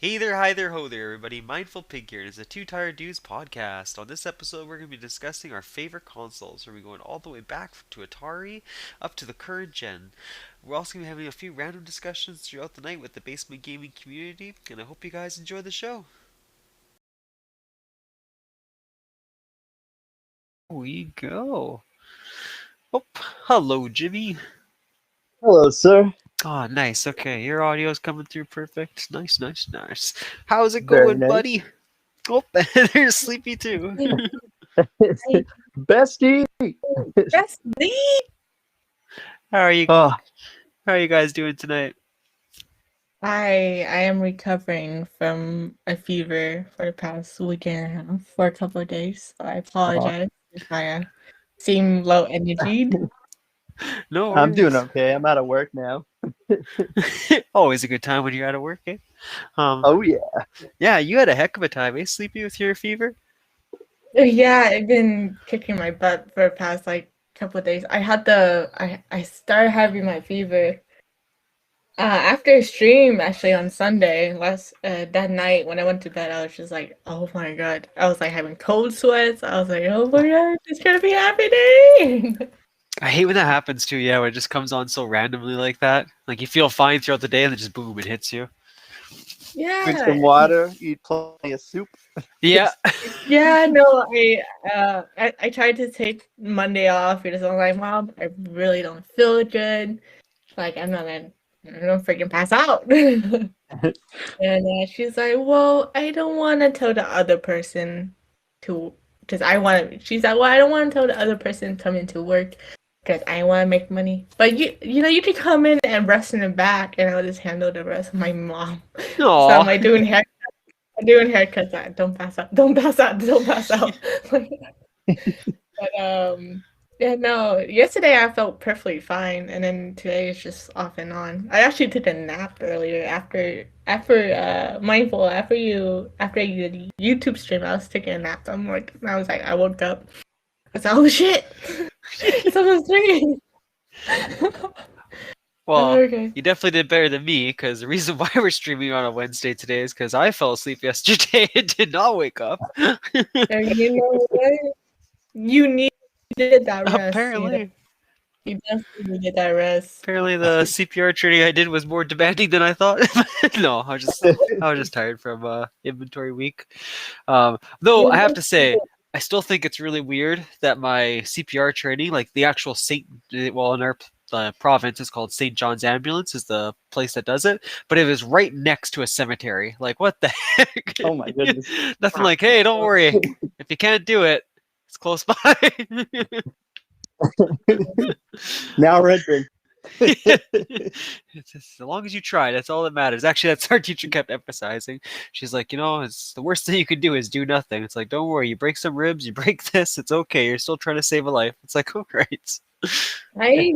Hey there, hi there, ho there, everybody. Mindfulpig here. It is a Two Tired Dudes podcast. On this episode, we're going to be discussing our favorite consoles. We're going all the way back to Atari up to the current gen. We're also going to be having a few random discussions throughout the night with the basement gaming community, and I hope you guys enjoy the show. Here we go. Oh, hello, Jimmy. Hello, sir. Oh, nice. Okay, your audio's coming through perfect. Nice, nice, nice. How's it Very going, nice. buddy? Oh, they're sleepy too. Hey, hey, Bestie. that's me. How are you? Oh, How are you guys doing tonight? I am recovering from a fever for the past week and a half, for a couple of days. So I oh, apologize if I seem low energied. No I'm doing worries. okay. I'm out of work now. Always a good time when you're out of work, eh? Um, Oh yeah. yeah, you had a heck of a time, eh? Sleepy with your fever? Yeah, I've been kicking my butt for the past couple of days. I started having my fever after a stream actually on Sunday last that night when I went to bed. I was just like, oh my god, I was like having cold sweats. I was like, oh my god, it's gonna be happening. I hate when that happens too, yeah, when it just comes on so randomly like that. Like you feel fine throughout the day and then just boom, it hits you. Drink Yeah, some water. Eat plenty of soup. Yeah. yeah, no, I tried to take Monday off because I'm like, Mom, I really don't feel good. Like I'm gonna freaking pass out. And she's like, well, I don't want to tell the other person to, because I want to, she's like, well, I don't want to tell the other person to come into work because I want to make money. But you can come in and rest in the back and I'll just handle the rest of my mom. So I'm Aw. like doing haircuts. Don't pass out. Don't pass out. Don't pass out. But yeah, no. Yesterday I felt perfectly fine, and then today is just off and on. I actually took a nap earlier after mindful after you did the YouTube stream. I was taking a nap. I was like I woke up. I was like, oh shit, it's almost 3. Well, Okay. you definitely did better than me, because the reason why we're streaming on a Wednesday today is because I fell asleep yesterday and did not wake up. And you know what? You needed that rest. Apparently. You definitely needed that rest. Apparently the CPR training I did was more demanding than I thought. No, I was just tired from inventory week. Though I have to say, I still think it's really weird that my CPR training, like the actual well, in our province, it's called St. John's Ambulance, is the place that does it, but it was right next to a cemetery. Like, what the heck? Oh my goodness. Nothing like, hey, don't worry, if you can't do it, it's close by. Now rendering. It's just, as long as you try, that's all that matters. Actually, that's our teacher kept emphasizing. She's like, it's the worst thing you can do is do nothing. It's like, don't worry, you break some ribs, you break this, it's okay. You're still trying to save a life. It's like, all right. I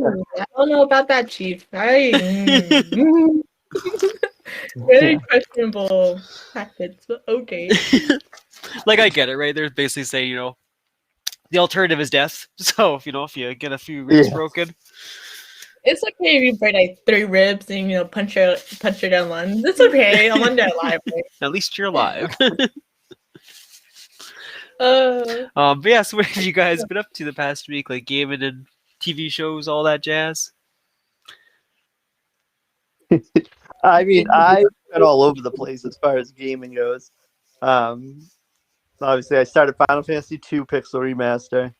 don't know about that, Chief. Very questionable tactics, but okay. Like I get it, right? They're basically saying, the alternative is death. So if you get a few ribs Yeah. broken, It's okay if you break like 3 ribs and punch her down lungs. It's okay. I'm under alive. at least you're alive. But yeah, so what have you guys been up to the past week? Like gaming and TV shows, all that jazz? I mean, I've been all over the place as far as gaming goes. Obviously, I started Final Fantasy II Pixel Remaster.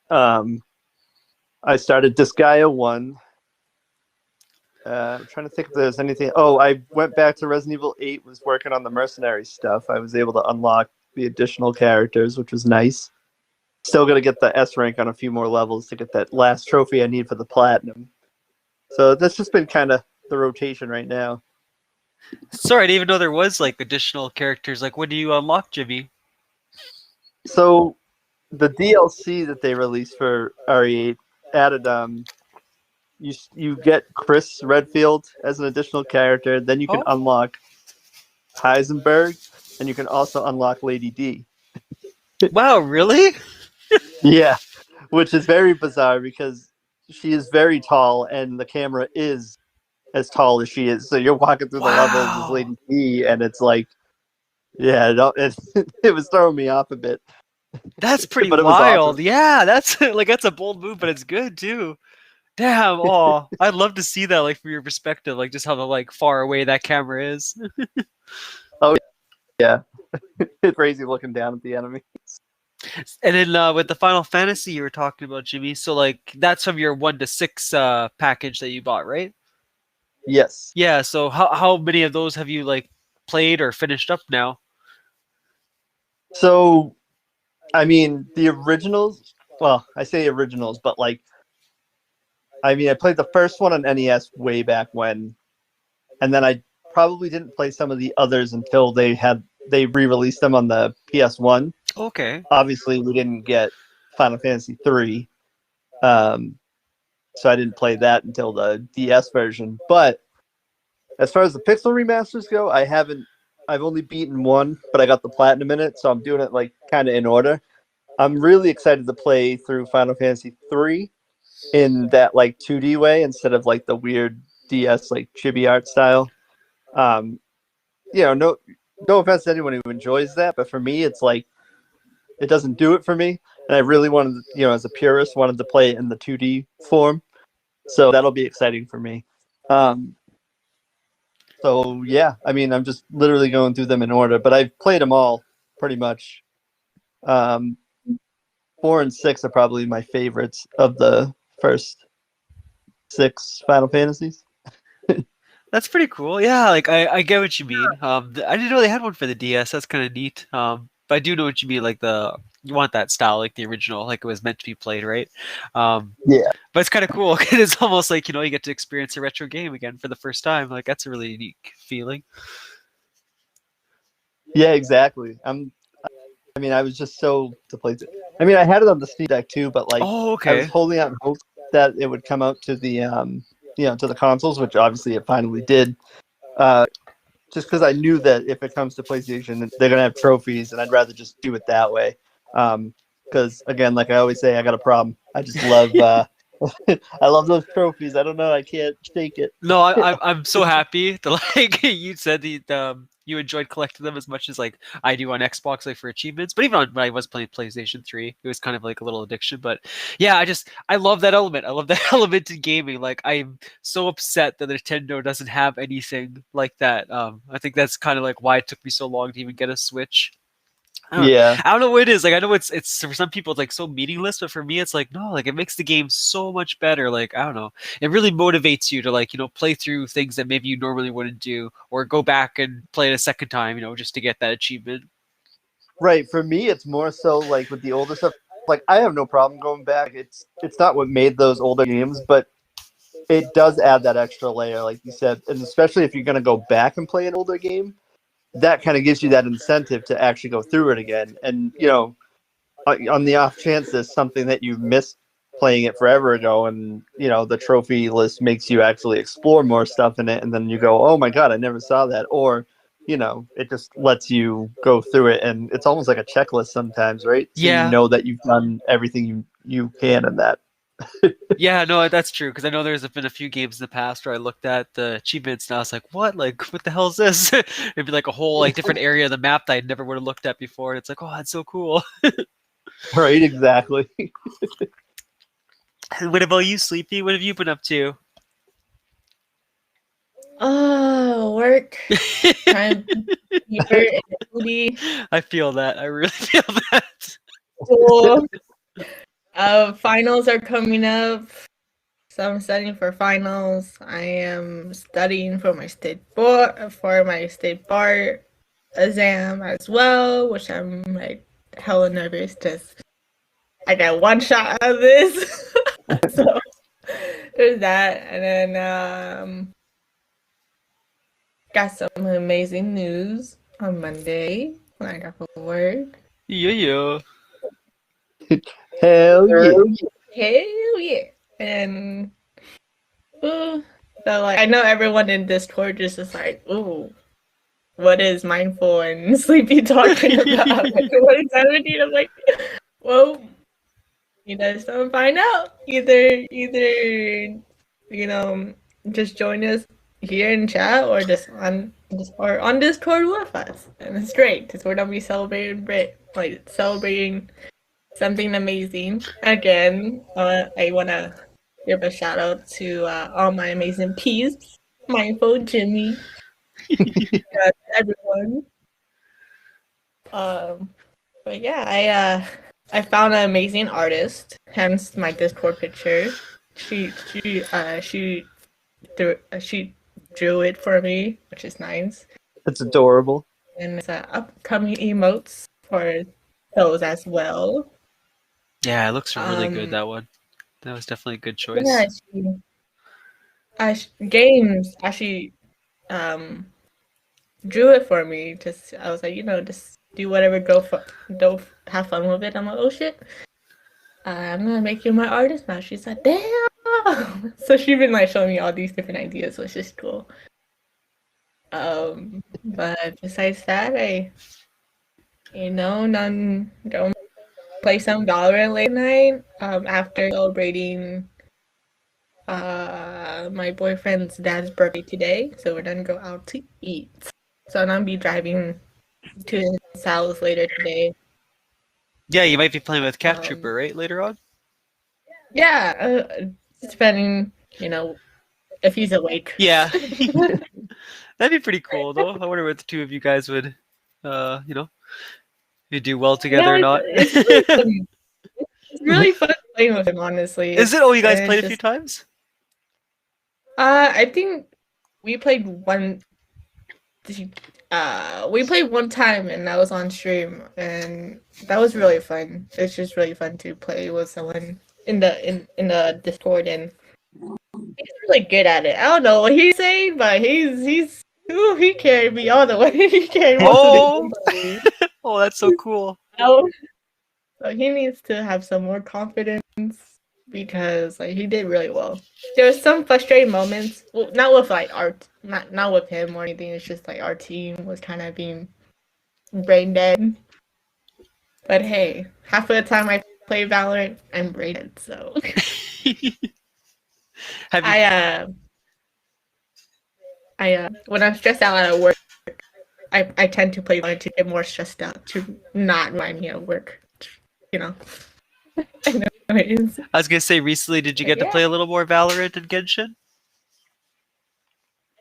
I started Disgaea 1. I'm trying to think if there's anything. Oh, I went back to Resident Evil 8, was working on the mercenary stuff. I was able to unlock the additional characters, which was nice. Still going to get the S rank on a few more levels to get that last trophy I need for the platinum. So that's just been kind of the rotation right now. Sorry, I didn't even know there was like additional characters. Like, what do you unlock, Jimmy? So the DLC that they released for RE8 added you get Chris Redfield as an additional character. Then you can unlock Heisenberg, and you can also unlock Lady D. Wow, really? Yeah, which is very bizarre because she is very tall, and the camera is as tall as she is. So you're walking through the levels as Lady P, and it's like, yeah, it was throwing me off a bit. That's pretty But it was wild. awesome. Yeah, that's that's a bold move, but it's good too. Damn, oh, I'd love to see that, like from your perspective, like just how the far away that camera is. Yeah, it's crazy looking down at the enemy. And then with the Final Fantasy you were talking about, Jimmy, so like that's from your 1 to 6 package that you bought, right? Yes. Yeah, so how many of those have you like played or finished up now? So, I mean, the originals. Well, I say originals, but like, I mean, I played the first one on NES way back when, and then I probably didn't play some of the others until they re-released them on the PS1. Okay. Obviously, we didn't get Final Fantasy 3, so I didn't play that until the DS version. But as far as the pixel remasters go, I've only beaten one, but I got the platinum in it, so I'm doing it like kind of in order. I'm really excited to play through Final Fantasy 3 in that like 2D way instead of like the weird DS like chibi art style. Um, no offense to anyone who enjoys that, but for me, it's like it doesn't do it for me. And I really wanted, as a purist, wanted to play it in the 2D form. So that'll be exciting for me. So yeah, I mean, I'm just literally going through them in order, but I've played them all pretty much. 4 and 6 are probably my favorites of the first 6 Final Fantasies. That's pretty cool. Yeah, like I get what you mean. I didn't know they had one for the DS. That's kind of neat. But I do know what you mean. Like you want that style, like the original, like it was meant to be played, right? Yeah. But it's kind of cool because it's almost like you get to experience a retro game again for the first time. Like that's a really unique feeling. Yeah, exactly. I was just so to play. I mean, I had it on the Steam Deck too, but like Oh, I was okay. holding out hope that it would come out to the to the consoles, which obviously it finally did. Just because I knew that if it comes to PlayStation, they're gonna have trophies, and I'd rather just do it that way. Because again, like I always say, I got a problem. I just love I love those trophies. I don't know, I can't shake it. No, I'm so happy that like you said you enjoyed collecting them as much as like I do on Xbox, like for achievements. But even when I was playing PlayStation 3, it was kind of like a little addiction. But yeah, I love that element. I love that element in gaming. Like I'm so upset that Nintendo doesn't have anything like that. I think that's kind of like why it took me so long to even get a Switch. Yeah. I don't know what it is. Like I know it's for some people it's like so meaningless, but for me it's like no, like it makes the game so much better. Like I don't know, it really motivates you to like play through things that maybe you normally wouldn't do, or go back and play it a second time, just to get that achievement. Right. For me, it's more so like with the older stuff. Like I have no problem going back. It's not what made those older games, but it does add that extra layer, like you said, and especially if you're going to go back and play an older game, that kind of gives you that incentive to actually go through it again. And on the off chance there's something that you missed playing it forever ago, and the trophy list makes you actually explore more stuff in it, and then you go, oh my god, I never saw that, or it just lets you go through it, and it's almost like a checklist sometimes, right? So Yeah, that you've done everything you can in that. yeah, no, that's true. Because I know there's been a few games in the past where I looked at the achievements and I was like, what? Like, what the hell is this? It'd be like a whole like different area of the map that I never would have looked at before. And it's like, oh, that's so cool. Right, exactly. What about you, Sleepy? What have you been up to? Oh, work. Trying to be here in the hoodie. I feel that. I really feel that. Cool. Finals are coming up. So I'm studying for finals. I am studying for my state bar exam as well, which I'm like hella nervous because I got one shot of this. So there's that. And then got some amazing news on Monday when I got for work. Yeah. Hell yeah. Hell yeah. And so like I know everyone in Discord is just like, ooh, what is Mindful and Sleepy talking about? Like, what is that mean? I'm like, well, you guys don't find out. Either just join us here in chat or just on Discord with us, and it's great because we're gonna be celebrating something amazing again. I wanna give a shout out to all my amazing peeps, Mindful, Jimmy, everyone. But yeah, I found an amazing artist, hence my Discord picture. She drew it for me, which is nice. It's adorable. And it's upcoming emotes for those as well. Yeah, it looks really good, that one. That was definitely a good choice. Yeah, Games actually drew it for me. Just I was like, just do whatever, go have fun with it. I'm like, oh shit, I'm gonna make you my artist now. She's like, damn. So she's been like showing me all these different ideas, which is cool. But besides that, don't play some Valorant late night. After celebrating my boyfriend's dad's birthday today, so we're gonna go out to eat. So I'm gonna be driving to his house later today. Yeah, you might be playing with Cat Trooper, right, later on? Yeah, depending, if he's awake. Yeah. That'd be pretty cool, though. I wonder what the two of you guys would, you do well together or not. It's really fun. It's really fun playing with him, honestly. Is it? Oh, you guys played a few times? I think we played one. We played one time, and that was on stream, and that was really fun. It's just really fun to play with someone in the Discord, and he's really good at it. I don't know what he's saying, but he carried me all the way. He carried most of the Oh, that's so cool. So he needs to have some more confidence because he did really well. There was some frustrating moments, not with not with him or anything. It's just our team was kind of being brain dead. But hey, half of the time I play Valorant, I'm brain dead. So when I'm stressed out at work, I tend to play Valorant to get more stressed out, to not remind me of work. Anyways. I was gonna say, recently, did you get to play a little more Valorant and Genshin?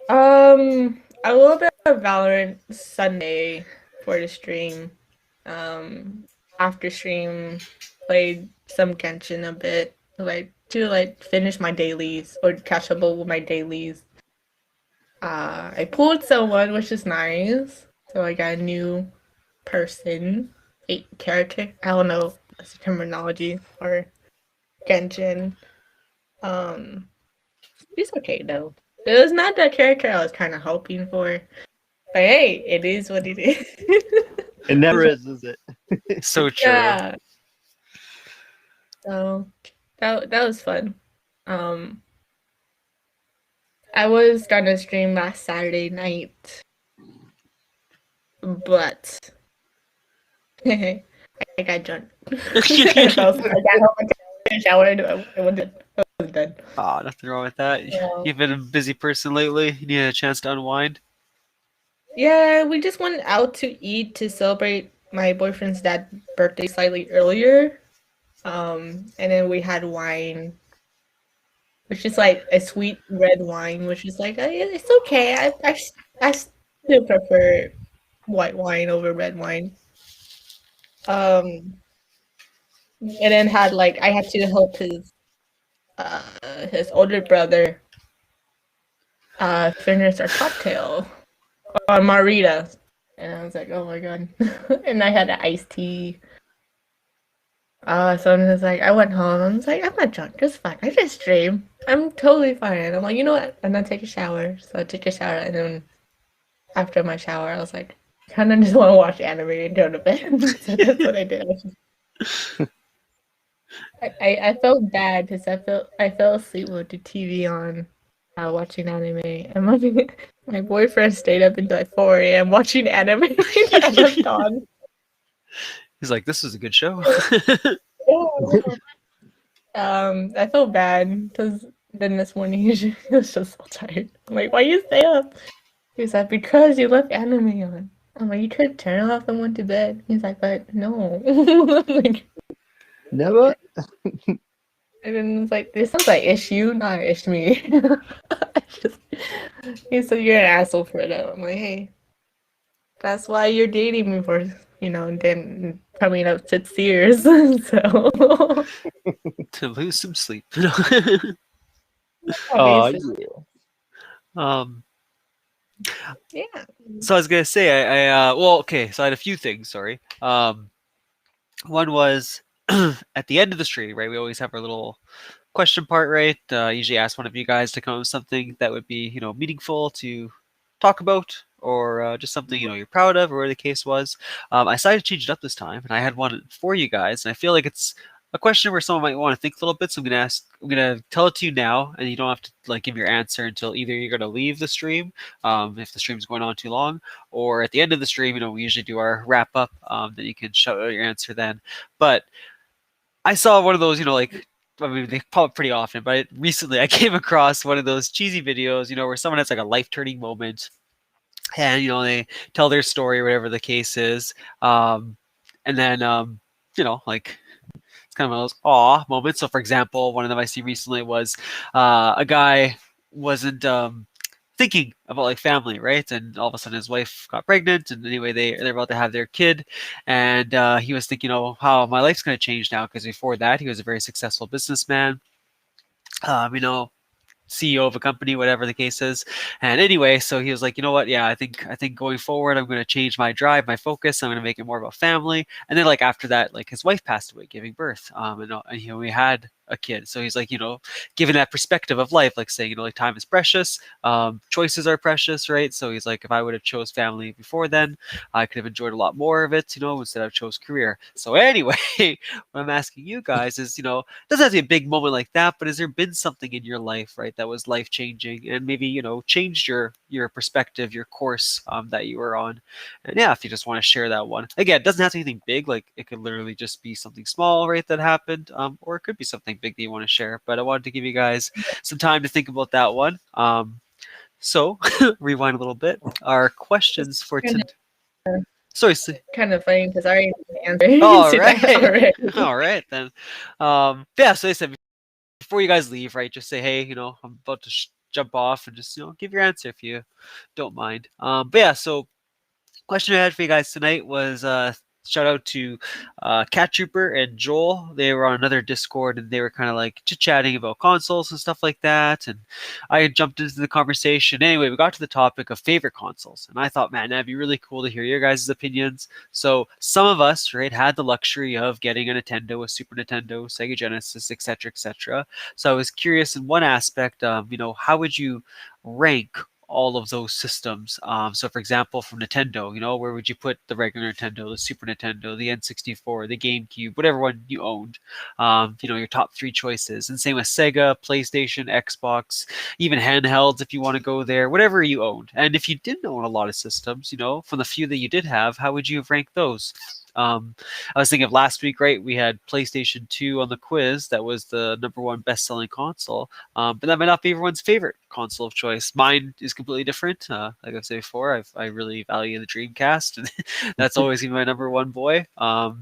A little bit of Valorant Sunday for the stream. After stream, played some Genshin a bit, to finish my dailies or catch up with my dailies. I pulled someone, which is nice. So I got a new person, a character. I don't know what's the terminology for Genshin. It's okay though. It was not the character I was kind of hoping for, but hey, it is what it is. It never is it? So true. Yeah. So that was fun. I was gonna stream last Saturday night, but I got drunk. I got home and took a shower and I was done. Ah, nothing wrong with that. Yeah. You've been a busy person lately. You need a chance to unwind. Yeah, we just went out to eat to celebrate my boyfriend's dad's birthday slightly earlier. And then we had wine, which is a sweet red wine, which is it's okay. I still prefer white wine over red wine. And then I had to help his older brother finish our cocktail or margarita, and I was like, oh my god. And I had an iced tea. So I'm just I went home. I was I'm not drunk. It's fine. I just stream. I'm totally fine. I'm like, you know what? I'm gonna take a shower. So I took a shower, and then after my shower, I was kind of just want to watch anime and go to bed. So that's what I did. I felt bad because I fell asleep with the TV on, watching anime, and my boyfriend stayed up until 4 a.m. watching anime. I left on. He's like, this is a good show. I felt bad because Then this morning he was just so tired. I'm like, why you stay up? He's like, because you left anime on. I'm like, you could turn it off and went to bed. He's like, but no. I'm like, Never. and then it's like, this sounds like issue, not ish me. He said, you're an asshole for that. I'm like, hey, that's why you're dating me for, then coming up 6 years. So, To lose some sleep. Oh, obviously, um, yeah. so I was gonna say, well, okay. So I had a few things. Sorry. One was at the end of the stream, right? We always have our little question part, right? I usually ask one of you guys to come up with something that would be, meaningful to talk about, or just something you're proud of, or whatever the case was. I decided to change it up this time, and I had one for you guys, and I feel like it's a question where someone might want to think a little bit. So I'm gonna tell it to you now, and you don't have to like give your answer until either you're gonna leave the stream, if the stream's going on too long, or at the end of the stream. We usually do our wrap up. Then you can shout out your answer then. But I saw one of those, like, I mean, they pop up pretty often, but recently I came across one of those cheesy videos, where someone has like a life turning moment, and they tell their story, whatever the case is, and then like it's kind of one of those aw moments. So, for example, one of them I see recently was a guy wasn't thinking about like family, right? And all of a sudden his wife got pregnant, and anyway they're about to have their kid, and he was thinking, how my life's going to change now, because before that he was a very successful businessman. Um, you know, CEO of a company, whatever the case is. And anyway, so he was like, you know what? Yeah, I think going forward, I'm going to change my drive, my focus. I'm going to make it more about family. And then like after that, like his wife passed away, giving birth. And we had a kid. So he's like, given that perspective of life, like saying, like time is precious, choices are precious, right? So he's like, if I would have chose family before then, I could have enjoyed a lot more of it, instead of chose career. So anyway, what I'm asking you guys is, doesn't have to be a big moment like that, but has there been something in your life, right, that was life changing, and maybe changed your perspective, your course that you were on? And yeah, if you just want to share that one, again, it doesn't have to be anything big. Like it could literally just be something small, right, that happened, or it could be something big that you want to share. But I wanted to give you guys some time to think about that one. So rewind a little bit. Our questions for Kind today. Sorry. kind of funny because I already answered All to that right. already. All right then. Yeah. So they said before you guys leave, right? Just say, hey, I'm about to jump off, and just give your answer if you don't mind. But yeah. So question I had for you guys tonight was shout out to Cat Trooper and Joel. They were on another Discord, and they were kind of like chit chatting about consoles and stuff like that. And I had jumped into the conversation. Anyway, we got to the topic of favorite consoles, and I thought, man, that'd be really cool to hear your guys' opinions. So some of us, right, had the luxury of getting a Nintendo, a Super Nintendo, Sega Genesis, etc., etc. So I was curious in one aspect, how would you rank all of those systems? So, for example, from Nintendo, where would you put the regular Nintendo, the Super Nintendo, the N64, the GameCube, whatever one you owned? Your top three choices. And same with Sega, PlayStation, Xbox, even handhelds if you want to go there, whatever you owned. And if you didn't own a lot of systems, from the few that you did have, how would you have ranked those? I was thinking of last week, right? We had PlayStation 2 on the quiz. That was the number one best-selling console. But that might not be everyone's favorite console of choice. Mine is completely different. Like I've said before, I really value the Dreamcast, and that's always been my number one boy. But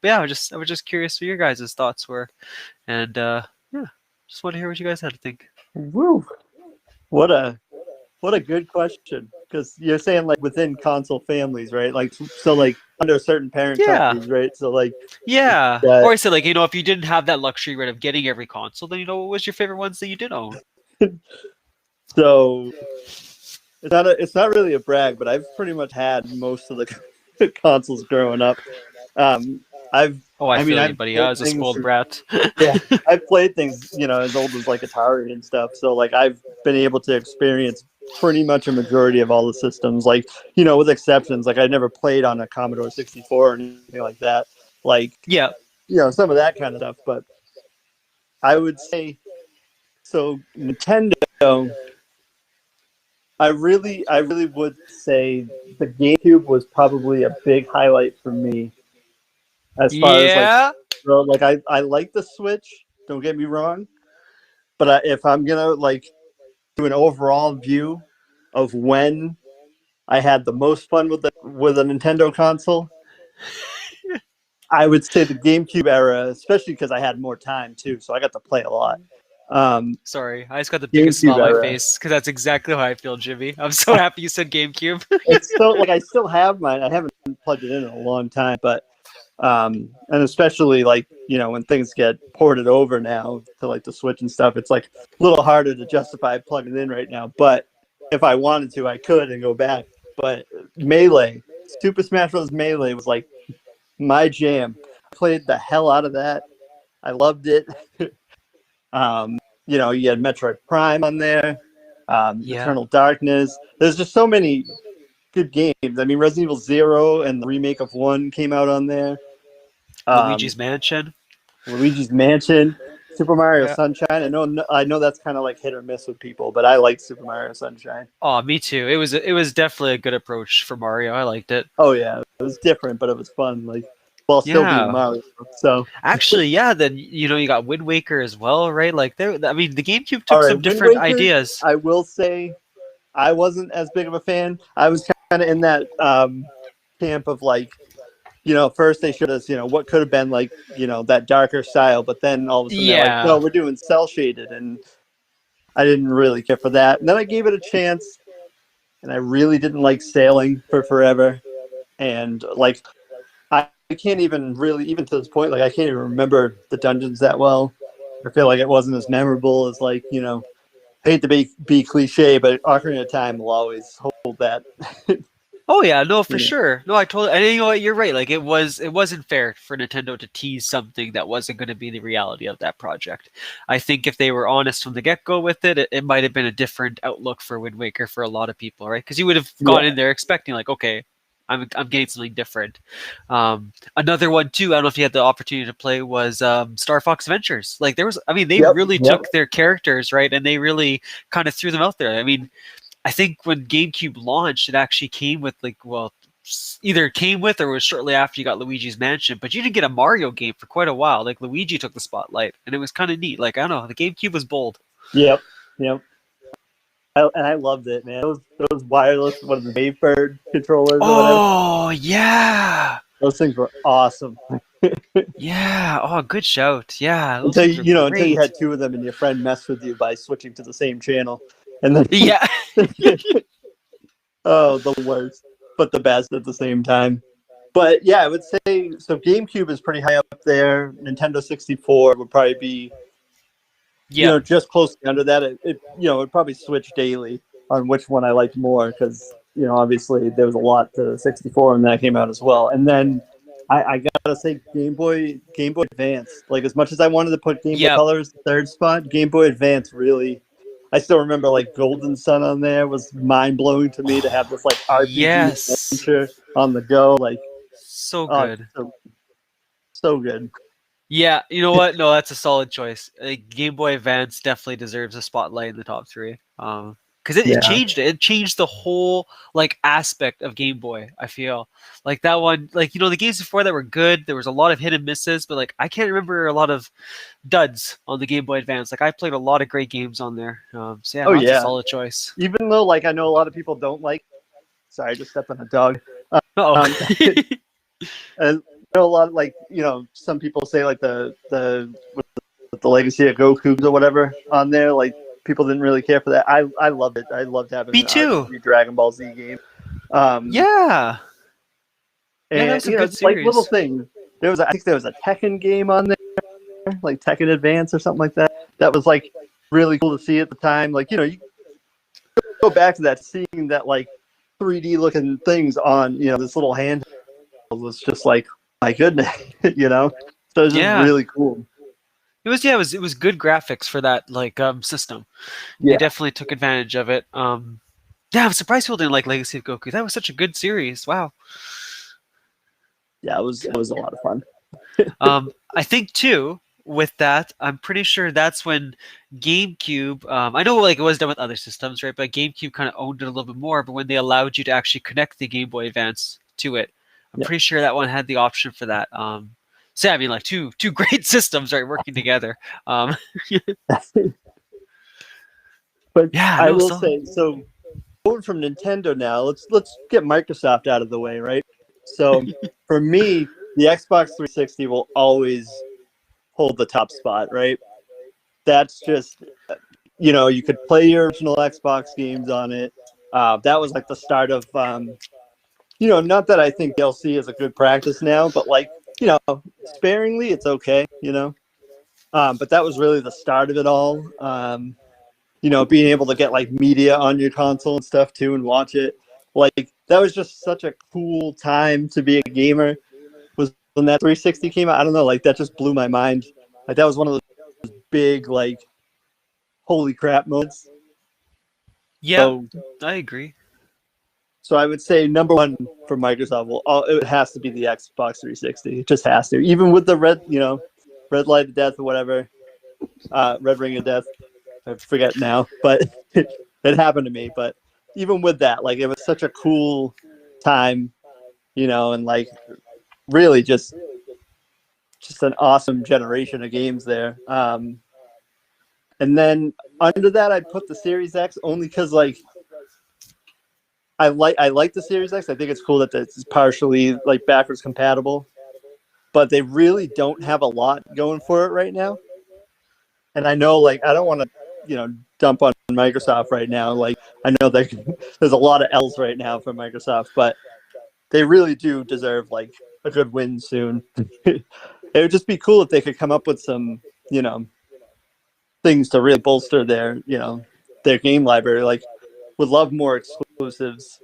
yeah, I was just curious what your guys' thoughts were, and yeah, just want to hear what you guys had to think. Woo! What a good question. Because you're saying like within console families, right? Like so, like under certain parent Yeah. companies, right? So like Yeah. Or I said, like, if you didn't have that luxury, right, of getting every console, then what was your favorite ones that you did own? So it's not really a brag, but I've pretty much had most of the consoles growing up. I've I feel you, I've buddy. played I was a things spoiled from- brat. yeah, I've played things, as old as like Atari and stuff. So like I've been able to experience pretty much a majority of all the systems, like, with exceptions. Like I never played on a Commodore 64 or anything like that. Like, Yeah. some of that kind of stuff. But I would say, so Nintendo, I really would say the GameCube was probably a big highlight for me as far as like, Yeah. bro, like I like the Switch. Don't get me wrong, But if I'm gonna like do an overall view of when I had the most fun with a Nintendo console, I would say the GameCube era, especially because I had more time too, so I got to play a lot. Sorry, I just got the biggest smile GameCube on my era. face because that's exactly how I feel, Jimmy. I'm so happy you said GameCube. It's still like I still have mine. I haven't plugged it in a long time, but and especially like when things get ported over now to like the Switch and stuff, it's like a little harder to justify plugging it in right now. But if I wanted to, I could and go back. But Melee, Super Smash Bros. Melee was like my jam. I played the hell out of that. I loved it. You had Metroid Prime on there, Yeah, Eternal Darkness. There's just so many good games. I mean, Resident Evil Zero and the remake of One came out on there. Luigi's Mansion. Luigi's Mansion, Super Mario Yeah. Sunshine. I know that's kind of like hit or miss with people, but I like Super Mario Sunshine. Oh, me too. It was definitely a good approach for Mario. I liked it. Oh yeah, it was different, but it was fun. Like while still being Yeah. Mario. So Actually, yeah. Then you got Wind Waker as well, right? Like there. I mean, the GameCube all took right, some Wind different Waker. ideas. I will say I wasn't as big of a fan. I was kind of in that camp of like, first they showed us, what could have been like, that darker style, but then all of a sudden they're like, no, Yeah. we're doing cell shaded, and I didn't really care for that. And then I gave it a chance, and I really didn't like sailing for forever, and like I can't even really, even to this point, like I can't even remember the dungeons that well. I feel like it wasn't as memorable as like, hate to be cliche, but Ocarina of Time will always hold that. Oh yeah, no, for you know. sure. No, I totally. And you know what? You're right. Like it wasn't fair for Nintendo to tease something that wasn't going to be the reality of that project. I think if they were honest from the get go with it, it might have been a different outlook for Wind Waker for a lot of people, right? Because you would have gone Yeah. in there expecting like, okay, I'm getting something different. Another one too. I don't know if you had the opportunity to play was Star Fox Adventures. Like there was, I mean, they Yep. really Yep. took their characters right, and they really kind of threw them out there. I mean, I think when GameCube launched, it actually came with like, well, either came with or was shortly after you got Luigi's Mansion, but you didn't get a Mario game for quite a while. Like Luigi took the spotlight, and it was kind of neat. Like I don't know, the GameCube was bold. Yep. Yep. And I loved it, man. Those wireless, what are the Wavebird controllers or whatever? Oh yeah, Those things were awesome. yeah. Oh, good shout. Yeah, those Until things were until you great. had two of them and your friend messed with you by switching to the same channel, and then Yeah. oh, the worst, but the best at the same time. But yeah, I would say so. GameCube is pretty high up there. Nintendo 64 would probably be, Yep. just closely under that. It'd probably switch daily on which one I liked more because, obviously there was a lot to 64 when that came out as well. And then I gotta say Game Boy Advance. Like as much as I wanted to put Game Boy Yep. Color as the third spot, Game Boy Advance really. I still remember like Golden Sun on there was mind blowing to me to have this like RPG Yes. adventure on the go. Like, So oh, good. so good. Yeah, you know what? No, that's a solid choice. Game Boy Advance definitely deserves a spotlight in the top three. Because it Yeah. changed it. It changed the whole like aspect of Game Boy. I feel like that one. Like the games before that were good. There was a lot of hit and misses, but like I can't remember a lot of duds on the Game Boy Advance. Like I played a lot of great games on there. So yeah, Oh no, that's a yeah. solid choice. Even though like I know a lot of people don't like. Sorry, I just stepped on a dog. Oh, Um, and a lot of, like some people say like with the legacy of Goku's or whatever on there, like people didn't really care for that. I loved it. I loved having me an too. RPG Dragon Ball Z game. Yeah, yeah, that And was a good just like little series. things. I think there was a Tekken game on there, like Tekken Advance or something like that. That was like really cool to see at the time. Like you go back to that, seeing that like 3D looking things on this little handheld was just like my goodness, So it's just Yeah. really cool. It was good graphics for that like system. They Yeah, definitely took advantage of it. Yeah, I'm surprised people didn't like Legacy of Goku. That was such a good series. Wow. yeah, it was a lot of fun. I think too with that, I'm pretty sure that's when GameCube. I know like it was done with other systems, right? But GameCube kind of owned it a little bit more. But when they allowed you to actually connect the Game Boy Advance to it, I'm Yeah. pretty sure that one had the option for that. So yeah, I mean like two great systems right working together. Um, But Yeah, I no, will so say, so going from Nintendo now, let's get Microsoft out of the way, right? So for me, the Xbox 360 will always hold the top spot, right? That's just, you could play your original Xbox games on it. That was like the start of, not that I think DLC is a good practice now, but like, sparingly, it's okay, But that was really the start of it all. Being able to get like media on your console and stuff too and watch it. Like that was just such a cool time to be a gamer. Was when that 360 came out. I don't know, like that just blew my mind. Like that was one of those big like holy crap moments. yeah, So I agree. so I would say number one for Microsoft it has to be the Xbox 360. It just has to. Even with the red light of death or whatever, red ring of death. I forget now, but it happened to me. But even with that, like it was such a cool time, and like really just an awesome generation of games there. And then under that, I'd put the Series X only because like I like the Series X. I think it's cool that it's partially like backwards compatible, but they really don't have a lot going for it right now. And I know like I don't want to dump on Microsoft right now. Like I know there's a lot of L's right now for Microsoft, but they really do deserve like a good win soon. It would just be cool if they could come up with some things to really bolster their game library. Like would love more exclusives.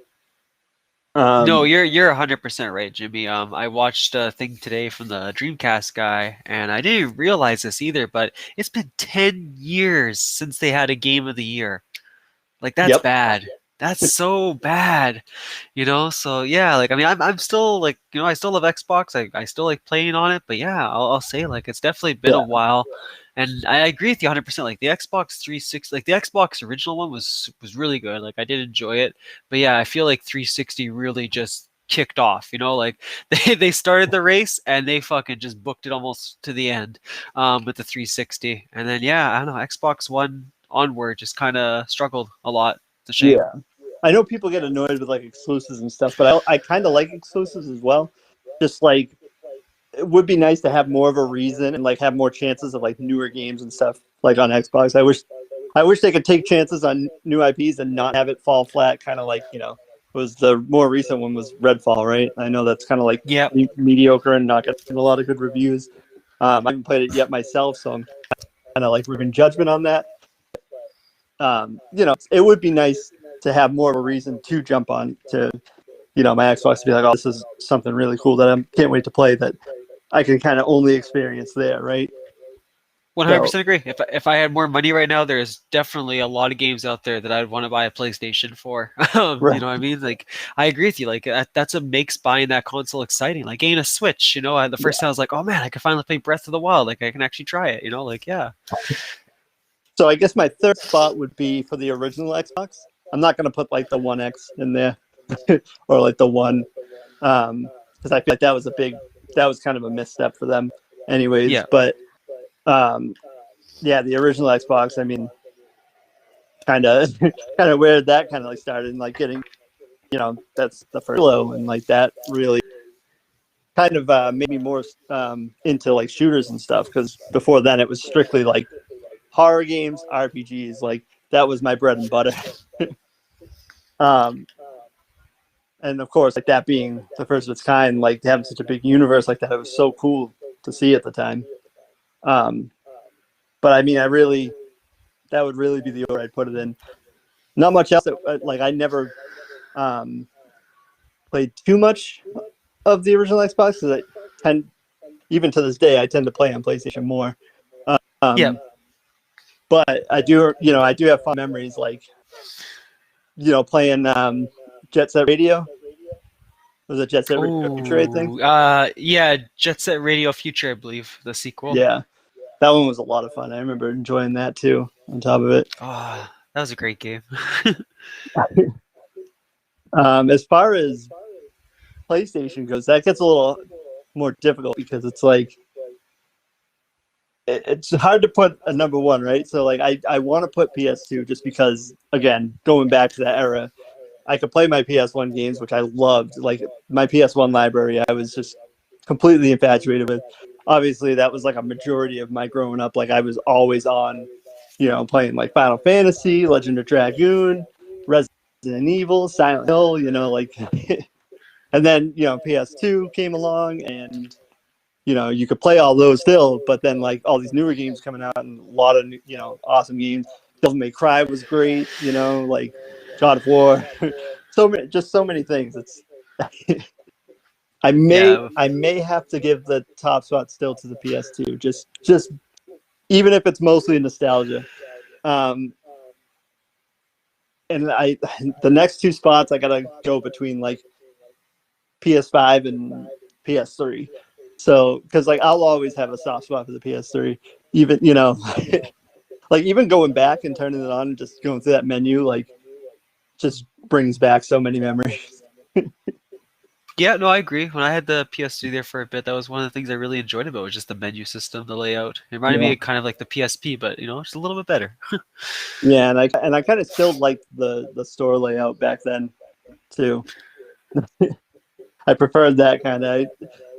No, Um, you're 100% right, Jimmy. I watched a thing today from the Dreamcast guy, and I didn't realize this either, but it's been 10 years since they had a Game of the Year. Like that's yep. bad. That's so bad. So yeah, like I mean I'm still like, I still love Xbox. I still like playing on it, but yeah, I'll say like it's definitely been a Yeah. while. And I agree with you 100%. Like the Xbox 360, like the Xbox original one was really good. Like I did enjoy it. But yeah, I feel like 360 really just kicked off, like they started the race and they fucking just booked it almost to the end with the 360. And then yeah, I don't know, Xbox One onward just kind of struggled a lot. It's a shame. Yeah. I know people get annoyed with like exclusives and stuff, but I kind of like exclusives as well. Just like it would be nice to have more of a reason and like have more chances of like newer games and stuff like on Xbox. I wish they could take chances on new IPs and not have it fall flat. Kind of like was the more recent one was Redfall, right? I know that's kind of like Yep. mediocre and not getting a lot of good reviews. I haven't played it yet myself, so I'm kind of like reviewing judgment on that. It would be nice to have more of a reason to jump on to my Xbox to be like, oh, this is something really cool that I can't wait to play that I can kind of only experience there, right? So 100% agree. If I had more money right now, there's definitely a lot of games out there that I'd want to buy a PlayStation for. You right, know what I mean? Like I agree with you. Like that's what makes buying that console exciting. Like getting a Switch. The yeah. first time I was like, oh man, I can finally play Breath of the Wild. Like I can actually try it. Like yeah. So I guess my third spot would be for the original Xbox. I'm not going to put like the One X in there or like the One, because I feel like that was kind of a misstep for them, anyways. Yeah. But yeah, the original Xbox. I mean, kind of kind of where that kind of like started and like getting that's the first Halo and like that really kind of made me more into like shooters and stuff because before then it was strictly like horror games, RPGs. Like that was my bread and butter. um, and of course, like that being the first of its kind, like having such a big universe like that, it was so cool to see at the time. Um, but I mean, that would really be the order I'd put it in. Not much else. Like I never played too much of the original Xbox because even to this day, I tend to play on PlayStation more. Yeah. Um, but I do have fun memories, like playing Jet Set Radio. Was it Jet Set Radio Future, I think? Oh, yeah, Jet Set Radio Future, I believe, the sequel. Yeah, that one was a lot of fun. I remember enjoying that too. On top of it, Oh, that was a great game. as far as PlayStation goes, that gets a little more difficult because it's like it's hard to put a number one, right? So like I want to put PS2 just because, again, going back to that era, I could play my PS1 games, which I loved. Like my PS1 library, I was just completely infatuated with. Obviously, that was like a majority of my growing up. Like I was always on, playing like Final Fantasy, Legend of Dragoon, Resident Evil, Silent Hill, like and then, PS2 came along and you could play all those still, but then like all these newer games coming out and a lot of awesome games. Devil May Cry was great, like God of War, so many things. It's I may Yeah, I may have to give the top spot still to the PS2, just even if it's mostly nostalgia. Um, and the next two spots I gotta go between like PS5 and PS3. So, because like I'll always have a soft spot for the PS3, even like even going back and turning it on and just going through that menu, like just brings back so many memories. yeah, no, I agree. When I had the PS3 there for a bit, that was one of the things I really enjoyed about it, was just the menu system, the layout. It reminded me Yeah, of kind of like the PSP, but just a little bit better. yeah, and I kind of still liked the store layout back then too. I preferred that kind of.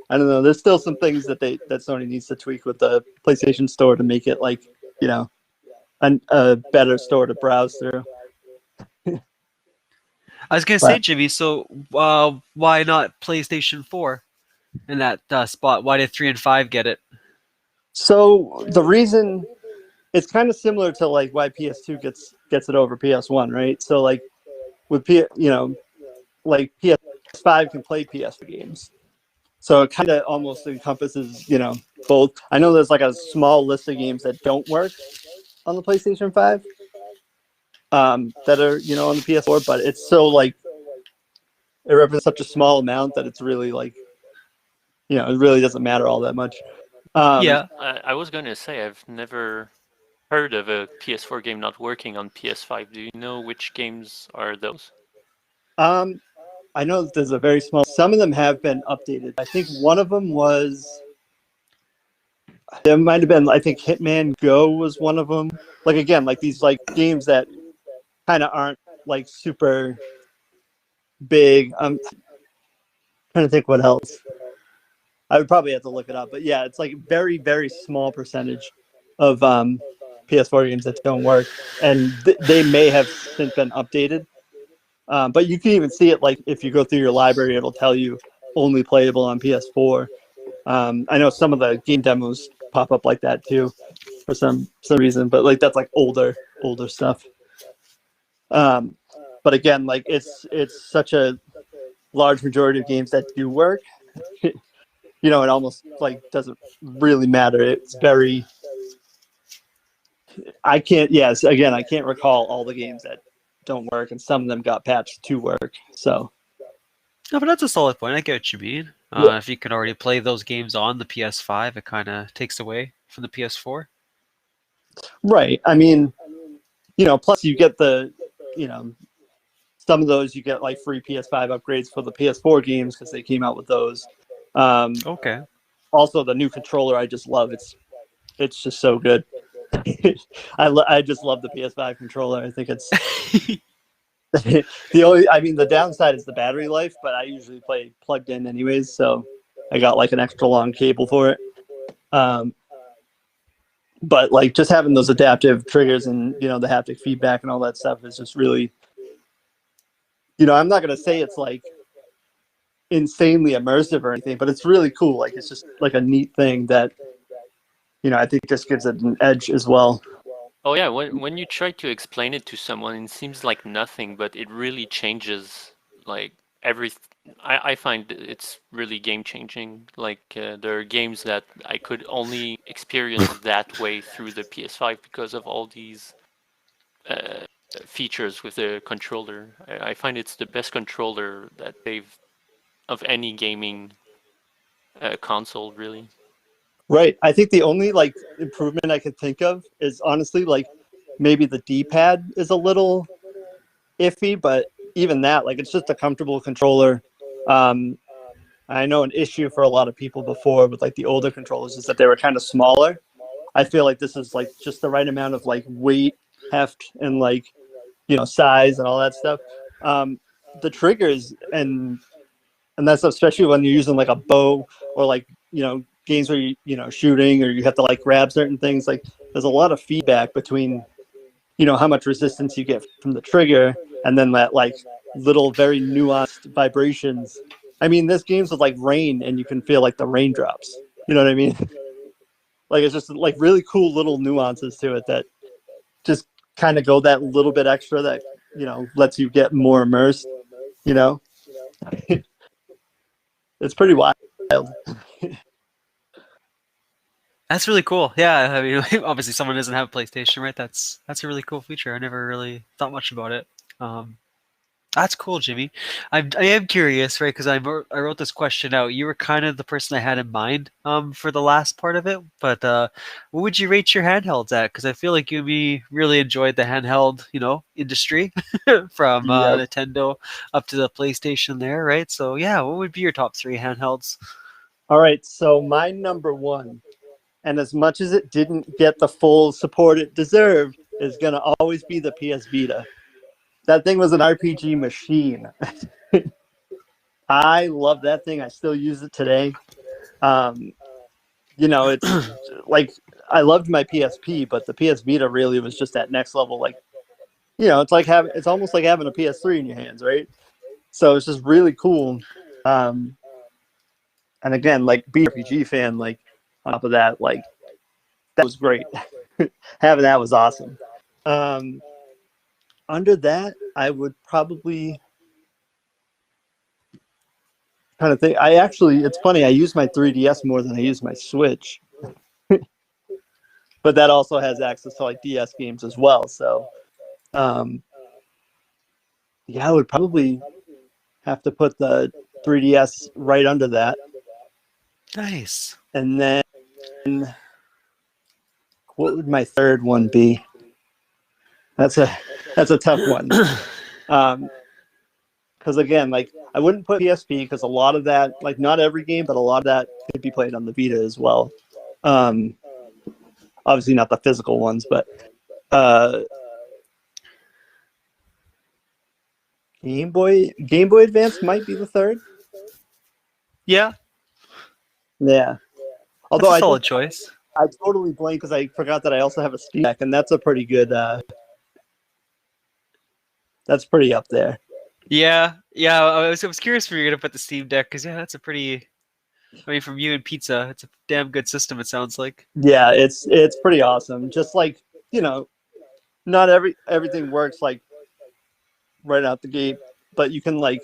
I don't know. There's still some things that Sony needs to tweak with the PlayStation Store to make it like a better store to browse through. I was gonna say, But Jimmy, so why not PlayStation 4 in that spot? Why did 3 and 5 get it? so the reason it's kind of similar to like why PS2 gets it over PS1, right? So like with like PS5 can play PS4 games. So it kind of almost encompasses, both. I know there's like a small list of games that don't work on the PlayStation 5 that are, on the PS4, but it's so like it represents such a small amount that it's really like, it really doesn't matter all that much. Um, Yeah, I was going to say I've never heard of a PS4 game not working on PS5. Do you know which games are those? um, I know that there's a very small. Some of them have been updated. I think one of them was. There might have been. I think Hitman Go was one of them. Like again, like these like games that kind of aren't like super big. I'm trying to think what else. I would probably have to look it up, but yeah, it's like very very small percentage of PS4 games that don't work, and they may have since been updated. But you can even see it like if you go through your library, it'll tell you only playable on PS4. I know some of the game demos pop up like that too, for some reason, but like that's like older stuff. But again, like it's such a large majority of games that do work. It almost like doesn't really matter. It's very. I can't. Yes, again, I can't recall all the games that don't work, and some of them got patched to work. So. no, but that's a solid point. I get what you mean. Yeah. If you can already play those games on the PS5, it kind of takes away from the PS4. Right. I mean, plus you get you know, some of those you get like free PS5 upgrades for the PS4 games because they came out with those. Okay. Also, the new controller I just love. It's just so good. I just love the PS5 controller. I think it's the downside is the battery life, but I usually play plugged in anyways, so I got like an extra long cable for it. But like just having those adaptive triggers and the haptic feedback and all that stuff is just really, I'm not gonna say it's like insanely immersive or anything, but it's really cool. Like it's just like a neat thing that I think just gives it an edge as well. Oh yeah, when you try to explain it to someone, it seems like nothing, but it really changes like every. I find it's really game changing. Like there are games that I could only experience that way through the PS5 because of all these features with the controller. I find it's the best controller that they've of any gaming console, really. Right. I think the only like improvement I could think of is honestly like maybe the D-pad is a little iffy, but even that, like it's just a comfortable controller. I know an issue for a lot of people before with like the older controllers is that they were kind of smaller. I feel like this is like just the right amount of like weight, heft, and like size and all that stuff. The triggers and that's especially when you're using like a bow or like games where you shooting or you have to like grab certain things. Like there's a lot of feedback between how much resistance you get from the trigger and then that like little very nuanced vibrations. I mean, there's games with like rain and you can feel like the raindrops. You know what I mean? Like it's just like really cool little nuances to it that just kind of go that little bit extra that lets you get more immersed. You know, it's pretty wild. That's really cool. Yeah, I mean, obviously someone doesn't have a PlayStation, right? That's a really cool feature. I never really thought much about it. Um, that's cool, Jimmy. I am curious, right? Because I wrote this question out. You were kind of the person I had in mind for the last part of it. But what would you rate your handhelds at? Because I feel like you and me really enjoyed the handheld, industry from Yep. Nintendo up to the PlayStation there, right? So yeah, what would be your top three handhelds? All right, so my number one, and as much as it didn't get the full support it deserved, is gonna always be the PS Vita. That thing was an RPG machine. I love that thing. I still use it today. Um, it's like I loved my PSP, but the PS Vita really was just that next level. Like, it's almost like having a PS3 in your hands, right? So it's just really cool. And again, like being an RPG fan, like on top of that, like that was great. Having that was awesome. Um, Under that, I would probably kind of think. It's funny. I use my 3DS more than I use my Switch, but that also has access to like DS games as well. So, um, yeah, I would probably have to put the 3DS right under that, Nice. and then what would my third one be? That's a tough one. Because again, like I wouldn't put PSP because a lot of that, like not every game, but a lot of that could be played on the Vita as well. Um, Obviously not the physical ones, but uh, Game Boy Advance might be the third. Yeah, Yeah. that's Although a solid choice. I totally blanked because I forgot that I also have a Steam Deck, and that's a pretty good. That's pretty up there. Yeah. I was curious if you were gonna put the Steam Deck because yeah, that's a pretty. I mean, from you and Pizza, it's a damn good system. It sounds like. Yeah, it's pretty awesome. Just like not everything works like right out the gate, but you can like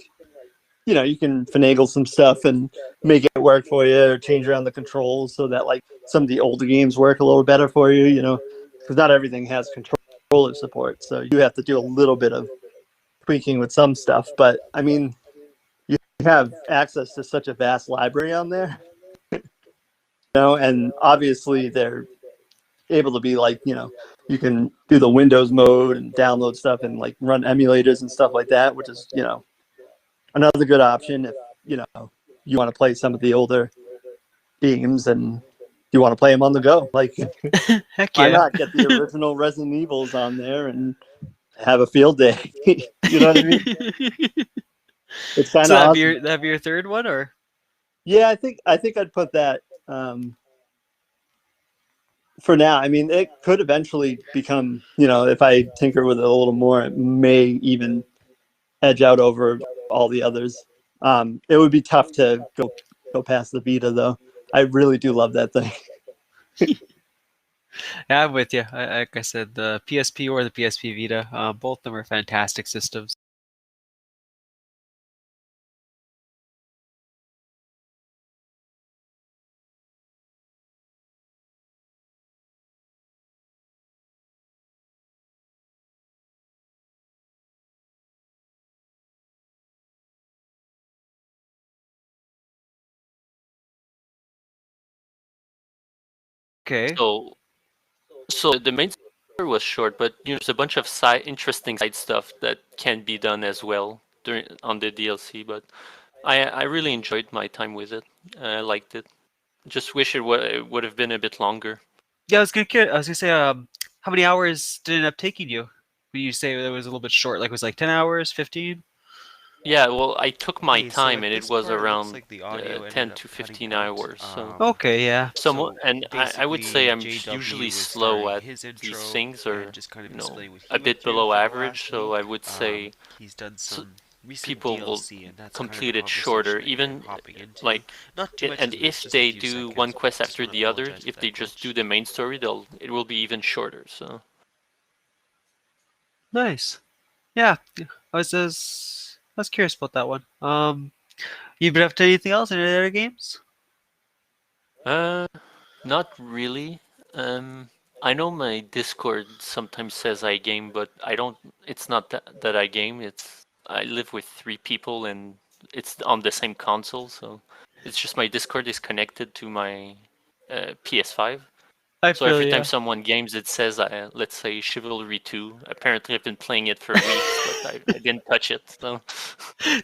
you can finagle some stuff and make it work for you or change around the controls so that like some of the older games work a little better for you, because not everything has controller support. So you have to do a little bit of tweaking with some stuff. But I mean, you have access to such a vast library on there, and obviously they're able to be like, you can do the Windows mode and download stuff and like run emulators and stuff like that, which is, another good option if you want to play some of the older games and you want to play them on the go. Like, Heck why yeah. not get the original Resident Evils on there and have a field day? You know what I mean? It's kind So of that'd be awesome. your third one, or Yeah, I think I'd put that for now. I mean, it could eventually become, if I tinker with it a little more, it may even edge out over all the others. It would be tough to go past the Vita, though. I really do love that thing. yeah, I'm with you. Like I said, the PSP or the PSP Vita, both of them are fantastic systems. Okay. So the main story was short, but there's a bunch of interesting side stuff that can be done as well during on the DLC. But I really enjoyed my time with it. I liked it. Just wish it would have been a bit longer. Yeah, I was gonna say, how many hours did it end up taking you? When you say it was a little bit short, like it was like 10 hours, 15? Yeah, well, I took my Okay, so time, at and it this was part, it looks around like the audio ended 10 up to cutting 15 out. hours. So, Okay, yeah. So and I would say basically, I'm JW usually was slow starting at his these intro things, and or just kind of you know, explaining what he a went bit through below for the average. last So I week. would say He's done some recent people will DLC, and that's kind of the complete it shorter, conversation that you're even hopping into. like Not too much and into this, if just a they few do one seconds, but quest just after want to the other, apologize for if that they just glitch. do the main story, it will be even shorter. So Nice. Yeah. I was curious about that one. You been up to anything else? Any other games? uh not really. um I know my Discord sometimes says I game, but I don't. It's not that I game. It's I live with three people and it's on the same console, so it's just my Discord is connected to my PS5. I So feel every time yeah. someone games, it says, let's say Chivalry 2. Apparently, I've been playing it for weeks, but I didn't touch it. So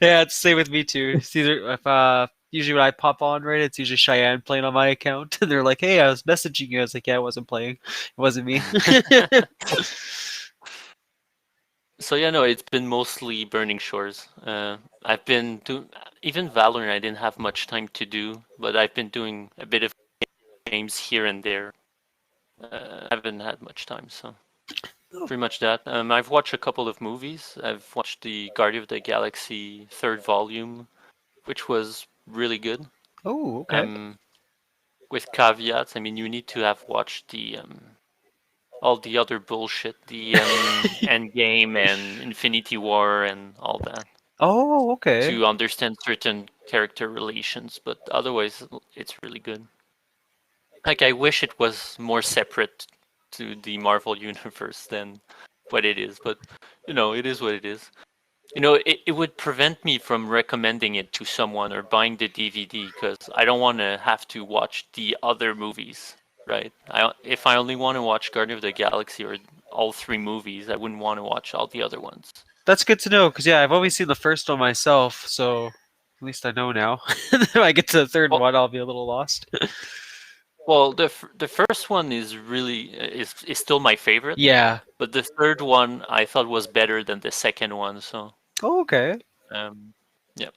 Yeah, it's the same with me too. It's either if usually when I pop on, right, it's usually Cheyenne playing on my account, and they're like, "Hey, I was messaging you." I was like, "Yeah, I wasn't playing. It wasn't me." so yeah, no, it's been mostly Burning Shores. I've been doing even Valorant. I didn't have much time to do, but I've been doing a bit of games here and there. I haven't had much time, so pretty much that. I've watched a couple of movies. I've watched the Guardian of the Galaxy third volume, which was really good. Oh, okay. Um, with caveats. I mean, you need to have watched the all the other bullshit, the Endgame and Infinity War and all that Oh, okay. to understand certain character relations. But otherwise, it's really good. Like, I wish it was more separate to the Marvel universe than what it is. But it is what it is. It would prevent me from recommending it to someone or buying the DVD because I don't want to have to watch the other movies, right? If I only want to watch Guardian of the Galaxy or all three movies, I wouldn't want to watch all the other ones. That's good to know because yeah, I've only seen the first one myself, so at least I know now. When I get to the third Well, one, I'll be a little lost. well, the first one is really is still my favorite, Yeah. but the third one I thought was better than the second one. So, Oh, okay. yeah.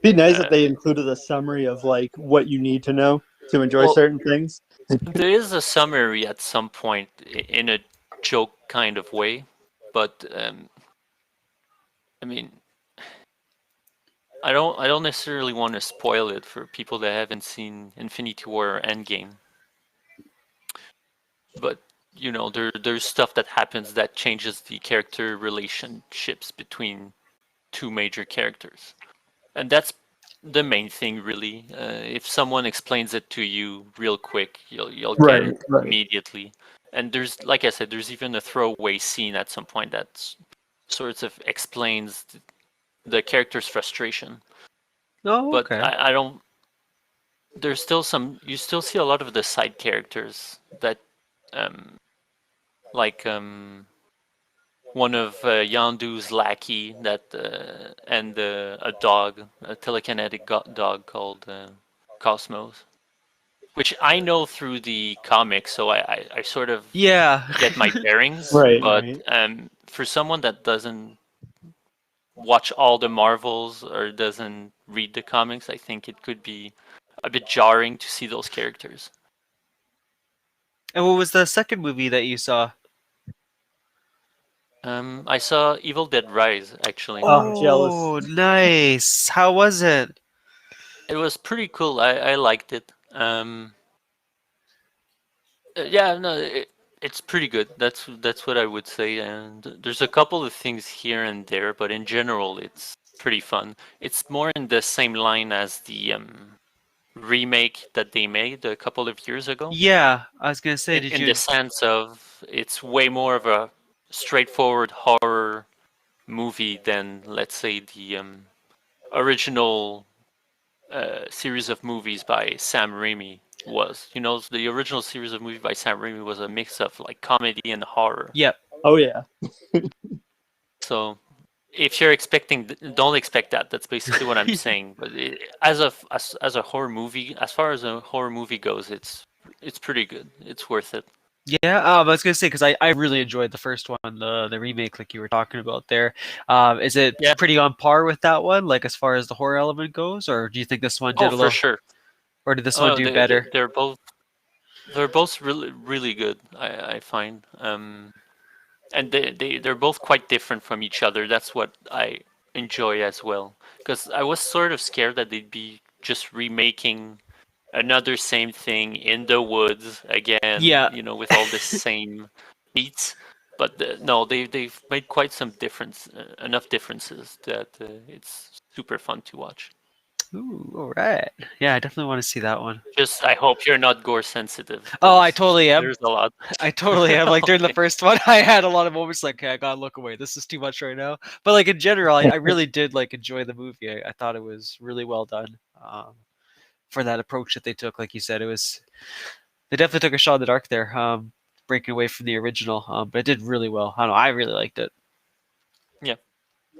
Be nice if Uh, they included a summary of like what you need to know to enjoy well, certain things. there is a summary at some point in a joke kind of way, but I mean, I don't necessarily want to spoil it for people that haven't seen Infinity War or Endgame. But there's stuff that happens that changes the character relationships between two major characters, and that's the main thing, really. If someone explains it to you real quick, you'll get Right, it right. immediately. And there's, like I said, there's even a throwaway scene at some point that sort of explains the character's frustration. Oh, But okay. I don't. There's still you still see a lot of the side characters that, um, like one of Yandu's lackey that and a dog, a telekinetic dog called Cosmos, which I know through the comics, so I sort of Yeah. get my bearings. Right, But right. for someone that doesn't watch all the Marvels or doesn't read the comics, I think it could be a bit jarring to see those characters. And what was the second movie that you saw? I saw Evil Dead Rise, actually. Oh, jealous. Oh, nice. How was it? It was pretty cool. I liked it. Yeah, no, it's pretty good. That's what I would say. And there's a couple of things here and there, but in general, it's pretty fun. It's more in the same line as the remake that they made a couple of years ago. Yeah, I was gonna say, In, did in the you? sense of it's way more of a straightforward horror movie than, let's say, the original series of movies by Sam Raimi was. The original series of movies by Sam Raimi was a mix of like comedy and horror. Yep. Oh yeah. So if you're expecting, don't expect that. That's basically what I'm saying. But as a horror movie, as far as a horror movie goes, it's pretty good. It's worth it. Yeah, I was gonna say because I really enjoyed the first one, the remake, like you were talking about there. Is it Yeah. pretty on par with that one, like as far as the horror element goes, or do you think this one did Oh, a for little, sure. or did this one Oh, do better? they're both really good. I find. And they're both quite different from each other. That's what I enjoy as well. Because I was sort of scared that they'd be just remaking another same thing in the woods again, Yeah. with all the same beats. But no, they've made quite some difference, enough differences that it's super fun to watch. Ooh, all right. Yeah, I definitely want to see that one. Just I hope you're not gore sensitive. Oh, I 'cause totally am. There's a lot. I totally am. Like during the Okay. first one, I had a lot of moments like, okay, I gotta look away. This is too much right now. But like in general, I really did like enjoy the movie. I thought it was really well done for that approach that they took. Like you said, they definitely took a shot in the dark there, breaking away from the original. But it did really well. I don't know. I really liked it. Yeah.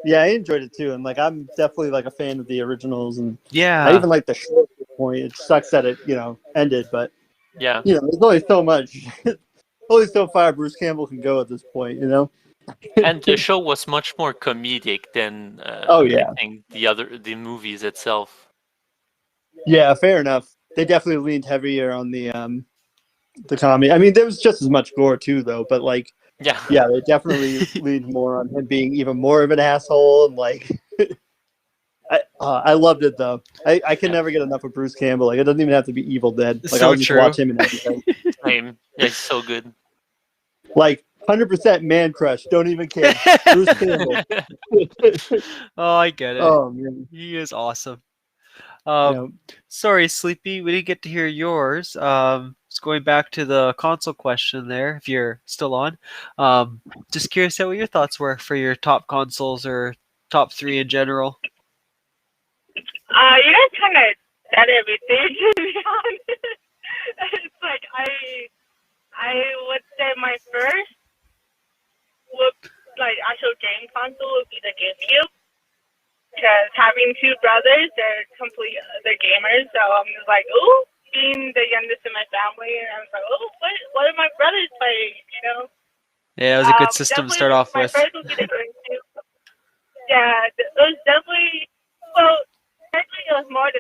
Yeah, I enjoyed it too, and like I'm definitely like a fan of the originals, and I Yeah. even like the show at this point. It sucks that it ended, but Yeah. there's only so much, only so far Bruce Campbell can go at this point. And the show was much more comedic than Oh yeah, I think the movies itself. yeah, fair enough. They definitely leaned heavier on the comedy. I mean, there was just as much gore too, though. But like, Yeah. yeah, they definitely leaned more on him being even more of an asshole, and like, I loved it though. I can never get enough of Bruce Campbell. Like, it doesn't even have to be Evil Dead. Like, So I'll just true. watch him in everything. Same. Yeah, he's so good. Like, 100% man crush. Don't even care. Bruce Campbell. Oh, I get it. Oh man. He is awesome. Yeah. Sorry, Sleepy, we didn't get to hear yours. Just going back to the console question there, if you're still on. Just curious what your thoughts were for your top consoles or top three in general. You guys kind of said everything. To be honest, it's like I would say my first would like actual game console would be the GameCube. Because having two brothers, they're gamers, so I'm just like, ooh, being the youngest in my family, and I was like, oh, what are my brothers playing? Yeah, it was a good system to start off my with. first would be the GameCube. Yeah, it was definitely, well, actually it was more than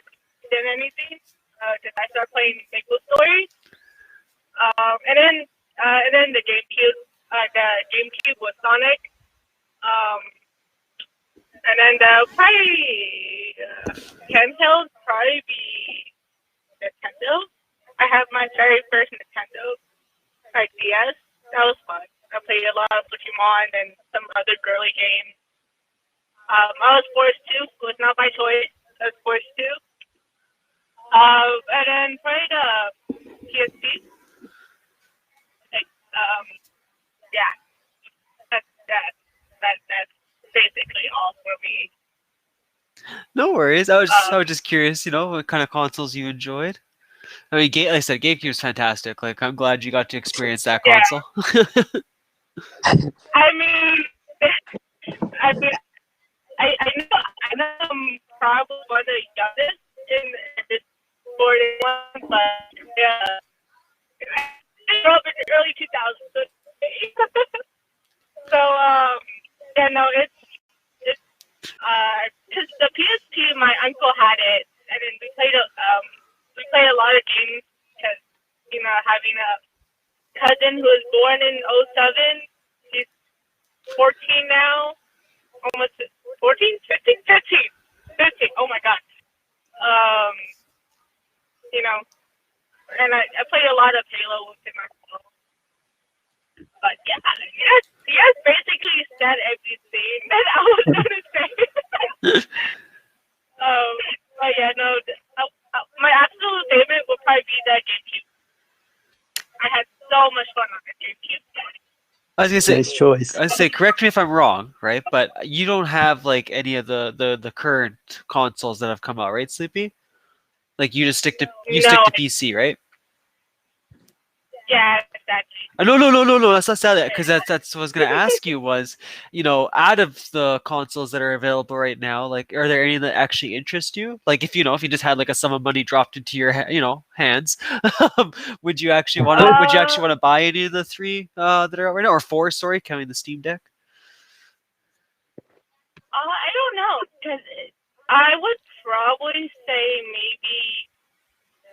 anything, because I started playing Maple Story, and then the GameCube was Sonic, and then probably handheld probably be Nintendo. I have my very first Nintendo, like DS. That was fun. I played a lot of Pokemon and some other girly games. I was forced to. It was not my choice. I was forced to. And then probably the PSP. Like, yeah. That's basically all for me. No worries. I was just curious, what kind of consoles you enjoyed. I mean, like I said, GameCube is fantastic. Like, I'm glad you got to experience that Yeah. console. I mean, I know I'm probably one of the youngest in this sporting one, but yeah, I grew up in the early 2000s. So yeah, no, it's because the PSP, my uncle had it, and then we played a lot of games because having a cousin who was born in 2007, she's 14 now, almost 14, 15, 15. Oh my god. And I played a lot of Halo with him as well. But yeah, yes, basically said everything that I was gonna say. But yeah, no. My absolute favorite would probably be that GameCube. I had so much fun on the GameCube. I was gonna say, Nice choice. correct me if I'm wrong, right? But you don't have like any of the current consoles that have come out, right, Sleepy? Like you just stick to PC, right? Yeah, sadly. No. That's not sad. Because that's what I was gonna ask you was, out of the consoles that are available right now, like, are there any that actually interest you? Like, if if you just had like a sum of money dropped into your hands, would you actually want to? Would you actually want to buy any of the three that are out right now, or four? Sorry, counting the Steam Deck. I don't know, because I would probably say maybe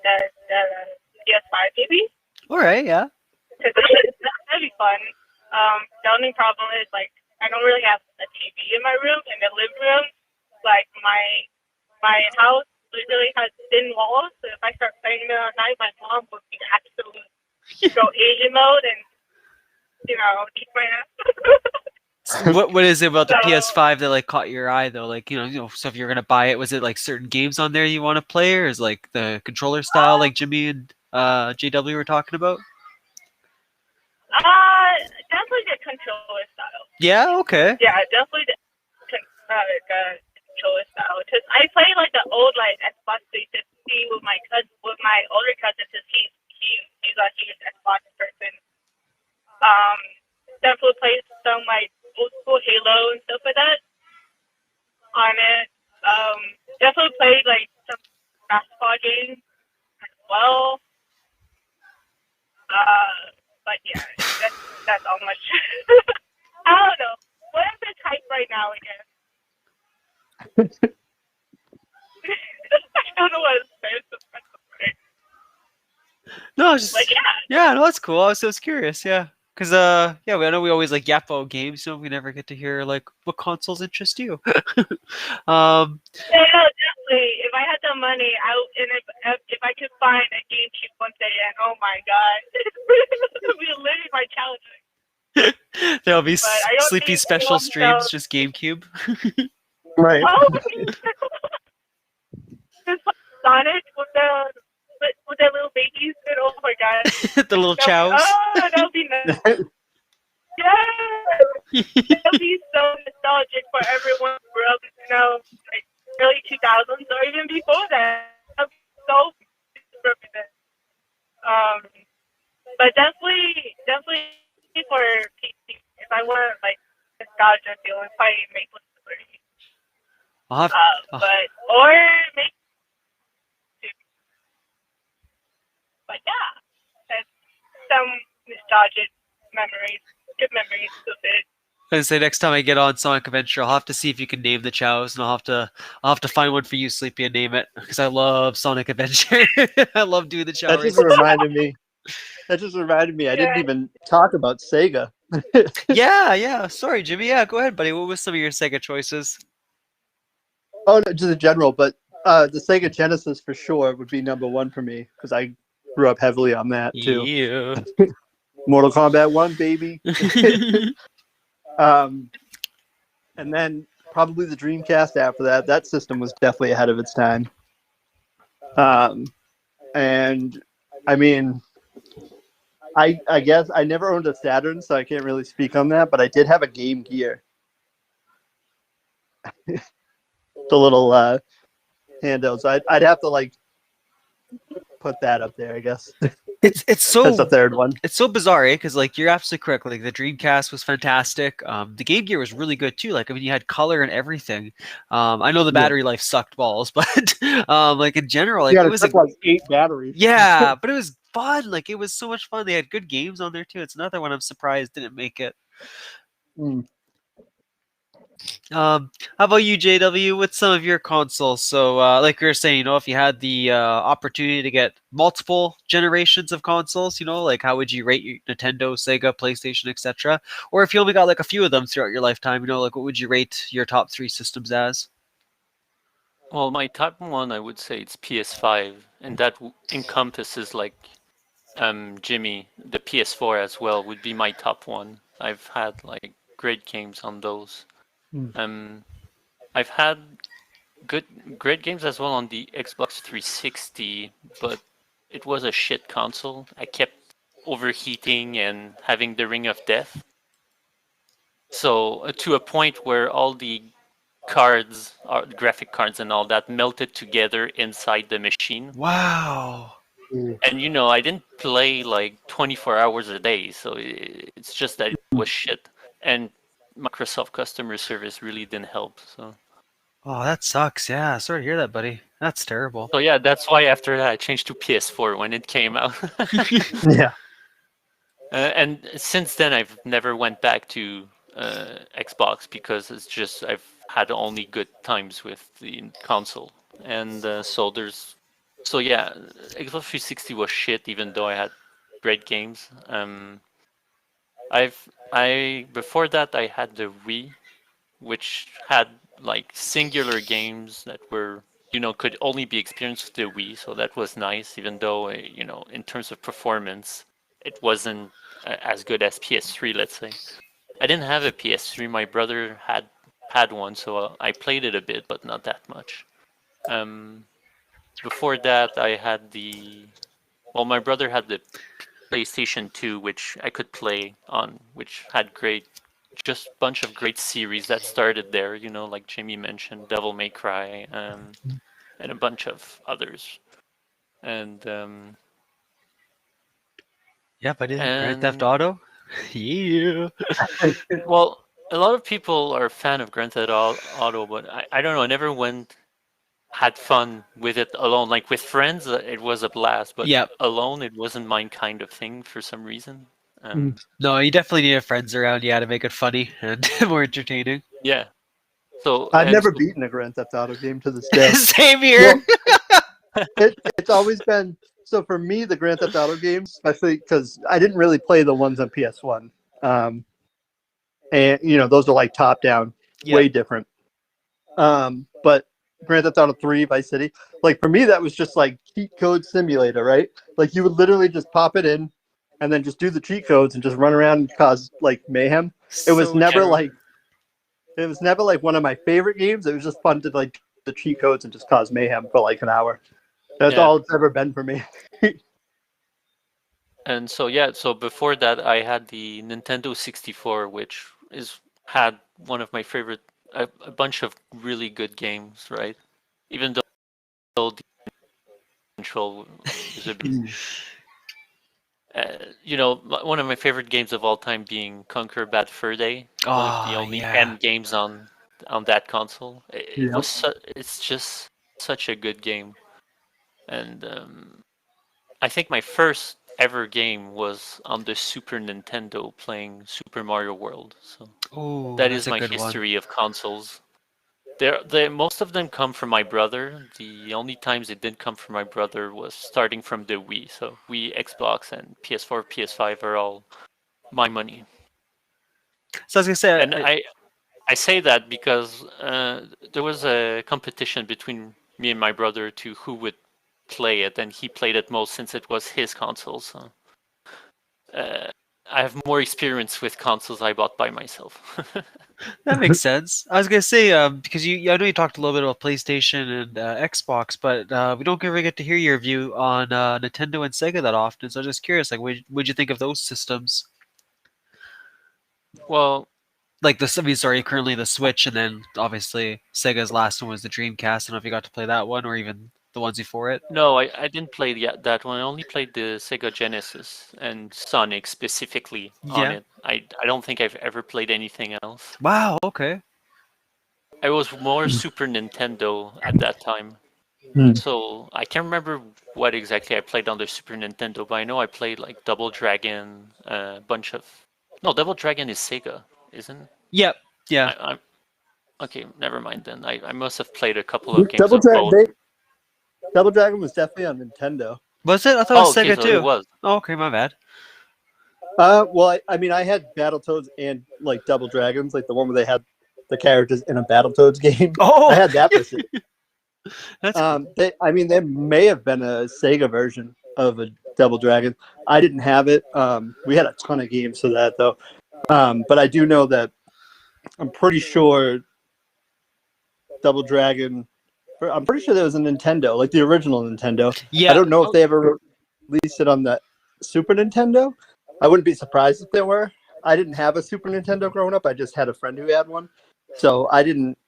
the PS5 maybe. All right, yeah. Because that'd be fun. The only problem is, like, I don't really have a TV in my room, in the living room. Like, my house literally has thin walls, so if I start playing it at night, my mom would be absolute go Asian mode and, kick my ass. What is it about the So- PS5 that like caught your eye though? Like so if you're gonna buy it, was it like certain games on there you want to play, or is like the controller style like Jimmy and JW were talking about? Definitely the controller style. Yeah. Okay. Yeah, definitely the controller style. Because I play like the old like Xbox 360 with my older cousin. Because he's a huge Xbox person. Definitely plays some like old school Halo and stuff like that on it. Definitely played like some basketball games as well. But yeah, that's all much. I don't know. What is the type right now again? I don't know what it says. No, it's just Like, yeah. No, that's cool. I was curious. Yeah. Because I know we always like yap about games, so we never get to hear like what consoles interest you. No, definitely. If I had the money, if I could find a GameCube one day, and oh my god, it would be literally my challenge. There'll be I don't sleepy think special anyone streams, knows. just GameCube. Right. Oh, just Sonic with the little babies. And oh my god, The little chows. that would be nice. Yeah, that'd be so nostalgic for everyone who grew up, like early 2000s or even before that. That'd be so represent. But definitely for PC, if I want like nostalgia feeling, probably Mindfulpig. I'll have, Or make. But yeah, that's some nostalgic memories, good memories of it. I was gonna say next time I get on Sonic Adventure, I'll have to see if you can name the chows, and I'll have to find one for you, Sleepy, and name it because I love Sonic Adventure. I love doing the chow That just races. reminded me. I didn't even talk about Sega. Yeah. Sorry, Jimmy. Yeah, go ahead, buddy. What was some of your Sega choices? Oh, no, just in general, but the Sega Genesis for sure would be number one for me because I grew up heavily on that too. Yeah. Mortal Kombat 1, baby. And then probably the Dreamcast after that. That system was definitely ahead of its time. And I mean, I guess I never owned a Saturn, so I can't really speak on that, but I did have a Game Gear. The little handheld. So I'd have to like put that up there, I guess. It's so That's the third one. It's so bizarre, eh? Because like you're absolutely correct. Like the Dreamcast was fantastic. The Game Gear was really good too. Like I mean, you had color and everything. I know the battery life sucked balls, but like in general, like Yeah, it was like 8 batteries. yeah, but it was fun. Like it was so much fun. They had good games on there too. It's another one I'm surprised didn't make it. Mm. How about you, JW? What's some of your consoles? So, like we were saying, if you had the opportunity to get multiple generations of consoles, like how would you rate your Nintendo, Sega, PlayStation, etc.? Or if you only got like a few of them throughout your lifetime, like what would you rate your top 3 systems as? Well, my top one, I would say it's PS5, and that encompasses like Jimmy, the PS4 as well would be my top one. I've had like great games on those. I've had great games as well on the Xbox 360, but it was a shit console. I kept overheating and having the Ring of Death. So to a point where all the graphic cards and all that melted together inside the machine. Wow. And I didn't play like 24 hours a day, so it's just that it was shit. And Microsoft customer service really didn't help. So Oh, that sucks. Yeah, sorry to hear that, buddy. That's terrible. so yeah, that's why after that I changed to PS4 when it came out. Yeah. And since then I've never went back to Xbox because it's just I've had only good times with the console. And so yeah, Xbox 360 was shit even though I had great games. I before that I had the Wii, which had like singular games that were could only be experienced with the Wii, so that was nice. Even though in terms of performance, it wasn't as good as PS3, let's say. I didn't have a PS3. My brother had one, so I played it a bit, but not that much. Before that, I had my brother had the PlayStation 2, which I could play on, which had just bunch of great series that started there, like Jimmy mentioned, Devil May Cry, and a bunch of others. And Yeah, buddy. Grand Theft Auto. Yeah. well, a lot of people are a fan of Grand Theft Auto, but I don't know. I never had fun with it alone. Like with friends, it was a blast, but Yep. alone, it wasn't my kind of thing for some reason. No, you definitely need friends around, yeah, to make it funny and more entertaining. Yeah. So I've never beaten a Grand Theft Auto game to this day. Same here. Well, it's always been so for me. The Grand Theft Auto games, especially because I didn't really play the ones on PS1, and those are like top down, way different. But Grand Theft Auto 3, Vice City, like for me that was just like cheat code simulator, right? Like you would literally just pop it in, and then just do the cheat codes and just run around and cause like mayhem. It was never like one of my favorite games. It was just fun to like the cheat codes and just cause mayhem for like an hour. That's all it's ever been for me. And so before that, I had the Nintendo 64, which had one of my favorite, a bunch of really good games, right? Even though the control is a bit, one of my favorite games of all time being Conquer Bad Fur Day, one of the only end games on that console. It's just such a good game, and I think my first ever game was on the Super Nintendo playing Super Mario World. So that is my history of consoles. Most of them come from my brother. The only times it didn't come from my brother was starting from the Wii. So Wii, Xbox, and PS4, PS5 are all my money. So I was gonna say, and I say that because there was a competition between me and my brother to who would play it, and he played it most since it was his console. So I have more experience with consoles I bought by myself. That makes sense. I was gonna say because I know you talked a little bit about PlayStation and Xbox, but we don't ever get to hear your view on Nintendo and Sega that often. So I'm just curious, like, what'd you think of those systems? Well, like currently the Switch, and then obviously Sega's last one was the Dreamcast. I don't know if you got to play that one or even the ones before it. No, I didn't play that one. I only played the Sega Genesis and Sonic specifically on it. I don't think I've ever played anything else. Wow, okay. I was more Super Nintendo at that time. So I can't remember what exactly I played on the Super Nintendo, but I know I played like Double Dragon, a bunch of... No, Double Dragon is Sega, isn't it? Yep, yeah. Okay, never mind then. I must have played a couple of games of both. Double Dragon was definitely on Nintendo. Was it? I thought it was Sega so too. It was. Oh, okay, my bad. Well, I mean, I had Battletoads and like Double Dragons, like the one where they had the characters in a Battletoads game. Oh, I had that for sure. That's cool. There may have been a Sega version of a Double Dragon. I didn't have it. We had a ton of games for that though. But I do know that I'm pretty sure Double Dragon. I'm pretty sure there was a Nintendo, like the original Nintendo. Yeah. I don't know if they ever released it on the Super Nintendo. I wouldn't be surprised if there were. I didn't have a Super Nintendo growing up. I just had a friend who had one, so I didn't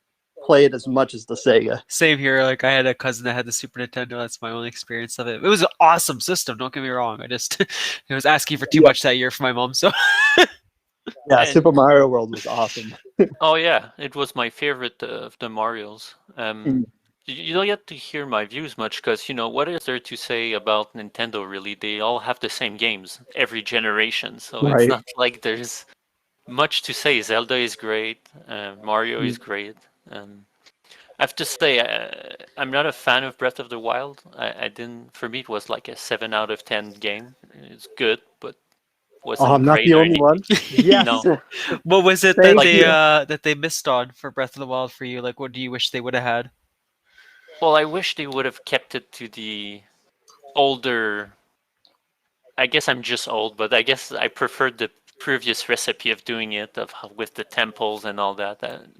play it as much as the Sega. Same here. Like I had a cousin that had the Super Nintendo. That's my only experience of it. It was an awesome system. Don't get me wrong. I just it was asking for too much that year for my mom. So Yeah, And- Super Mario World was awesome. Oh yeah, it was my favorite of the Marios. Mm. You don't get to hear my views much because what is there to say about Nintendo? Really, they all have the same games every generation, so it's Right. not like there's much to say. Zelda is great. Mario is great. I have to say, I'm not a fan of Breath of the Wild. I didn't. For me, it was like a 7 out of 10 game. It's good, but wasn't Oh, I'm not great the or only one. anything. Yes. No. what was it Thank that they missed on for Breath of the Wild for you? Like, what do you wish they would have had? Well, I wish they would have kept it to the older. I guess I'm just old, but I guess I preferred the previous recipe of doing it with the temples and all that.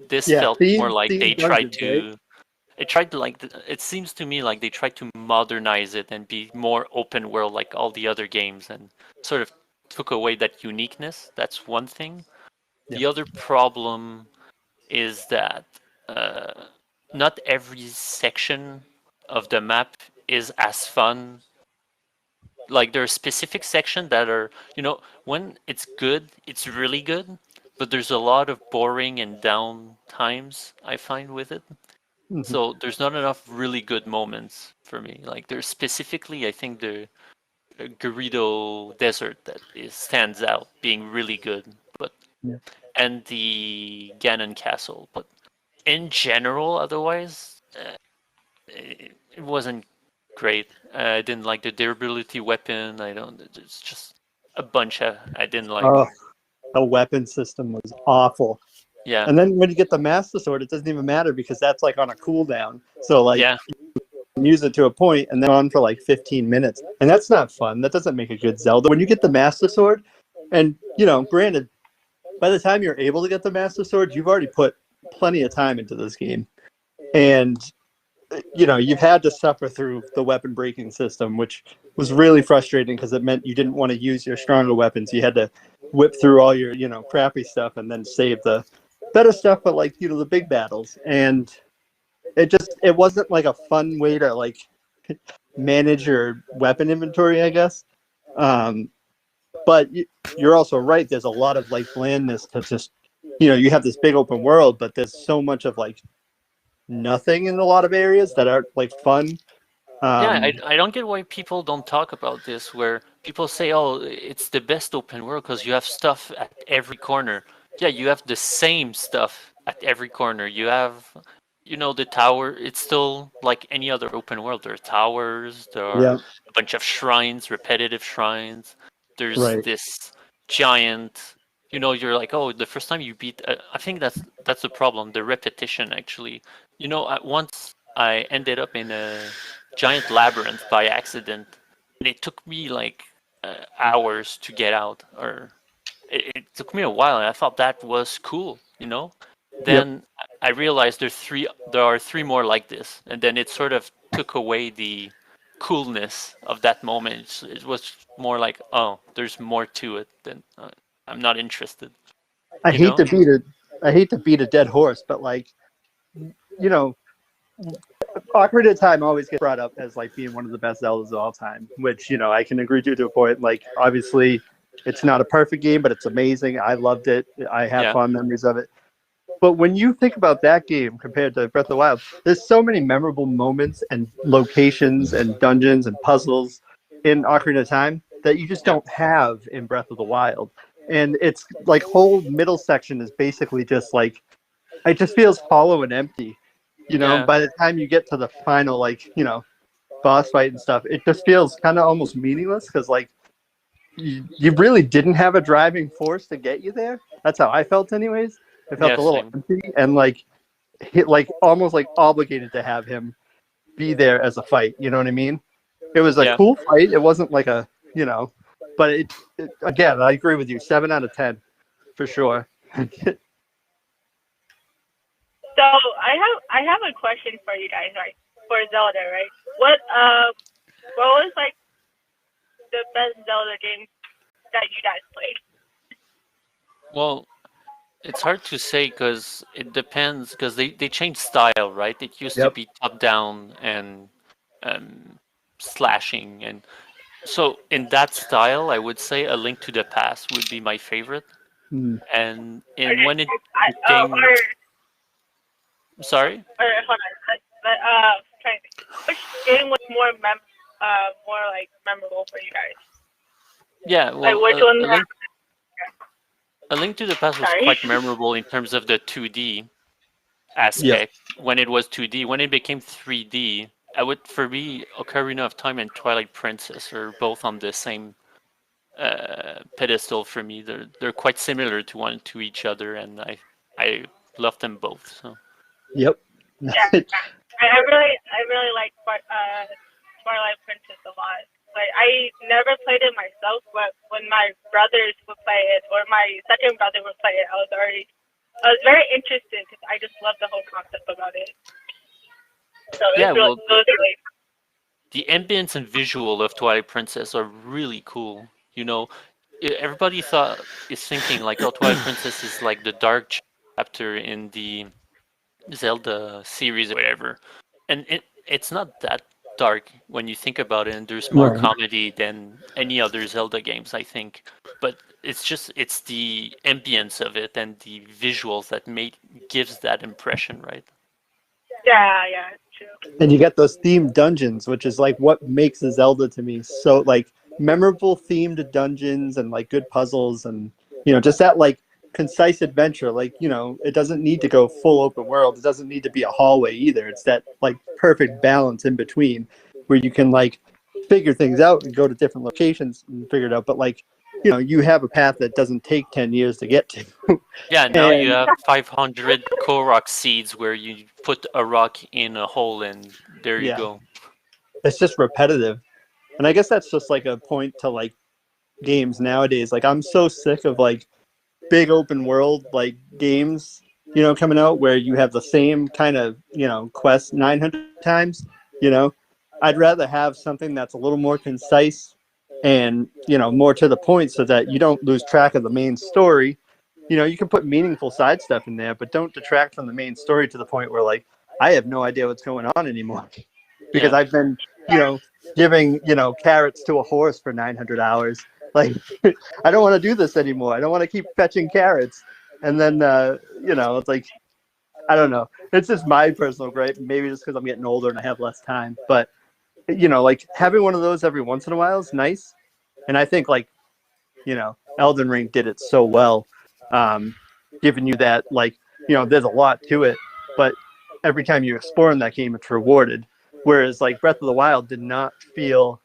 This Yeah, felt more like they themed tried dungeons, right? to. It tried to it seems to me like they tried to modernize it and be more open world like all the other games and sort of took away that uniqueness. That's one thing. Yeah. The other problem is that not every section of the map is as fun. Like there are specific sections that are, when it's good, it's really good, but there's a lot of boring and down times I find with it. Mhm. So there's not enough really good moments for me. Like there's specifically, I think the Gerudo Desert stands out being really good, but Yeah. and the Ganon Castle. But in general, otherwise, it wasn't great. I didn't like the durability weapon. I don't. It's just a bunch I didn't like. Oh, the weapon system was awful. Yeah. And then when you get the Master Sword, it doesn't even matter because that's like on a cooldown. So like Yeah. you can use it to a point and then on for like 15 minutes. And that's not fun. That doesn't make a good Zelda. When you get the Master Sword, and granted, by the time you're able to get the Master Sword, you've already put plenty of time into this game. And you've had to suffer through the weapon breaking system, which was really frustrating because it meant you didn't want to use your stronger weapons. You had to whip through all your, crappy stuff and then save the better stuff for like, the big battles. And it wasn't like a fun way to like manage your weapon inventory, I guess. But you're also right. There's a lot of like blandness to just, you have this big open world, but there's so much of like nothing in a lot of areas that are like fun. Yeah, I don't get why people don't talk about this, where people say, oh, it's the best open world because you have stuff at every corner. Yeah, you have the same stuff at every corner. You have, the tower. It's still like any other open world. There are towers, there are Yeah. a bunch of shrines, repetitive shrines. There's Right. this giant, you're like, oh, the first time you beat, I think that's the problem, the repetition actually. Once I ended up in a giant labyrinth by accident, and it took me like hours to get out, or it took me a while, and I thought that was cool. Then I realized there are three more like this, and then it sort of took away the coolness of that moment. It was more like, oh, there's more to it. Then I'm not interested. I You hate know? I hate to beat a dead horse, but like, you know, Ocarina of Time always gets brought up as like being one of the best Zeldas of all time, which I can agree to a point. Like, obviously, it's not a perfect game, but it's amazing. I loved it. I have Yeah. fond memories of it. But when you think about that game compared to Breath of the Wild, there's so many memorable moments and locations and dungeons and puzzles in Ocarina of Time that you just don't have in Breath of the Wild. And it's like whole middle section is basically just like it just feels hollow and empty. Yeah. By the time you get to the final boss fight and stuff, it just feels kind of almost meaningless because like you really didn't have a driving force to get you there. That's how I felt anyways. It felt Yeah, a little same. empty and like almost like obligated to have him be there as a fight. You know what I mean? It was a Yeah. cool fight. It wasn't like but it again, I agree with you. 7 out of 10 for sure. So I have a question for you guys, right? For Zelda, right? What was like the best Zelda game that you guys played? Well, It's hard to say because it depends because they changed style, right? It used to Yep. be top down and um, slashing, and so in that style, I would say A Link to the Past would be my favorite. Hmm. And in Okay. when it became, sorry, Hold on. Trying to think. Which game was more like memorable for you guys? yeah, Like well, which one? A Link to the Past was Sorry. quite memorable in terms of the 2D Yep. aspect when it was 2D. When it became 3D, I would, for me, Ocarina of Time and Twilight Princess are both on the same pedestal for me. They're quite similar to each other, and I love them both. So Yep. Yeah, I really like Twilight Princess a lot. Like I never played it myself, but when my brothers would play it or my second brother would play it, I was very interested because I just love the whole concept about it. So yeah, well, it was really the ambience and visual of Twilight Princess are really cool. You know, everybody is thinking like, oh, Twilight Princess is like the dark chapter in the Zelda series or whatever, and it's not that dark when you think about it. And there's more Right. comedy than any other Zelda games, I think. But it's the ambience of it and the visuals that gives that impression, right? yeah, true. And you get those themed dungeons, which is like what makes a Zelda to me so like memorable themed dungeons and like good puzzles and just that like concise adventure. Like it doesn't need to go full open world. It doesn't need to be a hallway either. It's that like perfect balance in between where you can like figure things out and go to different locations and figure it out. But like you have a path that doesn't take 10 years to get to. Yeah, now you And have 500 Korok seeds where you put a rock in a hole and there you yeah, go. it's just repetitive. And I guess that's just like a point to like games nowadays. Like I'm so sick of like big open world like games, coming out where you have the same kind of, quest 900 times, you know. I'd rather have something that's a little more concise and, more to the point so that you don't lose track of the main story. You can put meaningful side stuff in there, but don't detract from the main story to the point where like I have no idea what's going on anymore because Yeah. I've been, giving, carrots to a horse for 900 hours. Like, I don't want to do this anymore. I don't want to keep fetching carrots. And then, it's like, I don't know. It's just my personal gripe. Maybe just because I'm getting older and I have less time. But, like having one of those every once in a while is nice. And I think, like, Elden Ring did it so well, giving you that, like, there's a lot to it. But every time you explore in that game, it's rewarded. Whereas, like, Breath of the Wild did not feel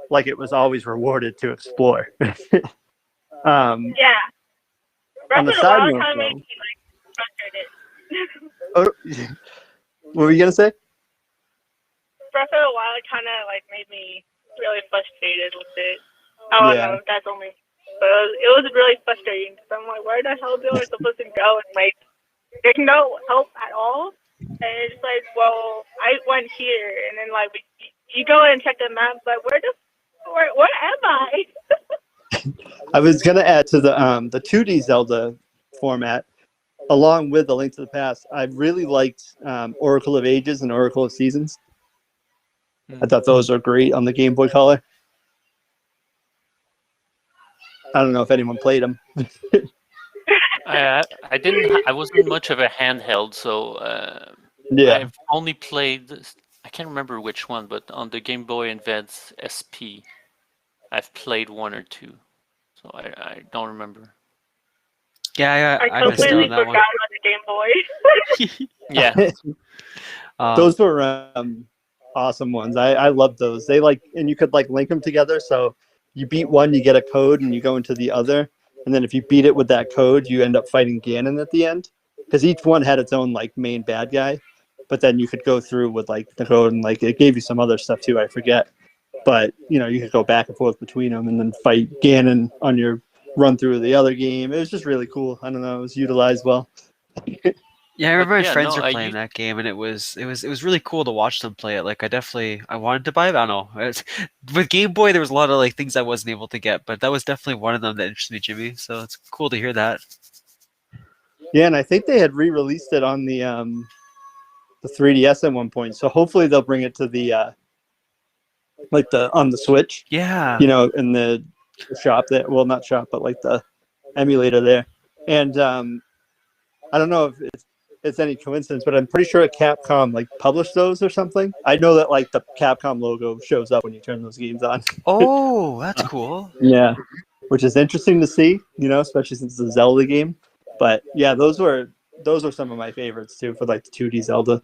like it was always rewarded to explore. um, Yeah. on Breath the of the side Wild note, kind of makes though, me like frustrated. oh, what were you gonna say? Breath of the Wild kind of like made me really frustrated with it. I don't Yeah, know if that's only, but it was really frustrating because I'm like, where the hell do I supposed to go? And like, there's no help at all. And it's like, well, I went here, and then like you go and check the map, but where am I? I was gonna add to the 2D Zelda format along with the Link to the Past. I really liked Oracle of Ages and Oracle of Seasons. I thought those were great on the Game Boy Color. I don't know if anyone played them. I didn't. I wasn't much of a handheld, so Yeah, I've only played. I can't remember which one, but on the Game Boy Advance SP, I've played one or two, so I don't remember. Yeah, I I missed out completely on that forgot one. about the Game Boy. Yeah, those were awesome ones. I love those. They like, and you could like link them together. So you beat one, you get a code, and you go into the other. And then if you beat it with that code, you end up fighting Ganon at the end. Because each one had its own like main bad guy. But then you could go through with like the code, and like it gave you some other stuff too. I forget. But you could go back and forth between them, and then fight Ganon on your run through the other game. It was just really cool. I don't know. It was utilized well. Yeah, I remember my yeah, friends no, were I playing used. that game, and it was really cool to watch them play it. Like I wanted to buy it. I don't know. With Game Boy, there was a lot of like things I wasn't able to get, but that was definitely one of them that interested me, Jimmy. So it's cool to hear that. Yeah, and I think they had re-released it on the 3DS at one point. So hopefully they'll bring it to the like the on the Switch. Yeah. You know, in the shop there. Well, not shop, but like the emulator there. And I don't know if it's any coincidence, but I'm pretty sure Capcom like published those or something. I know that like the Capcom logo shows up when you turn those games on. Oh, that's cool. Yeah, which is interesting to see, you know, especially since it's a Zelda game. But yeah, those were some of my favorites too for like the 2D Zelda.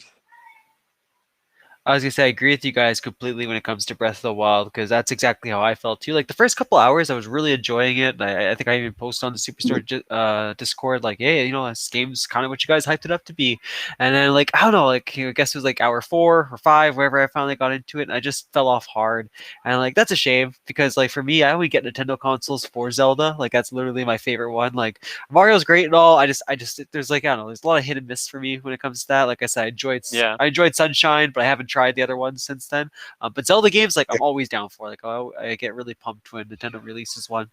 I was gonna say I agree with you guys completely when it comes to Breath of the Wild because that's exactly how I felt too. Like the first couple hours, I was really enjoying it. And I think I even posted on the Superstore Discord like, "Hey, you know, this game's kind of what you guys hyped it up to be." And then like I don't know, like I guess it was like hour 4 or 5, wherever I finally got into it, and I just fell off hard. And like that's a shame because like for me, I only get Nintendo consoles for Zelda. Like that's literally my favorite one. Like Mario's great and all. I just there's like I don't know, there's a lot of hit and miss for me when it comes to that. Like I said, Yeah. I enjoyed Sunshine, but I haven't tried the other ones since then. But Zelda games, like I'm always down for. Like I get really pumped when Nintendo releases one.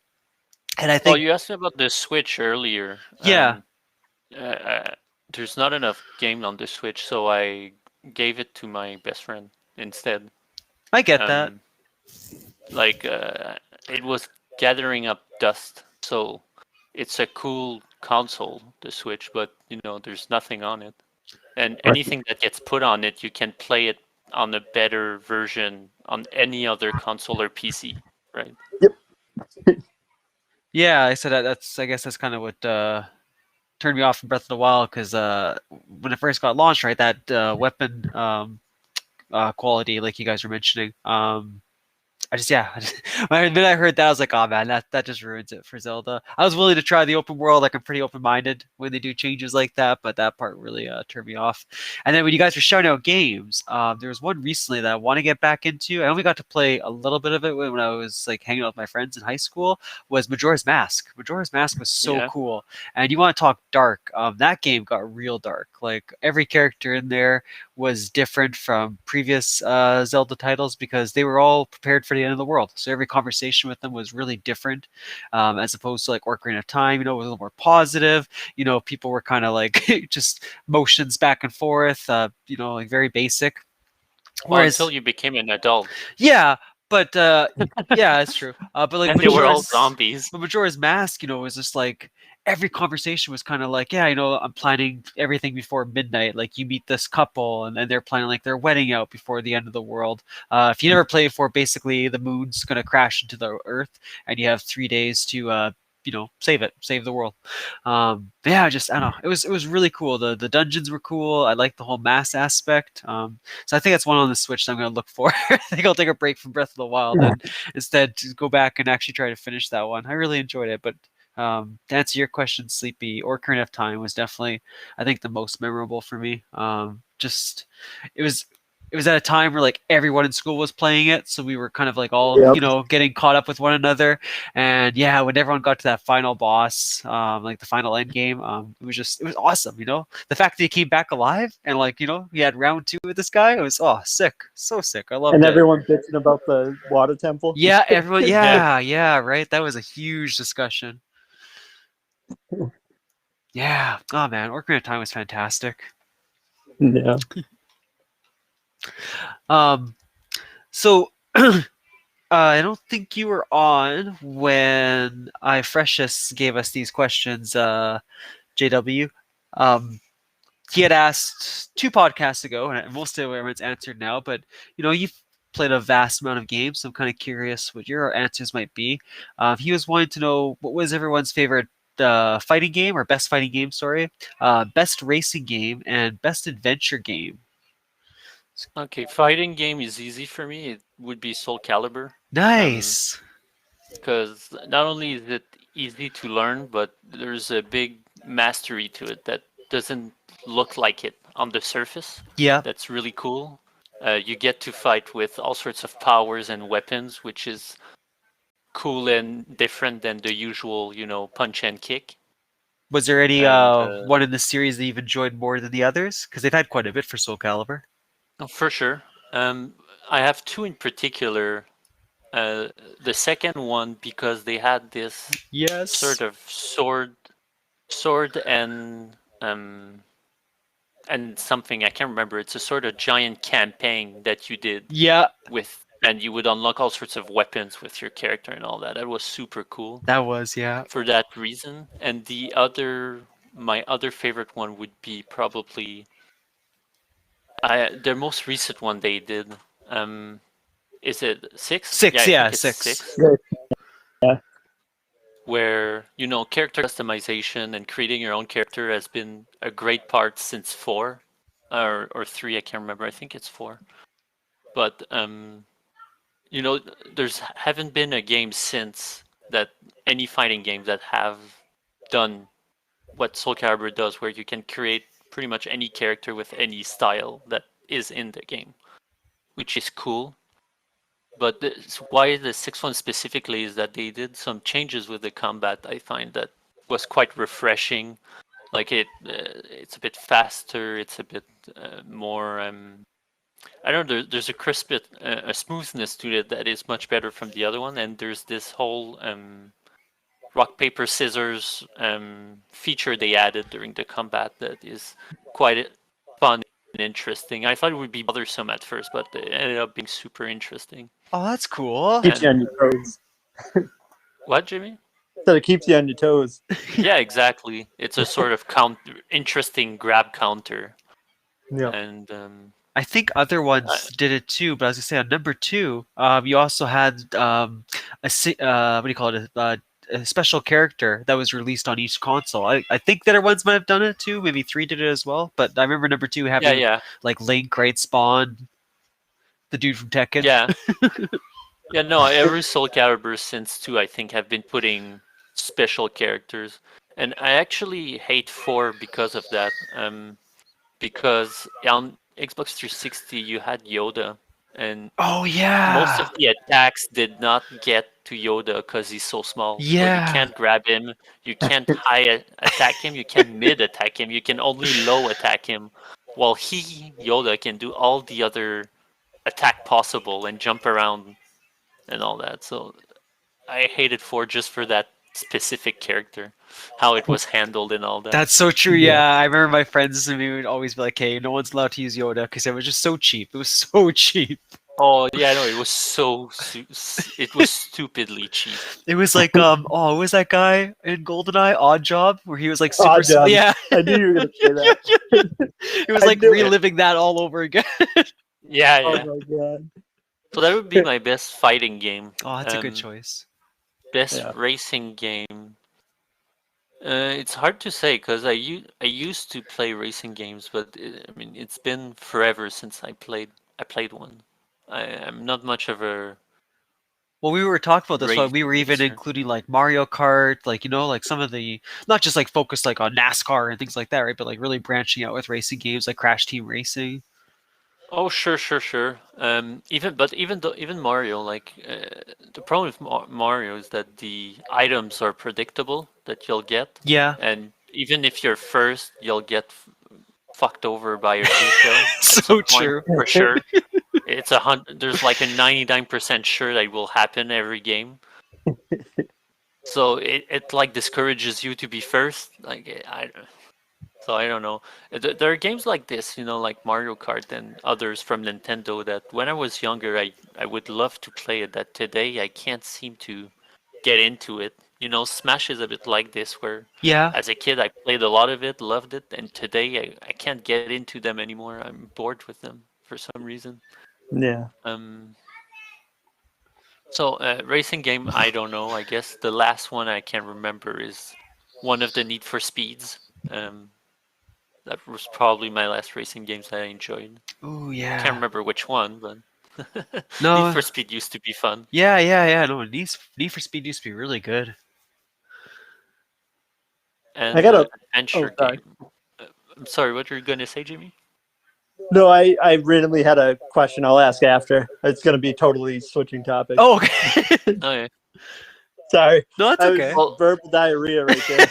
And I Well, think you asked me about the Switch earlier. yeah, There's not enough game on the Switch, so I gave it to my best friend instead. I get that. Um, like it was gathering up dust, so it's a cool console, the Switch, but you know, there's nothing on it. And anything that gets put on it, you can play it on a better version on any other console or PC, right? Yeah, I said that's I guess that's kind of what turned me off from Breath of the Wild because when it first got launched, right, that weapon quality, like you guys were mentioning, when I heard that, I was like, oh man, that just ruins it for Zelda. I was willing to try the open world, like I'm pretty open minded when they do changes like that, but that part really turned me off. And then when you guys were shouting out games, there was one recently that I want to get back into. I only got to play a little bit of it when I was like hanging out with my friends in high school. Was Majora's Mask. Majora's Mask was so Yeah. cool, and you want to talk dark? That game got real dark. Like every character in there was different from previous Zelda titles because they were all prepared for the end of the world. So every conversation with them was really different, as opposed to like Ocarina of Time. You know, it was a little more positive. You know, people were kind of like just motions back and forth. You know, like very basic. Well, Whereas, until you became an adult, yeah, but yeah, it's true. But like and they were all Majora's, zombies. but Majora's Mask, you know, was just like every conversation was kind of like, yeah, you know, I'm planning everything before midnight. Like you meet this couple, and then they're planning like their wedding out before the end of the world. If you never played before, basically the moon's gonna crash into the Earth, and you have 3 days to you know, save the world. Yeah, just I don't know. It was really cool. The dungeons were cool. I like the whole mass aspect. So I think that's one on the Switch that I'm gonna look for. I think I'll take a break from Breath of the Wild and instead to go back and actually try to finish that one. I really enjoyed it, but to answer your question, Sleepy or Current of Time was definitely, I think, the most memorable for me. Just it was it was at a time where like everyone in school was playing it, so we were kind of like all Yep. you know getting caught up with one another. And yeah, when everyone got to that final boss, like the final end game, it was awesome. You know, the fact that he came back alive and like you know he had round 2 with this guy, it was sick, so sick. I loved And it. everyone bitching about the water temple. Yeah, everyone. Yeah, right. That was a huge discussion. Yeah. Oh man, Ocarina of Time was fantastic. Yeah. So I don't think you were on when I Freshest gave us these questions, JW. He had asked 2 podcasts ago, and most of everyone's answered now. But you know, you've played a vast amount of games, so I'm kind of curious what your answers might be. He was wanting to know what was everyone's favorite fighting game or best fighting game, sorry, best racing game, and best adventure game. Okay, fighting game is easy for me. It would be Soul Calibur. Nice. Because not only is it easy to learn, but there's a big mastery to it that doesn't look like it on the surface. Yeah. That's really cool. You get to fight with all sorts of powers and weapons, which is cool and different than the usual, you know, punch and kick. Was there any And one in the series that you've enjoyed more than the others? Because they've had quite a bit for Soul Calibur. oh, for sure. I have 2 in particular. The second one because they had this Yes. sort of sword and and something I can't remember. It's a sort of giant campaign that you did Yeah, and you would unlock all sorts of weapons with your character and all that. That was super cool that was for that reason. And my other favorite one would be probably their most recent one they did. Is it 6? Yeah, six. I Yeah, think it's 6. 6. Yeah. Where character customization and creating your own character has been a great part since 4 or 3. I can't remember. I think it's 4. But there's haven't been a game since that any fighting game that have done what Soul Calibur does, where you can create pretty much any character with any style that is in the game, which is cool. But why the sixth one specifically is that they did some changes with the combat. I find that was quite refreshing. Like it's a bit faster. It's a bit more. I don't know. There's a crisp, a smoothness to it that is much better from the other one. And there's this whole rock paper scissors feature they added during the combat that is quite fun and interesting. I thought it would be bothersome at first, but it ended up being super interesting. Oh, that's cool. Keeps you on your toes. What, Jimmy? So it keeps you on your toes. Yeah, exactly. It's a sort of interesting grab counter. Yeah. And I think other ones did it too, but I was gonna say on number 2, you also had what do you call it? A special character that was released on each console. I think the other ones might have done it too. Maybe 3 did it as well. But I remember number 2 having yeah, like Link, right? Spawn, the dude from Tekken. yeah, yeah. No, every Soul Calibur since 2, I think, have been putting special characters, and I actually hate 4 because of that. Because on Xbox 360 you had Yoda, and Oh yeah. most of the attacks did not get to Yoda because he's so small. So you Yeah. can't grab him, you can't high attack him, you can't mid attack him, you can only low attack him. While Yoda, can do all the other attack possible and jump around and all that. So I hated 4 just for that specific character, how it was handled and all that. That's so true. Yeah, I remember my friends and me would always be like, "Hey, no one's allowed to use Yoda because it was just so cheap. It was so cheap. Oh yeah, no, it was it was stupidly cheap. It was like what was that guy in GoldenEye, Odd Job, where he was like super Odd Job. yeah. I knew you were gonna say that. It was I like knew it. reliving that all over again. Yeah, Oh yeah. my god. So that would be my best fighting game. Oh, that's a good choice. Best Yeah. racing game. It's hard to say because I used to play racing games, but I mean it's been forever since I played one. I'm not much of a Well, we were talking about this, but race we were even racer. including like Mario Kart, like like some of the not just like focused like on NASCAR and things like that, right? But like really branching out with racing games like Crash Team Racing. Oh, sure. Even Mario, like the problem with Mario is that the items are predictable that you'll get, Yeah. and even if you're first, you'll get fucked over by your Lucio at So some point, true. for sure. There's like a 99% sure that it will happen every game. So it like discourages you to be first. Like so I don't know. There are games like this, like Mario Kart and others from Nintendo that when I was younger, I would love to play it. That today I can't seem to get into it. Smash is a bit like this, where Yeah. as a kid I played a lot of it, loved it, and today I can't get into them anymore. I'm bored with them for some reason. Yeah. So racing game, I don't know. I guess the last one I can remember is one of the Need for Speeds. That was probably my last racing games that I enjoyed. Oh Can't yeah. remember which one, but No. Need for Speed used to be fun. Yeah. No, Need for Speed used to be really good. And I got a- adventure sorry. game. I'm sorry, what were you going to say, Jimmy? No, I randomly had a question I'll ask after. It's gonna be totally switching topics. Oh, okay. Oh yeah. Sorry. No, that's I okay. was verbal diarrhea right there.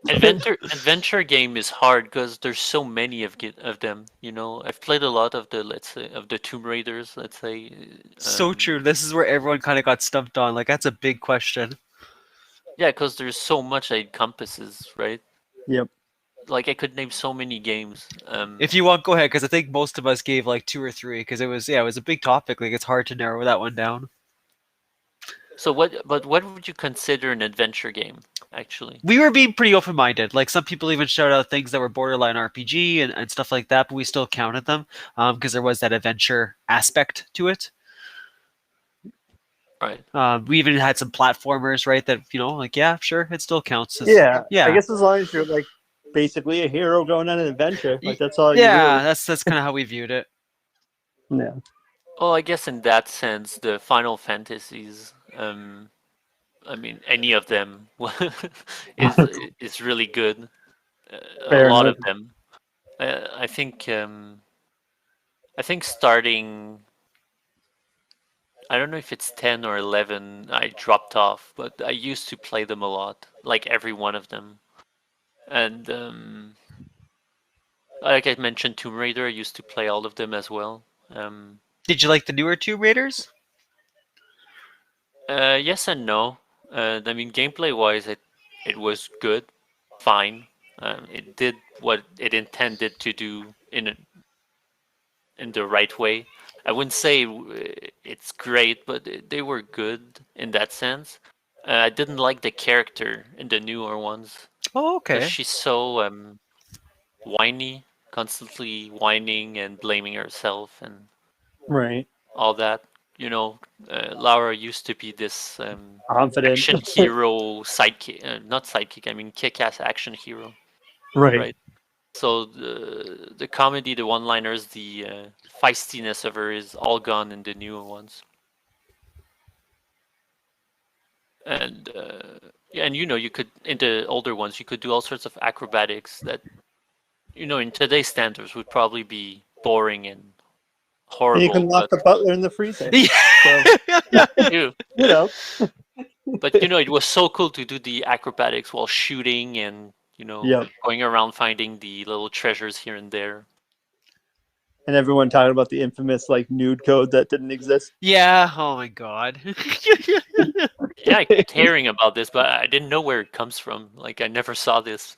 Adventure game is hard because there's so many of them. I've played a lot of the Tomb Raiders. Let's say. So true. This is where everyone kind of got stumped on. Like that's a big question. Yeah, because there's so much that encompasses, right? Yep. Like I could name so many games. If you want, go ahead, because I think most of us gave like 2 or 3, because it was a big topic. Like it's hard to narrow that one down. So what would you consider an adventure game, actually? We were being pretty open minded. Like some people even shout out things that were borderline RPG and stuff like that, but we still counted them because there was that adventure aspect to it. Right. We even had some platformers, right? That like yeah, sure, it still counts as Yeah. yeah. I guess as long as you're like basically a hero going on an adventure, like that's all you Yeah, really. that's kind of how we viewed it. Yeah. Well, I guess in that sense, the Final Fantasies, I mean, any of them is is really good. A Fair lot enough. of them. I think starting. I don't know if it's 10 or 11. I dropped off, but I used to play them a lot, like every one of them. And like I mentioned, Tomb Raider, I used to play all of them as well. Did you like the newer Tomb Raiders? Yes and no. I mean, gameplay-wise, it was good, fine. It did what it intended to do in the right way. I wouldn't say it's great, but they were good in that sense. I didn't like the character in the newer ones Oh, because okay. she's so whiny, constantly whining and blaming herself and Right. all that. Laura used to be this Confident. action hero sidekick, not sidekick. I mean, kick-ass action hero, Right. right? So the comedy, the one-liners, the feistiness of her is all gone in the newer ones. And yeah, and you could in the older ones you could do all sorts of acrobatics that in today's standards would probably be boring and And you can horrible. lock But the butler in the freezer. you, You know. but it was so cool to do the acrobatics while shooting and Yep. going around finding the little treasures here and there. And everyone talking about the infamous like nude code that didn't exist. Yeah. Oh my god. Yeah, I kept hearing about this, but I didn't know where it comes from. Like I never saw this.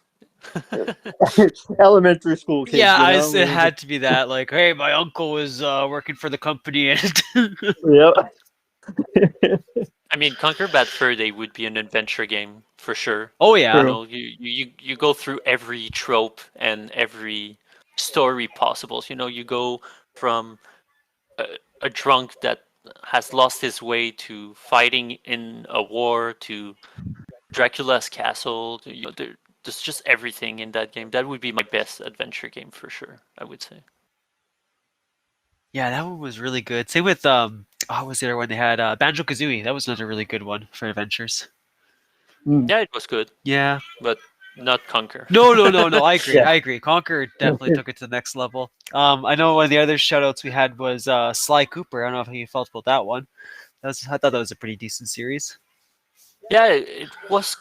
Elementary school kids. Yeah, You know? it had to be that. Like, hey, my uncle was working for the company, and Yep. I mean, Conquer Bad Fur Day would be an adventure game for sure. oh yeah, True. You go through every trope and every story possible. You go from a drunk that has lost his way to fighting in a war to Dracula's castle. There's just everything in that game. That would be my best adventure game for sure, I would say. yeah, that one was really good. Same with what was the other one they had? Banjo Kazooie. That was another really good one for adventures. Yeah, it was good, Yeah. but not Conquer. No. I agree. Yeah. I agree. Conquer definitely took it to the next level. I know one of the other shoutouts we had was Sly Cooper. I don't know how you felt about that one. I thought that was a pretty decent series. Yeah, it was.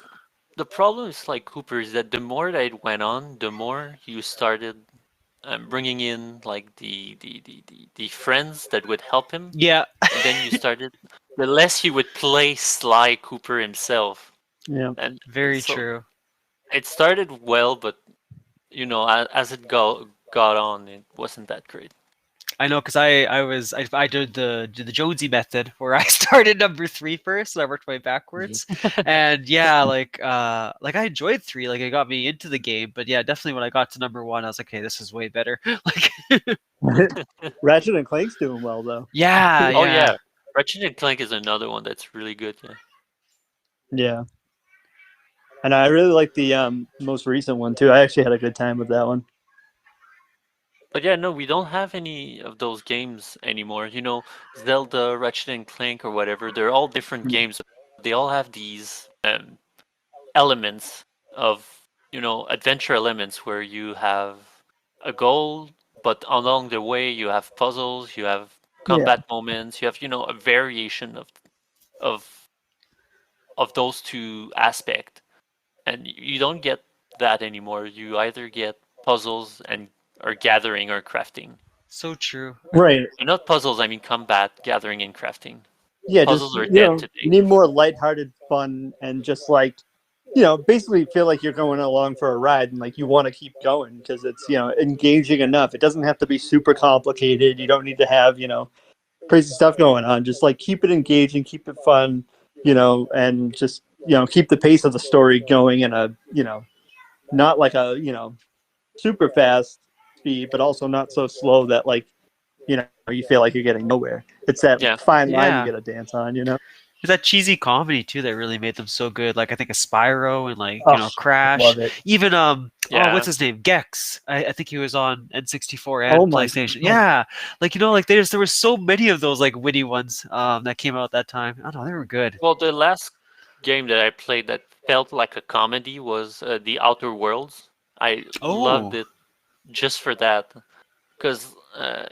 The problem is like Cooper is that the more that it went on, the more you started bringing in like the friends that would help him. Yeah. And then you started, the less he would play Sly Cooper himself. Yeah. And Very so true. it started well, but as it got on, it wasn't that great. I know because I did the Jonesy method where I started number 3 first, so I worked my way backwards, and yeah, like I enjoyed 3, like it got me into the game, but yeah, definitely when I got to number 1, I was like, okay, this is way better. Like, Ratchet and Clank's doing well though. yeah, Oh yeah, Ratchet and Clank is another one that's really good. Yeah. Yeah. And I really like the most recent one too. I actually had a good time with that one. But yeah, no, we don't have any of those games anymore. Zelda, Ratchet and Clank, or whatever. They're all different games. They all have these elements of adventure elements where you have a goal, but along the way you have puzzles, you have combat moments, you have a variation of of those two aspects, and you don't get that anymore. You either get puzzles and or gathering or crafting. so true. Right. And not puzzles, I mean combat, gathering, and crafting. Yeah, Puzzles just are dead today. need more lighthearted fun and just like basically feel like you're going along for a ride and like you want to keep going because it's engaging enough. It doesn't have to be super complicated. You don't need to have crazy stuff going on. Just like keep it engaging, keep it fun, and just keep the pace of the story going in a not like a super fast speed, but also not so slow that like you feel like you're getting nowhere. It's that Yeah. fine line you Yeah. got to dance on. There's that cheesy comedy too that really made them so good. Like I think a Spyro and like Oh, Crash. love it. Even Yeah. what's his name? Gex. I think he was on N64 and Oh my PlayStation. God. Yeah, like there were so many of those like witty ones that came out at that time. I don't know, they were good. Well, the last game that I played that felt like a comedy was The Outer Worlds. I loved Oh, it just for that because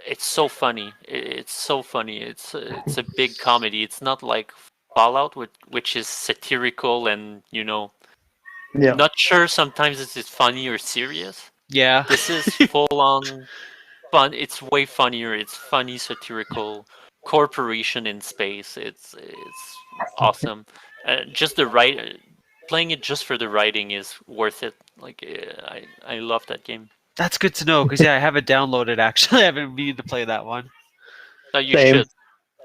it's so funny. It's so funny. It's a big comedy. It's not like Fallout, which is satirical and Yeah. not sure sometimes it's funny or serious. yeah. This is full on fun. It's way funnier. It's funny, satirical, corporation in space. It's awesome. Just the playing it just for the writing is worth it. Like I love that game. That's good to know because I have it downloaded actually. I haven't needed to play that one. You Same. should.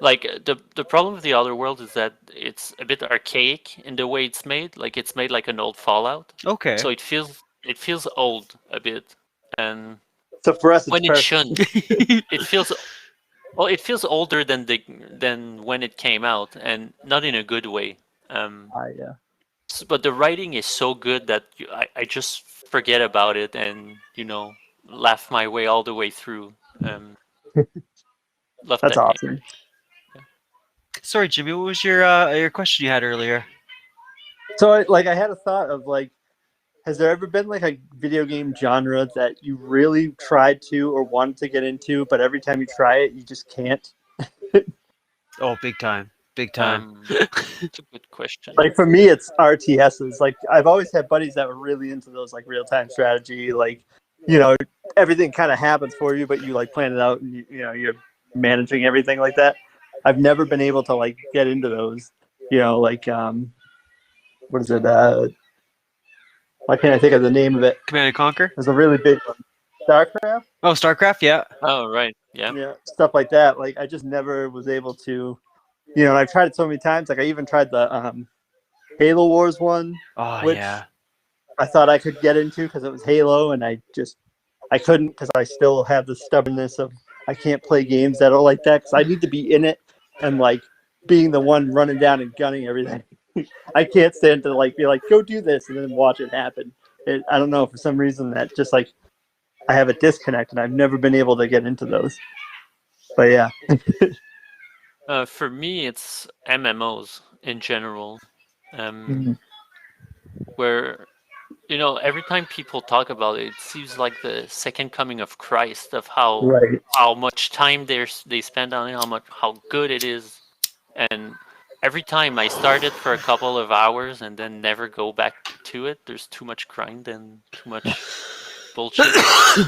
Like the problem with the Other World is that it's a bit archaic in the way it's made. Like it's made like an old Fallout, Okay. so it feels old a bit, and So for us, it's when it perfect. shouldn't. It feels it feels older than when it came out, and not in a good way. Yeah. But the writing is so good that I just forget about it and laugh my way all the way through. Love That's that game. awesome. Sorry, Jimmy. What was your question you had earlier? So I had a thought of like, has there ever been like a video game genre that you really tried to or wanted to get into, but every time you try it, you just can't? Oh, big time, big time. It's a good question. Like for me, it's RTSs. Like I've always had buddies that were really into those like real time strategy. Like everything kind of happens for you, but you like plan it out and you're managing everything like that. I've never been able to like get into those. Like what is it? Why can't I think of the name of it? Command and Conquer. There's a really big one. StarCraft. Oh, StarCraft. Yeah. Oh right, yeah. Yeah, stuff like that. Like I just never was able to. And I've tried it so many times. Like I even tried the Halo Wars one, Oh which yeah. I thought I could get into because it was Halo, and I couldn't because I still have the stubbornness of I can't play games that are like that because I need to be in it and like being the one running down and gunning everything. I can't stand to like be like go do this and then watch it happen. I don't know, for some reason that just like I have a disconnect and I've never been able to get into those. But yeah. For me, it's MMOs in general, Mhm. where every time people talk about it, it seems like the second coming of Christ of Right. how much time they spend on it, how good it is, and every time I start it for a couple of hours and then never go back to it, there's too much grind and too much bullshit.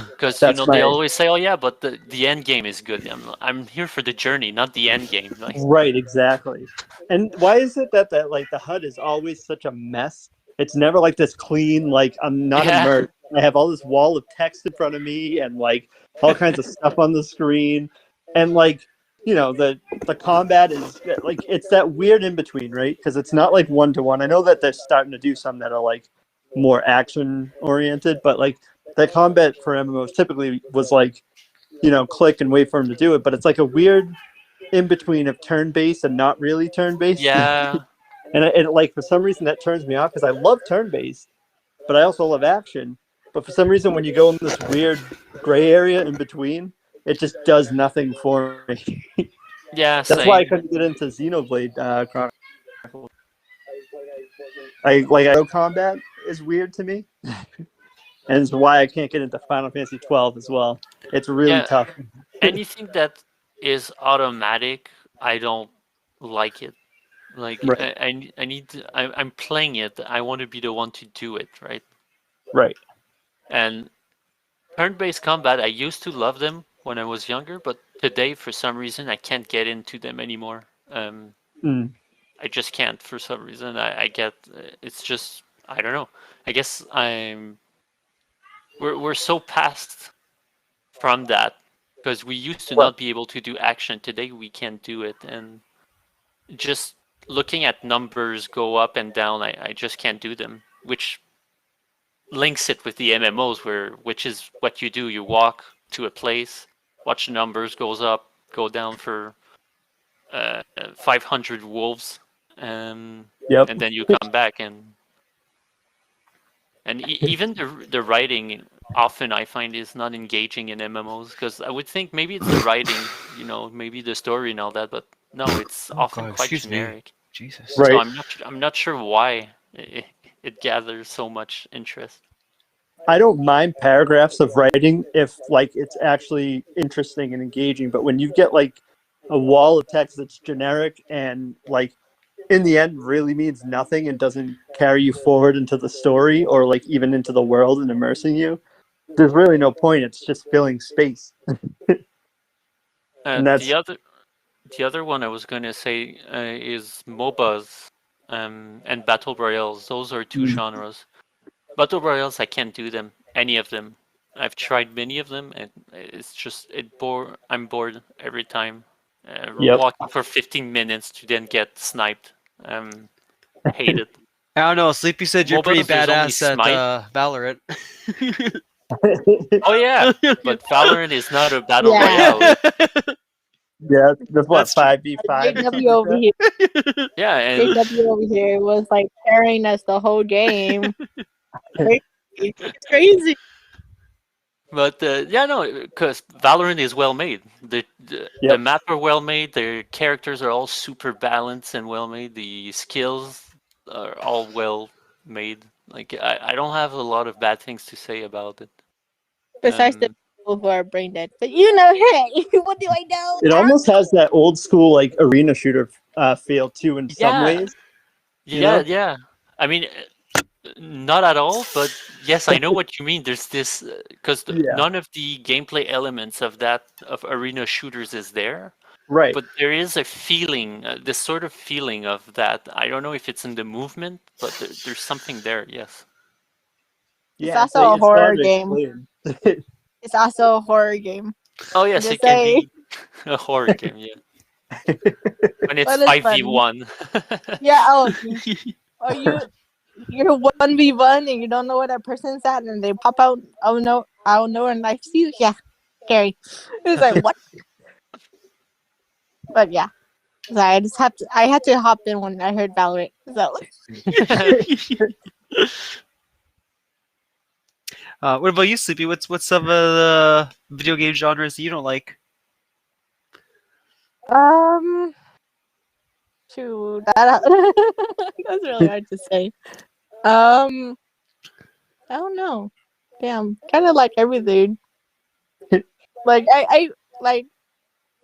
Because That's they my always say, "Oh yeah, but the end game is good." I'm here for the journey, not the end game. Like, right, exactly. And why is it that like the HUD is always such a mess? It's never like this clean, like I'm not Yeah. immersed. I have all this wall of text in front of me and like all kinds of stuff on the screen. And like, the combat is like it's that weird in between, right? Because it's not like 1-to-1. I know that they're starting to do some that are like more action oriented, but like the combat for MMOs typically was like, click and wait for him to do it, but it's like a weird in between of turn based and not really turn based. yeah, and like for some reason that turns me off because I love turn based, but I also love action. But for some reason, when you go in this weird gray area in between, it just does nothing for me. yeah, That's why I same. couldn't get into Xenoblade Chronicles. I know combat is weird to me, and it's why I can't get into Final Fantasy 12 as well. It's really Yeah. tough. Anything that is automatic, I don't like it. Like, Right. I need I'm playing it. I want to be the one to do it, right? Right. And turn-based combat, I used to love them when I was younger, but today, for some reason, I can't get into them anymore. Mm. I just can't for some reason. I get it's just I don't know. I guess we're so past from that because we used to Well- not be able to do action. Today we can do it, and just looking at numbers go up and down, I just can't do them. Which links it with the MMOs, which is what you do. You walk to a place, watch the numbers goes up, go down for 500 wolves, Yep. and then you come back and even the writing often I find is not engaging in MMOs because I would think maybe it's the writing, maybe the story and all that, but no, it's Oh, often God, quite excuse me. generic. Jesus. Right. So I'm not sure why it gathers so much interest. I don't mind paragraphs of writing if like it's actually interesting and engaging, but when you get like a wall of text that's generic and like in the end really means nothing and doesn't carry you forward into the story or like even into the world and immersing you, there's really no point. It's just filling space. And that's The other one I was going to say is MOBAs and battle royales. Those are two genres. Battle royales, I can't do them, any of them. I've tried many of them, and it's just I'm bored every time. Yep. Walking for 15 minutes to then get sniped. Hate it. I don't know. Sleepy said you're pretty MOBAs, there's only badass at Smite. Valorant. Oh yeah, but Valorant is not a battle Yeah. royale. Yeah, that's what That's true. 5v5. JW over here. Yeah, and JW over here was like carrying us the whole game. It's crazy. but yeah, no, because Valorant is well made. The Yep. map are well made. Their characters are all super balanced and well made. The skills are all well made. Like I don't have a lot of bad things to say about it. Besides the people who are brain dead. But hey, what do I know? It almost has that old school like arena shooter feel too in some Yeah. ways. Yeah, know? yeah. I mean, not at all, but yes, I know what you mean. There's this because Yeah. none of the gameplay elements of arena shooters is there. Right. But there is a feeling, this sort of feeling of that. I don't know if it's in the movement, but there's something there. Yes. Yeah, also a it's horror hard to game. explain. It's also a horror game. Oh yes, Just it can say- be a horror game. Yeah. When it's But it's 5v1. Yeah, or you're 1v1 and you don't know where that person's at and they pop out out of nowhere and knifes you. Yeah. Scary. It's like what? But yeah. So I had to hop in when I heard Valorant. So What about you, Sleepy? What's some of the video game genres that you don't like? shoot, that's really hard to say. I don't know. Damn, kind of like everything. Like I like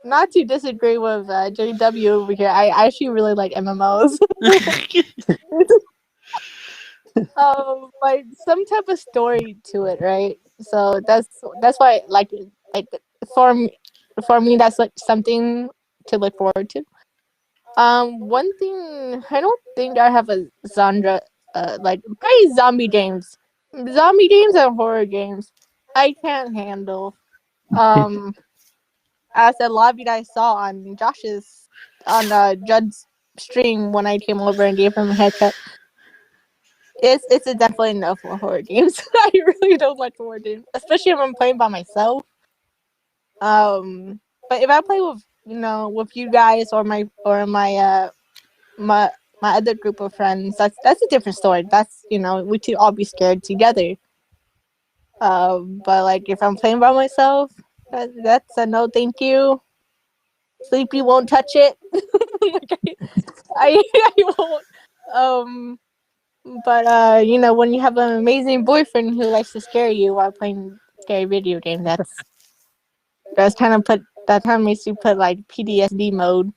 not to disagree with JW over here. I actually really like MMOs. Like some type of story to it, right? So that's why like for me that's like something to look forward to. One thing I don't think I have a genre like probably zombie games and horror games. I can't handle. As a lobby that I saw on Judd's stream when I came over and gave him a haircut. It's a definitely no for horror games. I really don't like horror games, especially if I'm playing by myself. But if I play with with you guys or my my other group of friends, that's a different story. That's we could all be scared together. But like if I'm playing by myself, that's a no, thank you. Sleepy won't touch it. I won't. But when you have an amazing boyfriend who likes to scare you while playing scary video games, that kind of makes you put like PTSD mode.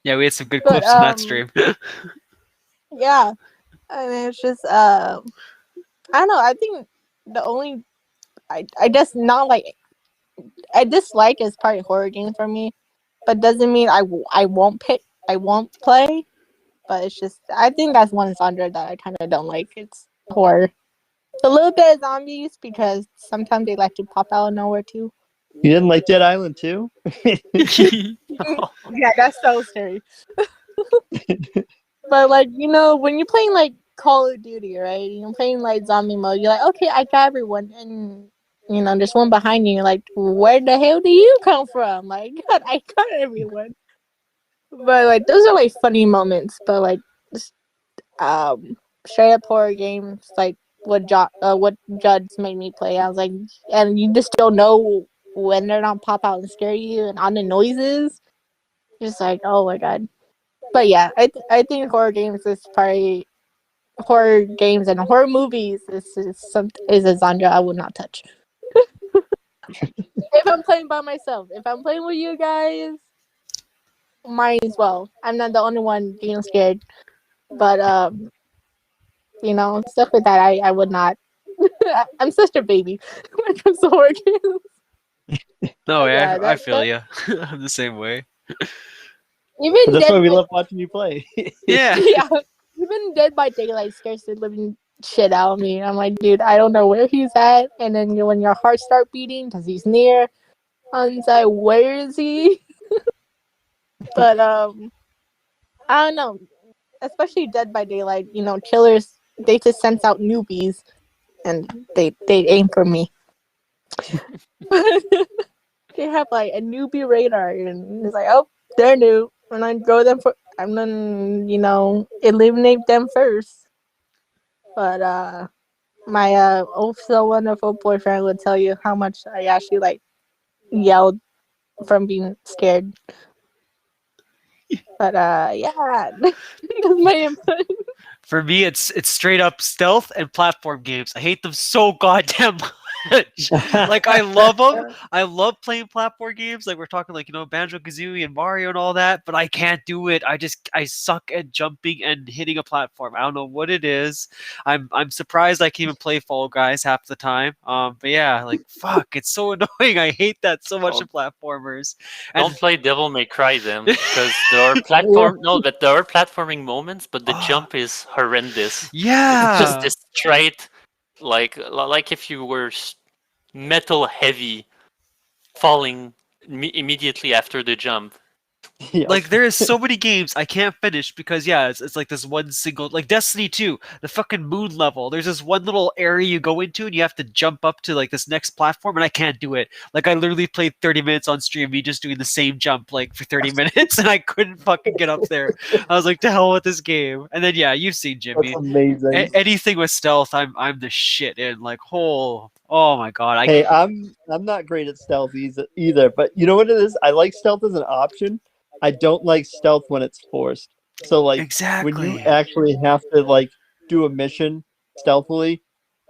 Yeah, we had some good But, clips in that stream. Yeah, and it's just I don't know. I think the only I just not like I dislike is part horror games for me, but doesn't mean I won't play. but it's just I think that's one genre that I kind of don't like. It's horror. It's a little bit of zombies because sometimes they like to pop out of nowhere too. You didn't like Dead Island 2? Yeah, that's so scary. But like when you're playing like Call of Duty, right? You're playing like zombie mode. You're like, okay, I got everyone, and there's one behind you. You're like, where the hell do you come from? Like, God, I got everyone. But like, those are like funny moments. But like, just, straight up horror games, like what Judd's made me play. I was like, and you just don't know when they're not pop out and scare you, and on the noises, just like, oh my God. But yeah, I think horror games is probably horror games and horror movies is a genre I would not touch. If I'm playing by myself, if I'm playing with you guys, might as well. I'm not the only one getting scared, but stuff like that I would not. I'm such a baby when it comes to horror games. No, Yeah, I feel you. I'm the same way. Even But that's Dead why we by, love watching you play. Yeah. yeah, even Dead by Daylight scares the living shit out of me. I'm like, dude, I don't know where he's at, and then when your heart start beating because he's near, I'm like, where is he? But I don't know. Especially Dead by Daylight, killers they just sense out newbies, and they aim for me. They have like a newbie radar, and it's like, oh, they're new, and I go them for. I'm gonna, eliminate them first. But my oh so wonderful boyfriend would tell you how much I actually like yelled from being scared. But yeah, that's my input. For me, it's straight up stealth and platform games. I hate them so goddamn much. Like I love them. I love playing platform games. Like we're talking like Banjo Kazooie and Mario and all that. But I can't do it. I suck at jumping and hitting a platform. I don't know what it is. I'm surprised I can even play Fall Guys half the time. But yeah, like fuck, it's so annoying. I hate that so much in platformers. And Don't play Devil May Cry then, because there are platforming moments, but the jump is horrendous. It's just yeah. this straight, like if you were metal heavy, falling immediately after the jump. Yep. Like there is so many games I can't finish because it's like this one single like Destiny 2, the fucking moon level. There's this one little area you go into and you have to jump up to like this next platform and I can't do it. Like I literally played 30 minutes on stream me just doing the same jump like for 30 minutes and I couldn't fucking get up there. I was like, to hell with this game. And then you've seen Jimmy. That's amazing. Anything with stealth, I'm the shit in. Like oh my god. Hey, I'm not great at stealth either, but you know what it is? I like stealth as an option. I don't like stealth when it's forced. So like exactly. when you actually have to like do a mission stealthily,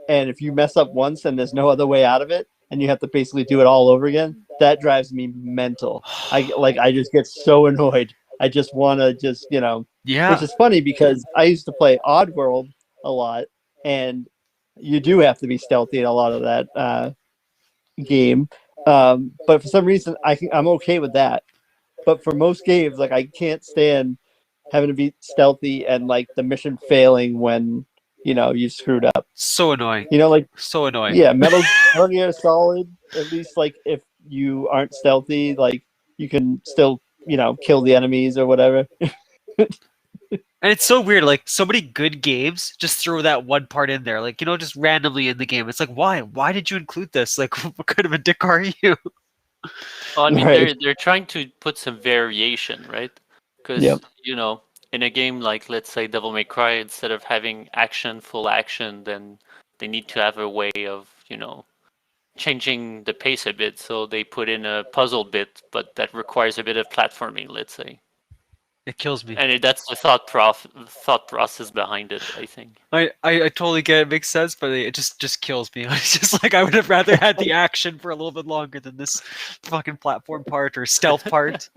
and if you mess up once and there's no other way out of it, and you have to basically do it all over again, that drives me mental. I just get so annoyed. I just want to Yeah. Which is funny because I used to play Oddworld a lot, and you do have to be stealthy in a lot of that game. But for some reason, I'm okay with that. But for most games, like I can't stand having to be stealthy and like the mission failing when you screwed up. So annoying. Like so annoying. Yeah, Metal Gear Solid. At least like if you aren't stealthy, like you can still kill the enemies or whatever. And it's so weird, like so many good games just throw that one part in there, like just randomly in the game. It's like, why did you include this? Like, what kind of a dick are you? Well, I mean, Right. they're trying to put some variation, right? Because Yep. in a game like, let's say, Devil May Cry, instead of having full action, then they need to have a way of changing the pace a bit. So they put in a puzzle bit, but that requires a bit of platforming, let's say. It kills me. And that's the thought process behind it, I think. I totally get it, makes sense, but it just kills me. It's just like I would have rather had the action for a little bit longer than this fucking platform part or stealth part.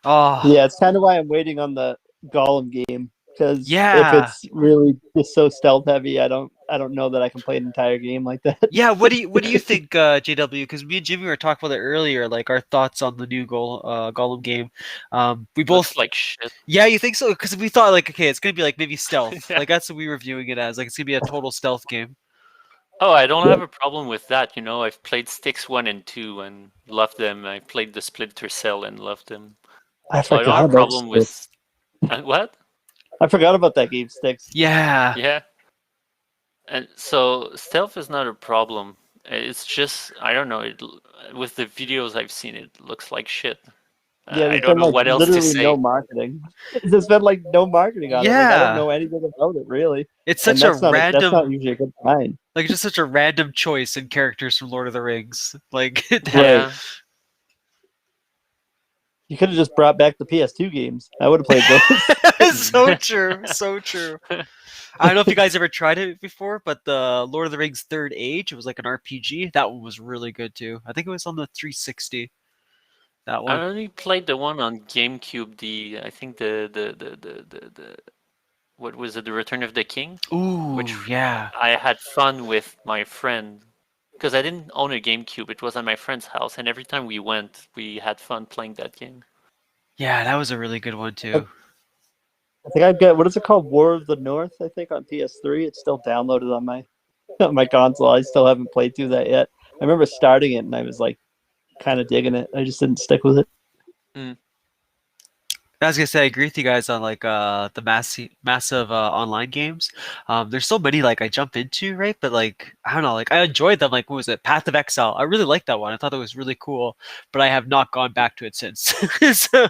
Oh Yeah, it's kind of why I'm waiting on the Gollum game, because if Yeah. it's really just so stealth heavy, I I don't know that I can play an entire game like that. Yeah, what do you think, JW? Because me and Jimmy were talking about it earlier, like our thoughts on the new Golem game. We Looks both, like shit. yeah, you think so? Because we thought like, okay, it's gonna be like maybe stealth, Yeah. like that's what we were viewing it as, like it's gonna be a total stealth game. Oh, I don't have a problem with that. You know, I've played Styx 1 and 2 and loved them. I played the Splinter Cell and loved them. I So I don't forgot have a about problem with what? I forgot about that game, Sticks. Yeah, Yeah. And so stealth is not a problem. It's just I don't know. With the videos I've seen, it looks like shit. Yeah, I there's don't been know like what else to literally say. no marketing. There's been like no marketing on it. Like I don't yeah. know anything about it really, It's and such a that's not random, usually a good sign. like just such a random choice in characters from Lord of the Rings. Like that, Right. Yeah. You could have just brought back the PS2 games. I would have played those. so true, so true. I don't know if you guys ever tried it before, but the Lord of the Rings Third Age, it was like an RPG. That one was really good too. I think it was on the 360. That I one. only played the one on GameCube. I think the what was it? The Return of the King, Ooh, which yeah. I had fun with my friend because I didn't own a GameCube. It was at my friend's house, and every time we went, we had fun playing that game. Yeah, that was a really good one too. I think I've got what is it called, War of the North? I think on PS3. It's still downloaded on my on my console. I still haven't played through that yet. I remember starting it and I was like kind of digging it. I just didn't stick with it. I was gonna say I agree with you guys on like the massive online games. There's so many like I jump into, right? But like I don't know, like I enjoyed them. Like what was it? Path of Exile. I really liked that one. I thought that was really cool, but I have not gone back to it since. So,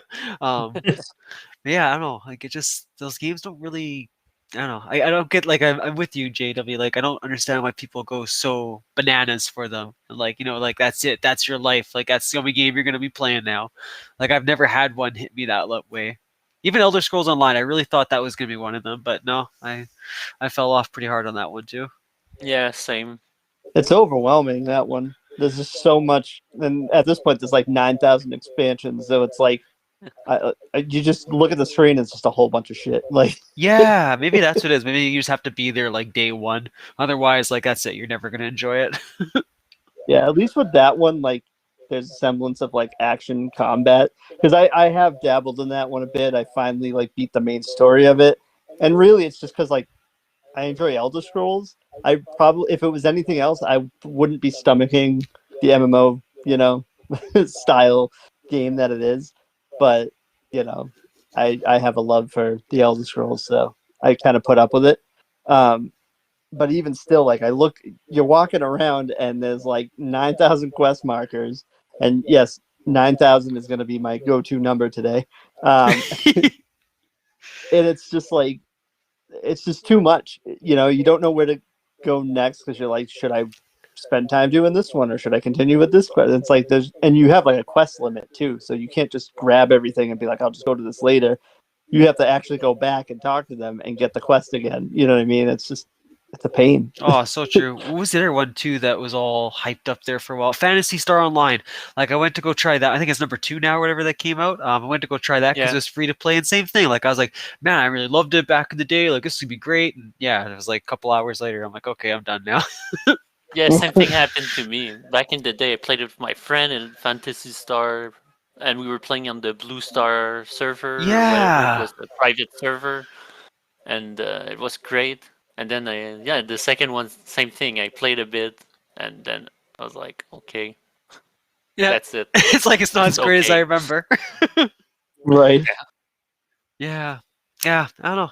yeah, I don't know. Like it just those games don't really. I don't know. I don't get like I'm with you, JW. Like I don't understand why people go so bananas for them. And like like that's it. That's your life. Like that's the only game you're gonna be playing now. Like I've never had one hit me that way. Even Elder Scrolls Online, I really thought that was gonna be one of them, but no, I fell off pretty hard on that one too. Yeah, same. It's overwhelming, that one. There's just so much, and at this point, there's like 9,000 expansions. So it's like, you just look at the screen, it's just a whole bunch of shit. Like, Yeah, maybe that's what it is. Maybe you just have to be there like day one. Otherwise, like that's it. You're never gonna enjoy it. yeah, at least with that one, like, there's a semblance of like action combat. Because I have dabbled in that one a bit. I finally like beat the main story of it, and really, it's just because like I enjoy Elder Scrolls. I probably, if it was anything else, I wouldn't be stomaching the MMO, style game that it is. But I have a love for the Elder Scrolls, so I kind of put up with it. But even still, like you're walking around and there's like 9,000 quest markers, and yes, 9,000 is going to be my go-to number today. And it's just like it's just too much. You don't know where to go next because you're like, should I spend time doing this one or should I continue with this quest? It's like and you have like a quest limit too, so you can't just grab everything and be like, I'll just go to this later. You have to actually go back and talk to them and get the quest again. You know what I mean? It's a pain. Oh, so true. What was the other one too that was all hyped up there for a while? Phantasy Star Online. Like I went to go try that. I think it's number 2 now, or whatever that came out. I went to go try that because Yeah. it was free to play, and same thing. Like I was like, man, I really loved it back in the day. Like this would be great. And yeah, it was like a couple hours later. I'm like, okay, I'm done now. Yeah, same thing happened to me. Back in the day, I played it with my friend in Fantasy Star, and we were playing on the Blue Star server, or whatever. It Yeah. was the private server, and it was great. And then, the second one, same thing. I played a bit, and then I was like, okay, Yeah. that's it. It's like it's not as It's great as I okay. remember. Right. Yeah. Yeah, I don't know.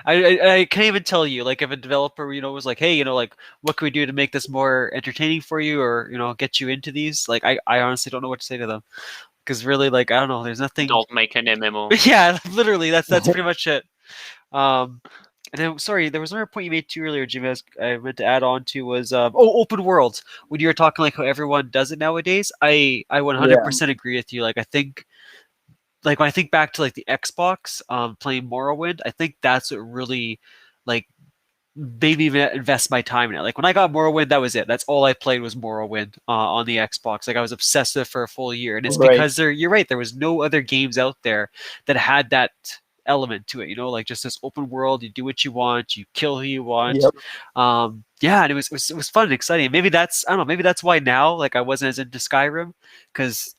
I can't even tell you, like, if a developer, was like, hey, like, what can we do to make this more entertaining for you or, get you into these? Like, I honestly don't know what to say to them. Because really, like, I don't know, there's nothing. Don't make an MMO. Yeah, literally, that's pretty much it. And then, sorry, there was another point you made too earlier, Jimmy. I meant to add on to was open worlds. When you were talking like how everyone does it nowadays, I 100% agree with you. Like, I think. Like when I think back to like the Xbox, playing Morrowind, I think that's what really like made me invest my time in it. Like when I got Morrowind, that was it. That's all I played was Morrowind on the Xbox. Like I was obsessive for a full year, and it's Right. because you're right. There was no other games out there that had that element to it, you know, like just this open world. You do what you want, you kill who you want. Yep. Yeah, and it was fun and exciting. Maybe that's, I don't know, maybe that's why now like I wasn't as into Skyrim, because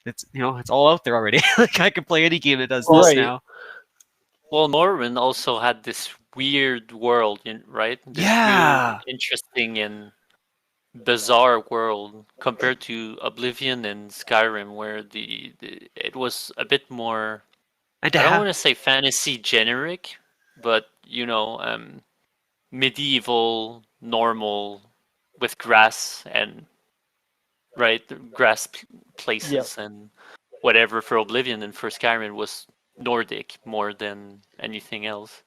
it's, you know, it's all out there already. Like I can play any game that does this Right. now. Well, Morrowind also had this weird world, right? This weird, Yeah. interesting, and bizarre world compared to Oblivion and Skyrim, where it was a bit more. And to I don't have, want to say fantasy generic, but medieval, normal, with grass and grass places and whatever for Oblivion, and for Skyrim was Nordic more than anything else.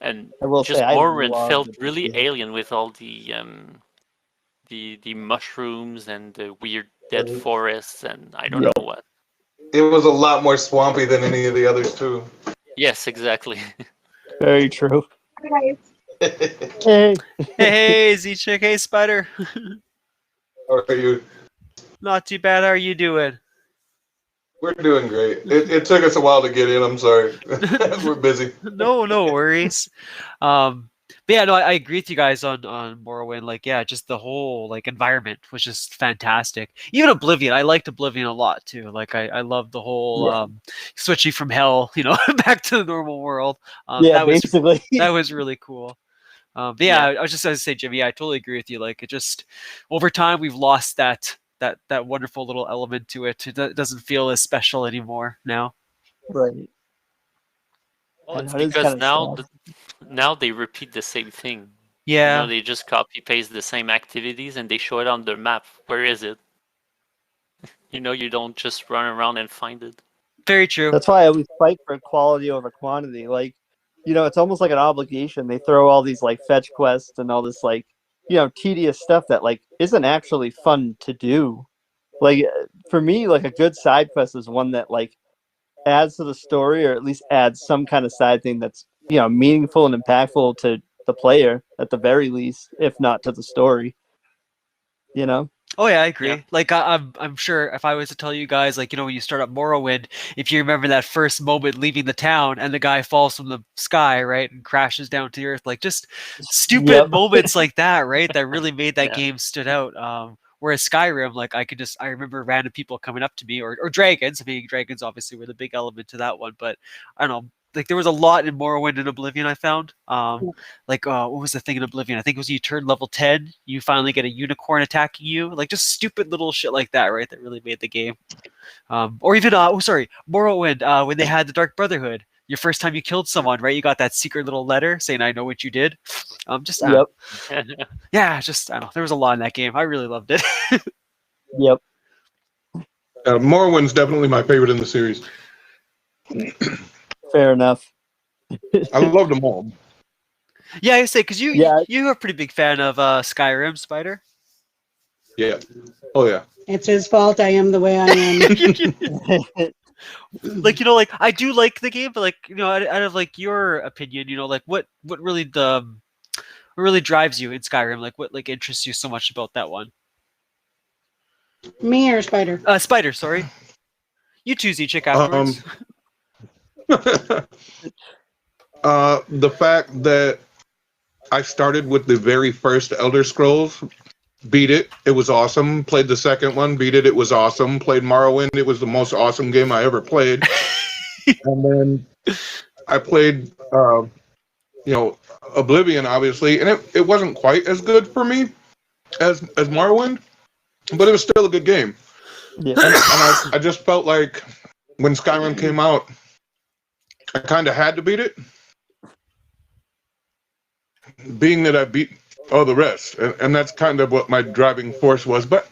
And I will say just I Morrowind love felt really alien with all the mushrooms and the weird dead forests and I don't know what. It was a lot more swampy than any of the others too. Yes, exactly. Very true. Hi, guys. Hey. hey, Z-Chick, hey, Spider. How are you? Not too bad. How are you doing? We're doing great. It took us a while to get in. I'm sorry. We're busy. No worries. But yeah, no, I agree with you guys on Morrowind. Like, yeah, just the whole like environment was just fantastic. Even Oblivion, I liked Oblivion a lot too. Like, I love the whole switching from hell, you know, back to the normal world. Yeah, basically. That was really cool. But yeah, I was just going to say, Jimmy, I totally agree with you. Like, it just over time we've lost that wonderful little element to it. It doesn't feel as special anymore now. Right. Well, And it's that is because kinda now they repeat the same thing. Yeah. They just copy paste the same activities and they show it on their map. Where is it? You don't just run around and find it. Very true. That's why I always fight for quality over quantity. Like, it's almost like an obligation. They throw all these like fetch quests and all this like, tedious stuff that like isn't actually fun to do. Like for me, like a good side quest is one that like adds to the story, or at least adds some kind of side thing that's meaningful and impactful to the player at the very least, if not to the story. Oh yeah, I agree. Yeah. Like I'm sure if I was to tell you guys, like when you start up Morrowind, if you remember that first moment leaving the town and the guy falls from the sky, right, and crashes down to the earth, like just stupid moments like that, right, that really made that game stood out. Whereas Skyrim, like I remember random people coming up to me, or dragons. I mean, dragons obviously were the big element to that one, but I don't know. Like there was a lot in Morrowind and Oblivion I found. Like what was the thing in Oblivion? I think it was you turn level 10, you finally get a unicorn attacking you. Like just stupid little shit like that, right? That really made the game. Or even Morrowind, when they had the Dark Brotherhood. Your first time you killed someone, right? You got that secret little letter saying "I know what you did." Yeah, just I don't know. There was a lot in that game. I really loved it. Yep. Morrowind's definitely my favorite in the series. Fair enough. I love them all. Yeah, I say because you're a pretty big fan of Skyrim, Spider. Yeah. Oh yeah. It's his fault I am the way I am. Like like I do like the game, but like out of like your opinion, like what really drives you in Skyrim? Like what like interests you so much about that one? Me or Spider? Spider, sorry. You two Z-Chick afterwards. The fact that I started with the very first Elder Scrolls, beat it, it was awesome. Played the second one, beat it, it was awesome. Played Morrowind, it was the most awesome game I ever played. And then I played, Oblivion, obviously, and it wasn't quite as good for me as Morrowind, but it was still a good game. Yeah. And I just felt like when Skyrim came out, I kind of had to beat it, being that I beat all the rest, and that's kind of what my driving force was. But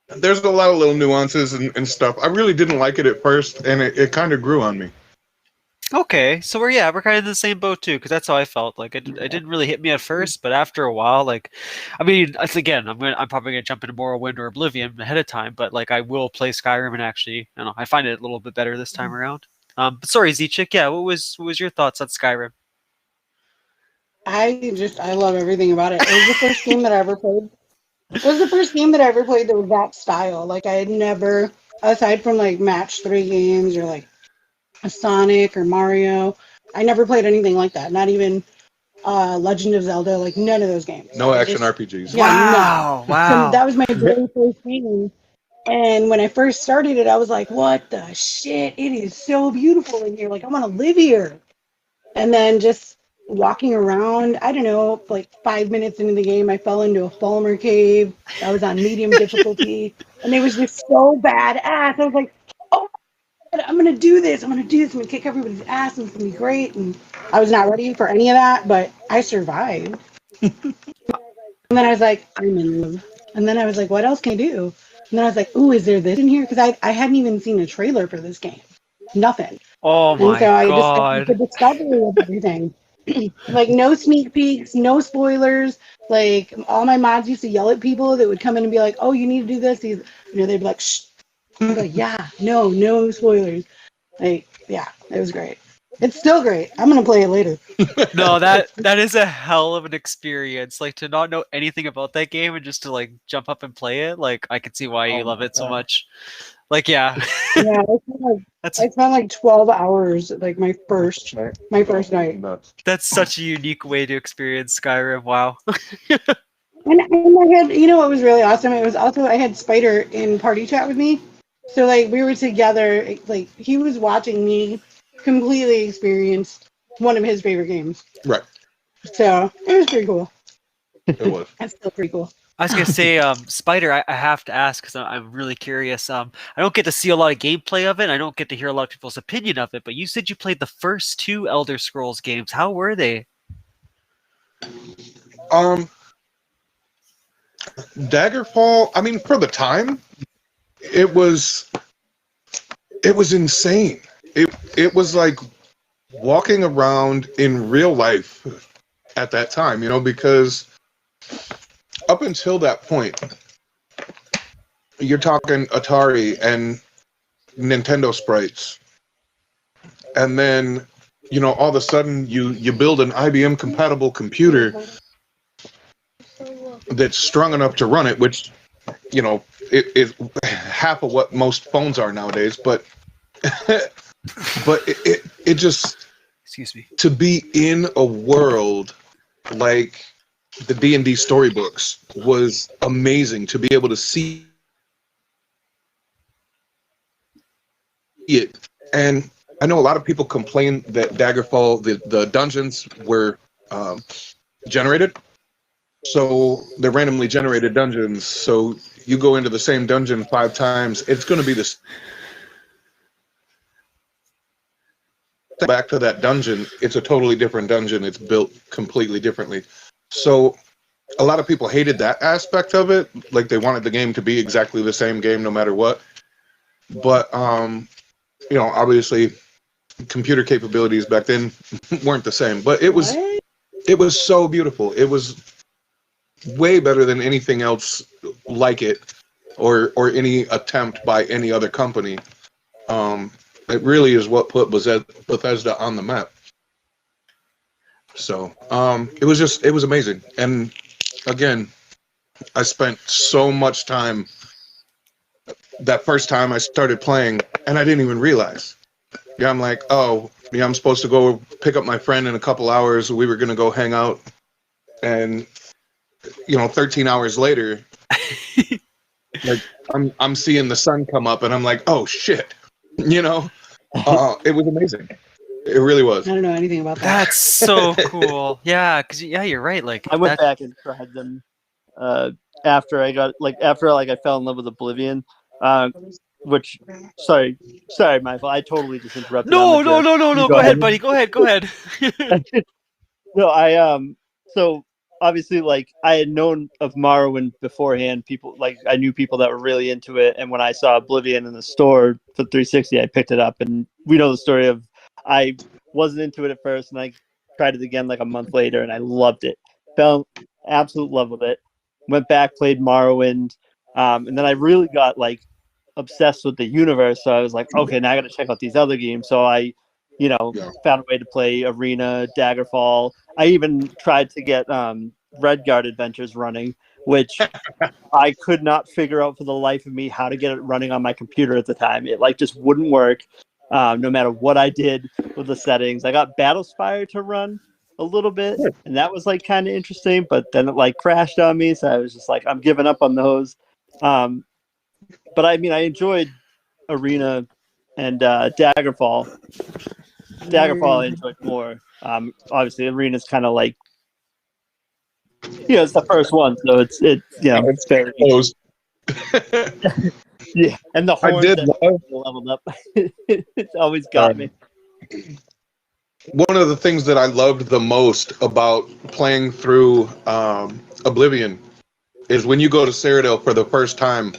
there's a lot of little nuances and stuff. I really didn't like it at first, and it kind of grew on me. Okay, so we're kind of in the same boat too, because that's how I felt. Like it didn't really hit me at first, but after a while, like, I mean, again, I'm probably gonna jump into Morrowind or Oblivion ahead of time, but like I will play Skyrim and actually, I find it a little bit better this time around. But sorry, Z-Chick, yeah, what was your thoughts on Skyrim? I love everything about it. It was the first game that I ever played. It was the first game that I ever played that was that style. Like I had never, aside from like match 3 games or like a Sonic or Mario. I never played anything like that. Not even Legend of Zelda. Like none of those games. No I action just, RPGs. yeah, Wow, no. So wow. that was my very first game. And when I first started it, I was like, what the shit? It is so beautiful in here. Like, I want to live here. And then just walking around, I don't know, like 5 minutes into the game, I fell into a Falmer cave. I was on medium difficulty. And it was just so badass. I was like, oh, my God, I'm going to do this. I'm going to do this. I'm going to kick everybody's ass. And it's going to be great. And I was not ready for any of that, but I survived. And then I was like, I'm in love. And then I was like, what else can I do? And then I was like, ooh, is there this in here? Because I hadn't even seen a trailer for this game. Nothing. Oh And so my I just like the god. discovery of everything. Like no sneak peeks, no spoilers. Like all my mods used to yell at people that would come in and be like, "Oh, you need to do this." They'd be like, "Shh." I'd be like, "Yeah, no spoilers." Like, yeah, it was great. It's still great. I'm gonna play it later. No, that is a hell of an experience. Like to not know anything about that game and just to like jump up and play it. Like I can see why you Oh love my it so God. much. Like yeah, Yeah, that's I spent like 12 hours, like my first night. Nuts. that's such a unique way to experience Skyrim. Wow. And I had, you know what was really awesome? It was also, I had Spider in party chat with me. So, like, we were together, like, he was watching me completely experience one of his favorite games. Right. So, it was pretty cool. It was. That's still pretty cool. I was gonna say, Spider. I have to ask because I'm really curious. I don't get to see a lot of gameplay of it. I don't get to hear a lot of people's opinion of it. But you said you played the first two Elder Scrolls games. How were they? Daggerfall, I mean, for the time, it was insane. It was like walking around in real life at that time, you know, because up until that point, you're talking Atari and Nintendo sprites. And then, you know, all of a sudden you build an IBM compatible computer that's strong enough to run it, which, you know, it is half of what most phones are nowadays, but but it just, Excuse me. to be in a world like the D&D storybooks was amazing. To be able to see it. And I know a lot of people complain that Daggerfall, the dungeons were generated. So they're randomly generated dungeons. So you go into the same dungeon 5 times, it's going to be this. Back to that dungeon, it's a totally different dungeon. It's built completely differently. So a lot of people hated that aspect of it. Like they wanted the game to be exactly the same game no matter what. But, you know, obviously computer capabilities back then weren't the same. But it was so beautiful. It was way better than anything else like it, or any attempt by any other company. It really is what put Bethesda on the map. So it was amazing. And again, I spent so much time that first time I started playing, and I didn't even realize. Yeah, I'm like, oh, yeah, I'm supposed to go pick up my friend in a couple hours. We were gonna go hang out, and you know, 13 hours later, like I'm seeing the sun come up, and I'm like, oh shit, you know, it was amazing. It really was. I don't know anything about that. That's so cool. Yeah, because you're right. Like I went back and tried them after I fell in love with Oblivion. Which sorry, Michael, I totally just interrupted. No. Go ahead, buddy. Go ahead. No, so obviously, like, I had known of Morrowind beforehand. People, like, I knew people that were really into it, and when I saw Oblivion in the store for 360, I picked it up. And we know the story of, I wasn't into it at first, and I tried it again like a month later, and I loved it. Fell absolute love with it. Went back, played Morrowind, and then I really got like obsessed with the universe. So I was like, okay, now I got to check out these other games. So I, you know, found a way to play Arena, Daggerfall. I even tried to get Redguard Adventures running, which I could not figure out for the life of me how to get it running on my computer at the time. It like just wouldn't work. no matter what I did with the settings. I got Battlespire to run a little bit, and that was like kind of interesting, but then it like crashed on me, so I was just like, I'm giving up on those. But I mean, I enjoyed Arena and Daggerfall. Daggerfall I enjoyed more. Obviously, Arena's kind of like, it's the first one, so it's it's very Close. yeah. And the I horns did that love. leveled up, it's always got me. One of the things that I loved the most about playing through Oblivion is when you go to Cyrodiil for the first time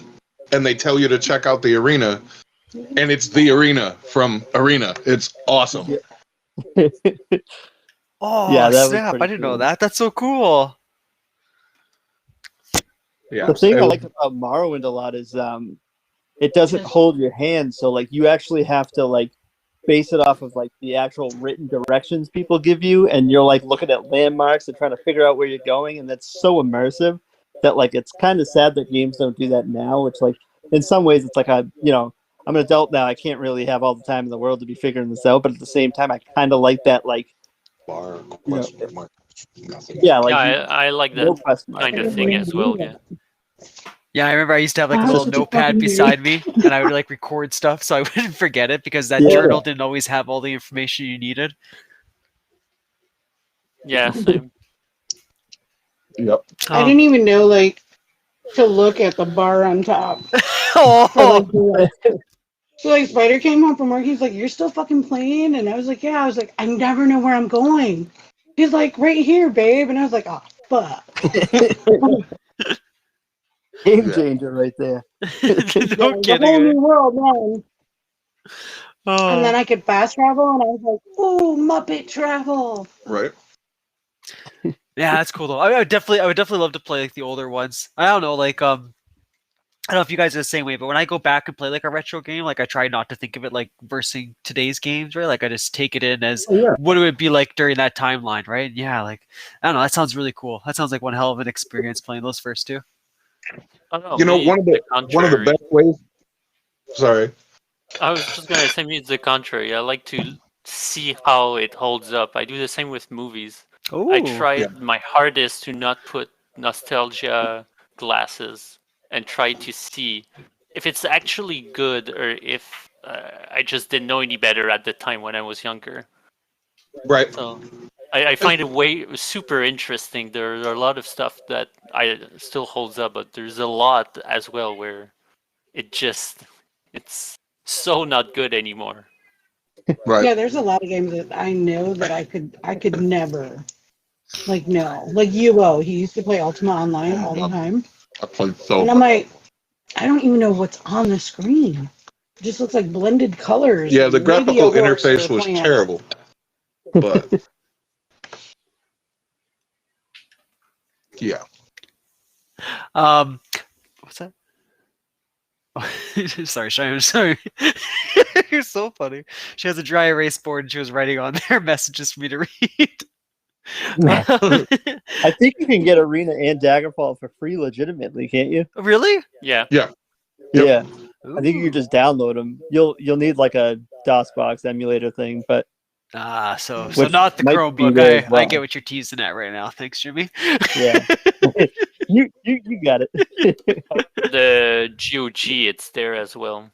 and they tell you to check out the arena, and it's the arena from Arena. It's awesome. Oh, Yeah, that was snap. pretty I didn't know cool. that. That's so cool. Yeah. The thing I like about Morrowind a lot is it doesn't hold your hand, so like you actually have to like base it off of like the actual written directions people give you, and you're like looking at landmarks and trying to figure out where you're going, and that's so immersive that like it's kind of sad that games don't do that now, which like in some ways it's like I'm an adult now, I can't really have all the time in the world to be figuring this out, but at the same time I kind of like that, like Bar you know, question mark. Nothing. yeah, like I like that no quest mark. kind of thing as well. Yeah. Yeah, I remember I used to have like a Wow, little such a notepad fucking beside me, and I would like record stuff so I wouldn't forget it because that Yeah. journal didn't always have all the information you needed. Yeah, same. Yep. I didn't even know like to look at the bar on top. Oh, For, like, so like Spider came home from work, he's like, "You're still fucking playing?" And I was like, "Yeah." I was like, "I never know where I'm going." He's like, "Right here, babe." And I was like, "Oh fuck." Game changer right there. no The whole kidding. new world, man. And then Oh. I could fast travel, and I was like, "Ooh, Muppet travel." Right. Yeah, that's cool though. I would definitely love to play like the older ones. I don't know, like I don't know if you guys are the same way, but when I go back and play like a retro game, like I try not to think of it like versus today's games, right? Like I just take it in as what it would be like during that timeline, right? Yeah, like I don't know, that sounds really cool. That sounds like one hell of an experience playing those first two. I don't know, You know, me, one of the contrary. best ways. Sorry. I was just gonna say, me it's the contrary. I like to see how it holds up. I do the same with movies. I tried my hardest to not put nostalgia glasses and try to see if it's actually good or if I just didn't know any better at the time when I was younger. Right. So I find it super interesting. There are a lot of stuff that I still holds up, but there's a lot as well where it's so not good anymore. Right. Yeah, there's a lot of games that I know that I could never. Like no, like UO. He used to play Ultima Online all the time, I played so. and I'm like, I don't even know what's on the screen. It just looks like blended colors. Yeah, the and maybe graphical a horse interface or a was plant. terrible. But yeah. What's that? Sorry, Cheyenne, sorry. You're so funny. She has a dry erase board and she was writing on there messages for me to read. I think you can get Arena and Daggerfall for free legitimately, can't you? Really? Yeah. Yeah. Yeah. I think you can just download them. You'll need like a DOSBox emulator thing, but so Which not the might be Chromebook. there as well. I get what you're teasing at right now. Thanks, Jimmy. yeah. you got it. The GOG, it's there as well.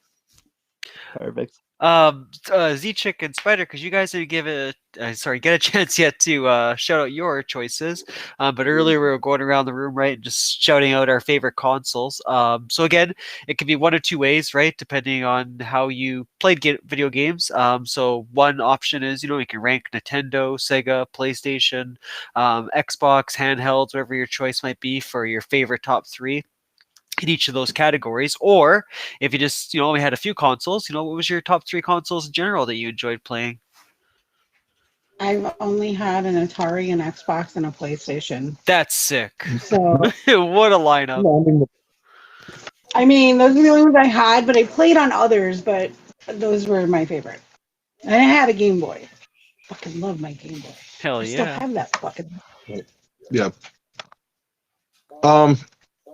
Perfect. Z-Chick and Spider, because you guys didn't get a chance yet to shout out your choices. But earlier we were going around the room, right, and just shouting out our favorite consoles. So again, it could be one of two ways, right, depending on how you played video games. So one option is, you can rank Nintendo, Sega, PlayStation, Xbox, handhelds, whatever your choice might be for your favorite top three in each of those categories. Or if you just only had a few consoles, what was your top three consoles in general that you enjoyed playing? I've only had an Atari, an Xbox, and a PlayStation. That's sick. So what a lineup. I mean, those are the only ones I had, but I played on others, but those were my favorite. And I had a Game Boy. Fucking love my Game Boy. Hell I still yeah. have that fucking. Yeah.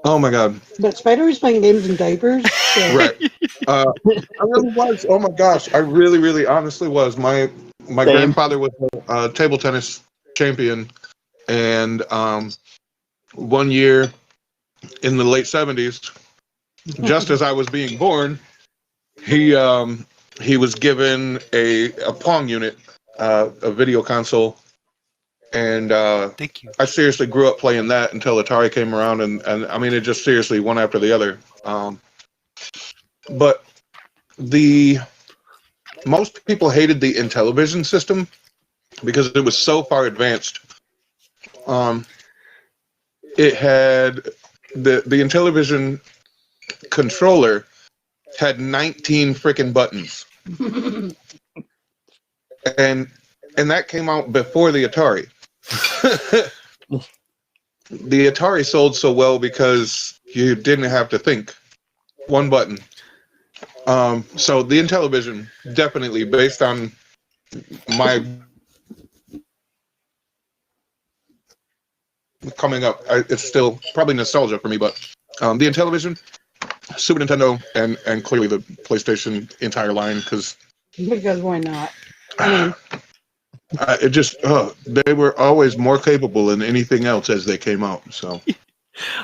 Oh my god. But Spider was playing games in diapers. So Right. I really was. Oh my gosh, I really, really, honestly was. My Same. grandfather was a table tennis champion, and one year in the late '70s, just as I was being born, he was given a Pong unit, a video console, and Thank you. I seriously grew up playing that until Atari came around, and I mean it just seriously one after the other. But the most people hated the Intellivision system because it was so far advanced. It had the Intellivision controller had 19 freaking buttons, and that came out before the Atari. The Atari sold so well because you didn't have to think. One button. So the Intellivision, definitely based on my coming up, it's still probably nostalgia for me, but the Intellivision, Super Nintendo, and clearly the PlayStation entire line, because why not? I mean, it just they were always more capable than anything else as they came out. So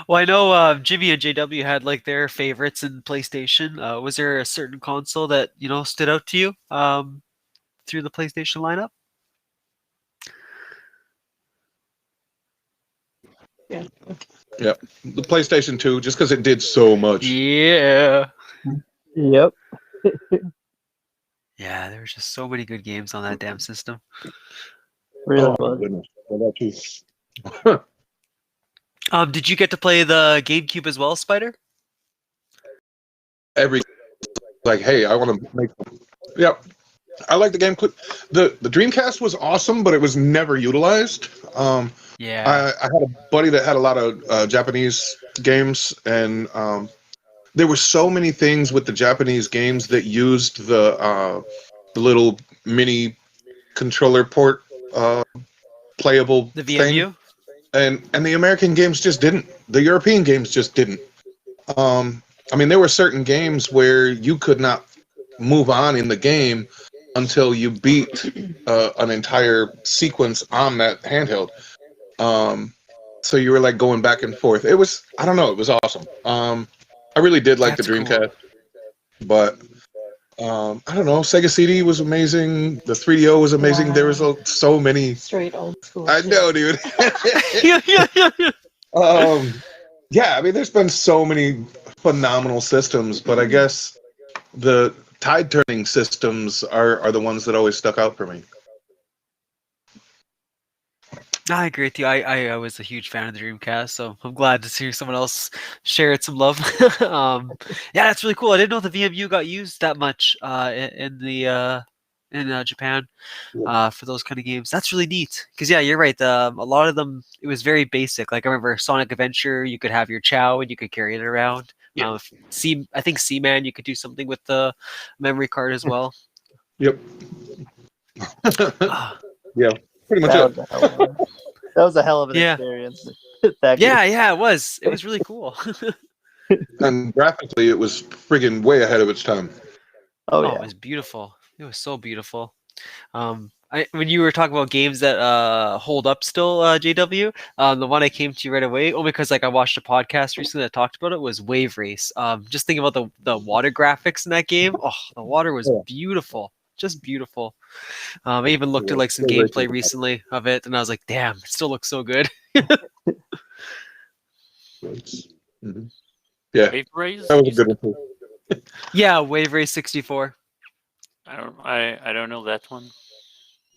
Well, I know Jimmy and JW had like their favorites in PlayStation. Was there a certain console that stood out to you through the PlayStation lineup? yeah, the PlayStation 2, just because it did so much. Yeah. Yep. Yeah, there were just so many good games on that damn system. Really Oh my was. goodness. Well, that too. Did you get to play the GameCube as well, Spider? Every like, hey, I want to make. Yep, I like the game. The Dreamcast was awesome, but it was never utilized. Yeah. I had a buddy that had a lot of Japanese games, and there were so many things with the Japanese games that used the little mini controller port playable The thing, VMU? and the American games just didn't. The European games just didn't. I mean, there were certain games where you could not move on in the game until you beat an entire sequence on that handheld. So you were like going back and forth. It was, I don't know, it was awesome. I really did like That's the Dreamcast, but I don't know. Sega CD was amazing. The 3DO was amazing. Wow. There was so many. straight old school. I shit. know, dude. Yeah, I mean, there's been so many phenomenal systems, but I guess the tide turning systems are the ones that always stuck out for me. I agree with you. I was a huge fan of the Dreamcast, so I'm glad to see someone else share it some love. Yeah, that's really cool. I didn't know the VMU got used that much in Japan for those kind of games. That's really neat. Because yeah, you're right. A lot of them, it was very basic. Like I remember Sonic Adventure, you could have your Chow and you could carry it around. Yeah. I think Seaman, you could do something with the memory card as well. Yep. Ah, Yeah, pretty much That it. was a hell of a, that was a hell of an Yeah. experience. That game. yeah, it was. It was really cool. And graphically, it was friggin' way ahead of its time. Oh It yeah. was beautiful. It was so beautiful. When you were talking about games that hold up still, JW, the one I came to right away, only because like I watched a podcast recently that talked about it, was Wave Race. Just thinking about the water graphics in that game. Oh, the water was beautiful, just beautiful. I even looked at like some gameplay recently of it, and I was like, damn, it still looks so good. Mm-hmm. Yeah, Wave Race? that was a good one too. Yeah, Wave Race 64. I don't know that one.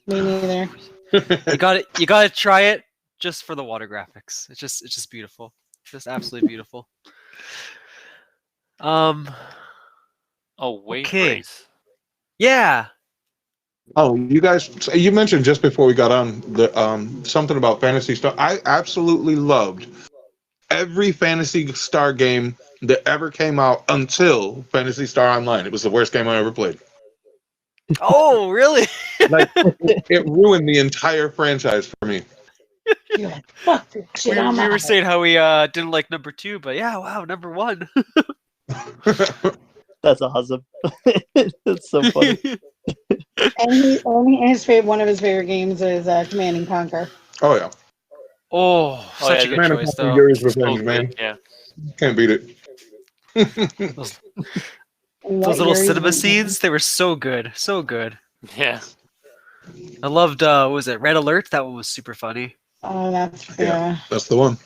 Me neither. You gotta try it just for the water graphics. It's just beautiful, just absolutely beautiful. Oh, Wave Okay. Race. Yeah. Oh, you mentioned just before we got on the something about Phantasy Star. I absolutely loved every Phantasy Star game that ever came out until Phantasy Star Online. It was the worst game I ever played. Oh, really? Like it ruined the entire franchise for me. You're like, fuck this shit. we I'm were out. saying how we didn't like number 2, but yeah, wow, number 1. That's awesome. That's so funny. And one of his favorite games is Command and Conquer. Oh yeah, Oh, Oh such yeah, a good Man of choice Conquer, though. Yuri's so Revenge, good. man. Yeah, Can't beat it. Those, And those what little Yuri's cinema Revenge- scenes, they were so good. So good. yeah. I loved what was it, Red Alert? That one was super funny. Oh, that's Yeah, that's the one.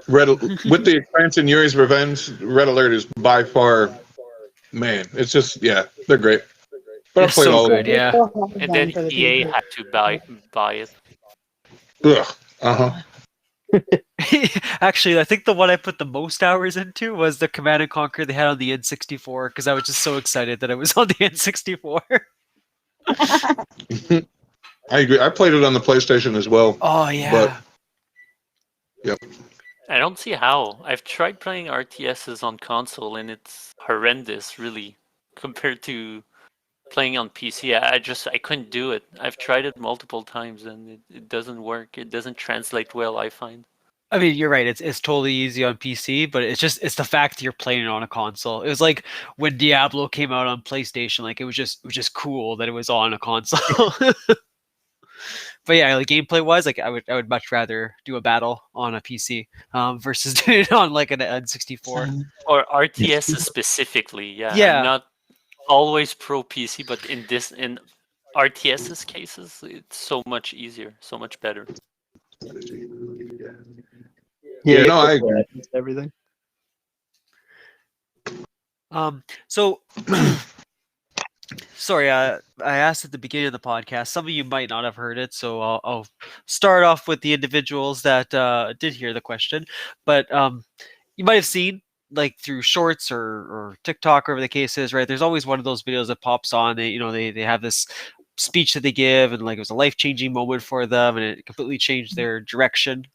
With the expansion Yuri's Revenge, Red Alert is by far, man. It's just they're great. But I It's played so all good, of yeah. And then for the EA PC. had to buy it. them. Ugh. Uh huh. Actually, I think the one I put the most hours into was the Command and Conquer they had on the N64 because I was just so excited that it was on the N64. I agree. I played it on the PlayStation as well. Oh yeah. But yep. I don't see how. I've tried playing RTSs on console and it's horrendous, really, compared to playing on PC. I couldn't do it. I've tried it multiple times and it doesn't work. It doesn't translate well, I find. I mean, you're right. It's totally easy on PC, but it's the fact that you're playing it on a console. It was like when Diablo came out on PlayStation. Like it was just cool that it was on a console. But yeah, like gameplay wise, like I would much rather do a battle on a PC versus doing it on like an N64. Or RTS specifically, yeah. Yeah. I'm not always pro PC, but in RTS's cases, it's so much easier, so much better. Yeah, no, you I have agree. everything. So sorry, I asked at the beginning of the podcast. Some of you might not have heard it, so I'll start off with the individuals that did hear the question. But you might have seen, like through shorts or TikTok, or whatever the case is, right? There's always one of those videos that pops on. They have this speech that they give, and like it was a life-changing moment for them, and it completely changed their direction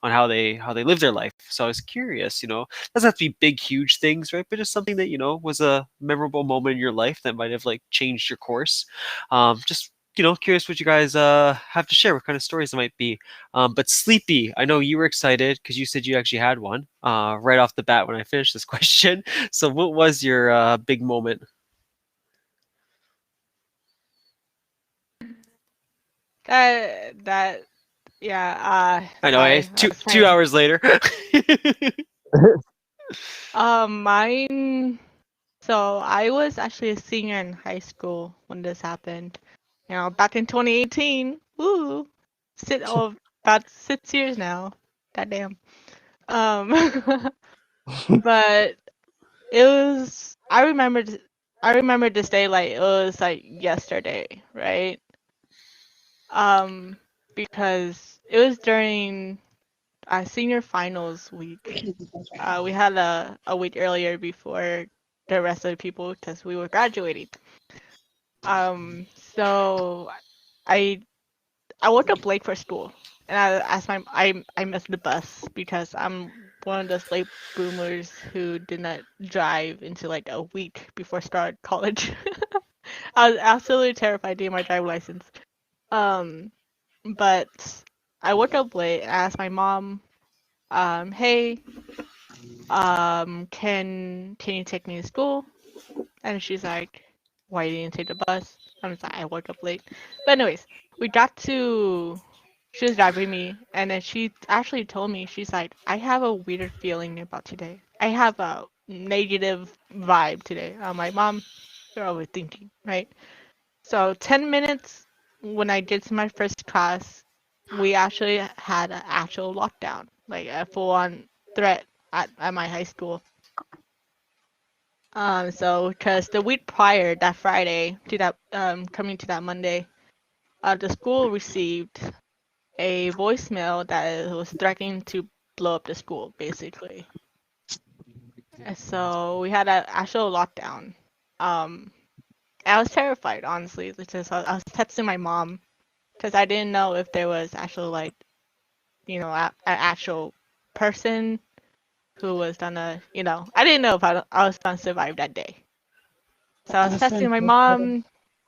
on how they live their life. So I was curious, doesn't have to be big, huge things, right? But just something that was a memorable moment in your life that might have like changed your course. Just curious what you guys have to share, what kind of stories it might be. But Sleepy, I know you were excited because you said you actually had one right off the bat when I finished this question. So what was your big moment? That yeah. I know, Sorry, two hours later. Mine. So I was actually a senior in high school when this happened. Back in 2018. Woo! About 6 years now. Goddamn. But it was. I remember this day like it was like yesterday, right? Because it was during our senior finals week. We had a week earlier before the rest of the people because we were graduating. So I woke up late for school, and I missed the bus because I'm one of those late boomers who did not drive until like a week before start college. I was absolutely terrified to get my driver's license. But I woke up late and asked my mom, hey, can you take me to school? And she's like, why didn't you take the bus? I'm just like, I woke up late. But anyways, she was driving me, and then she actually told me, she's like, I have a weird feeling about today. I have a negative vibe today. I'm like, Mom, you're overthinking, right? So 10 minutes when I did my first class, we actually had an actual lockdown, like a full-on threat at my high school. So because the week prior, that Friday to that coming to that Monday, the school received a voicemail that was threatening to blow up the school, basically. And so we had an actual lockdown. I was terrified, honestly, because I was texting my mom because I didn't know if there was actually like, an actual person who was gonna, I didn't know if I was gonna survive that day. So I was texting my mom.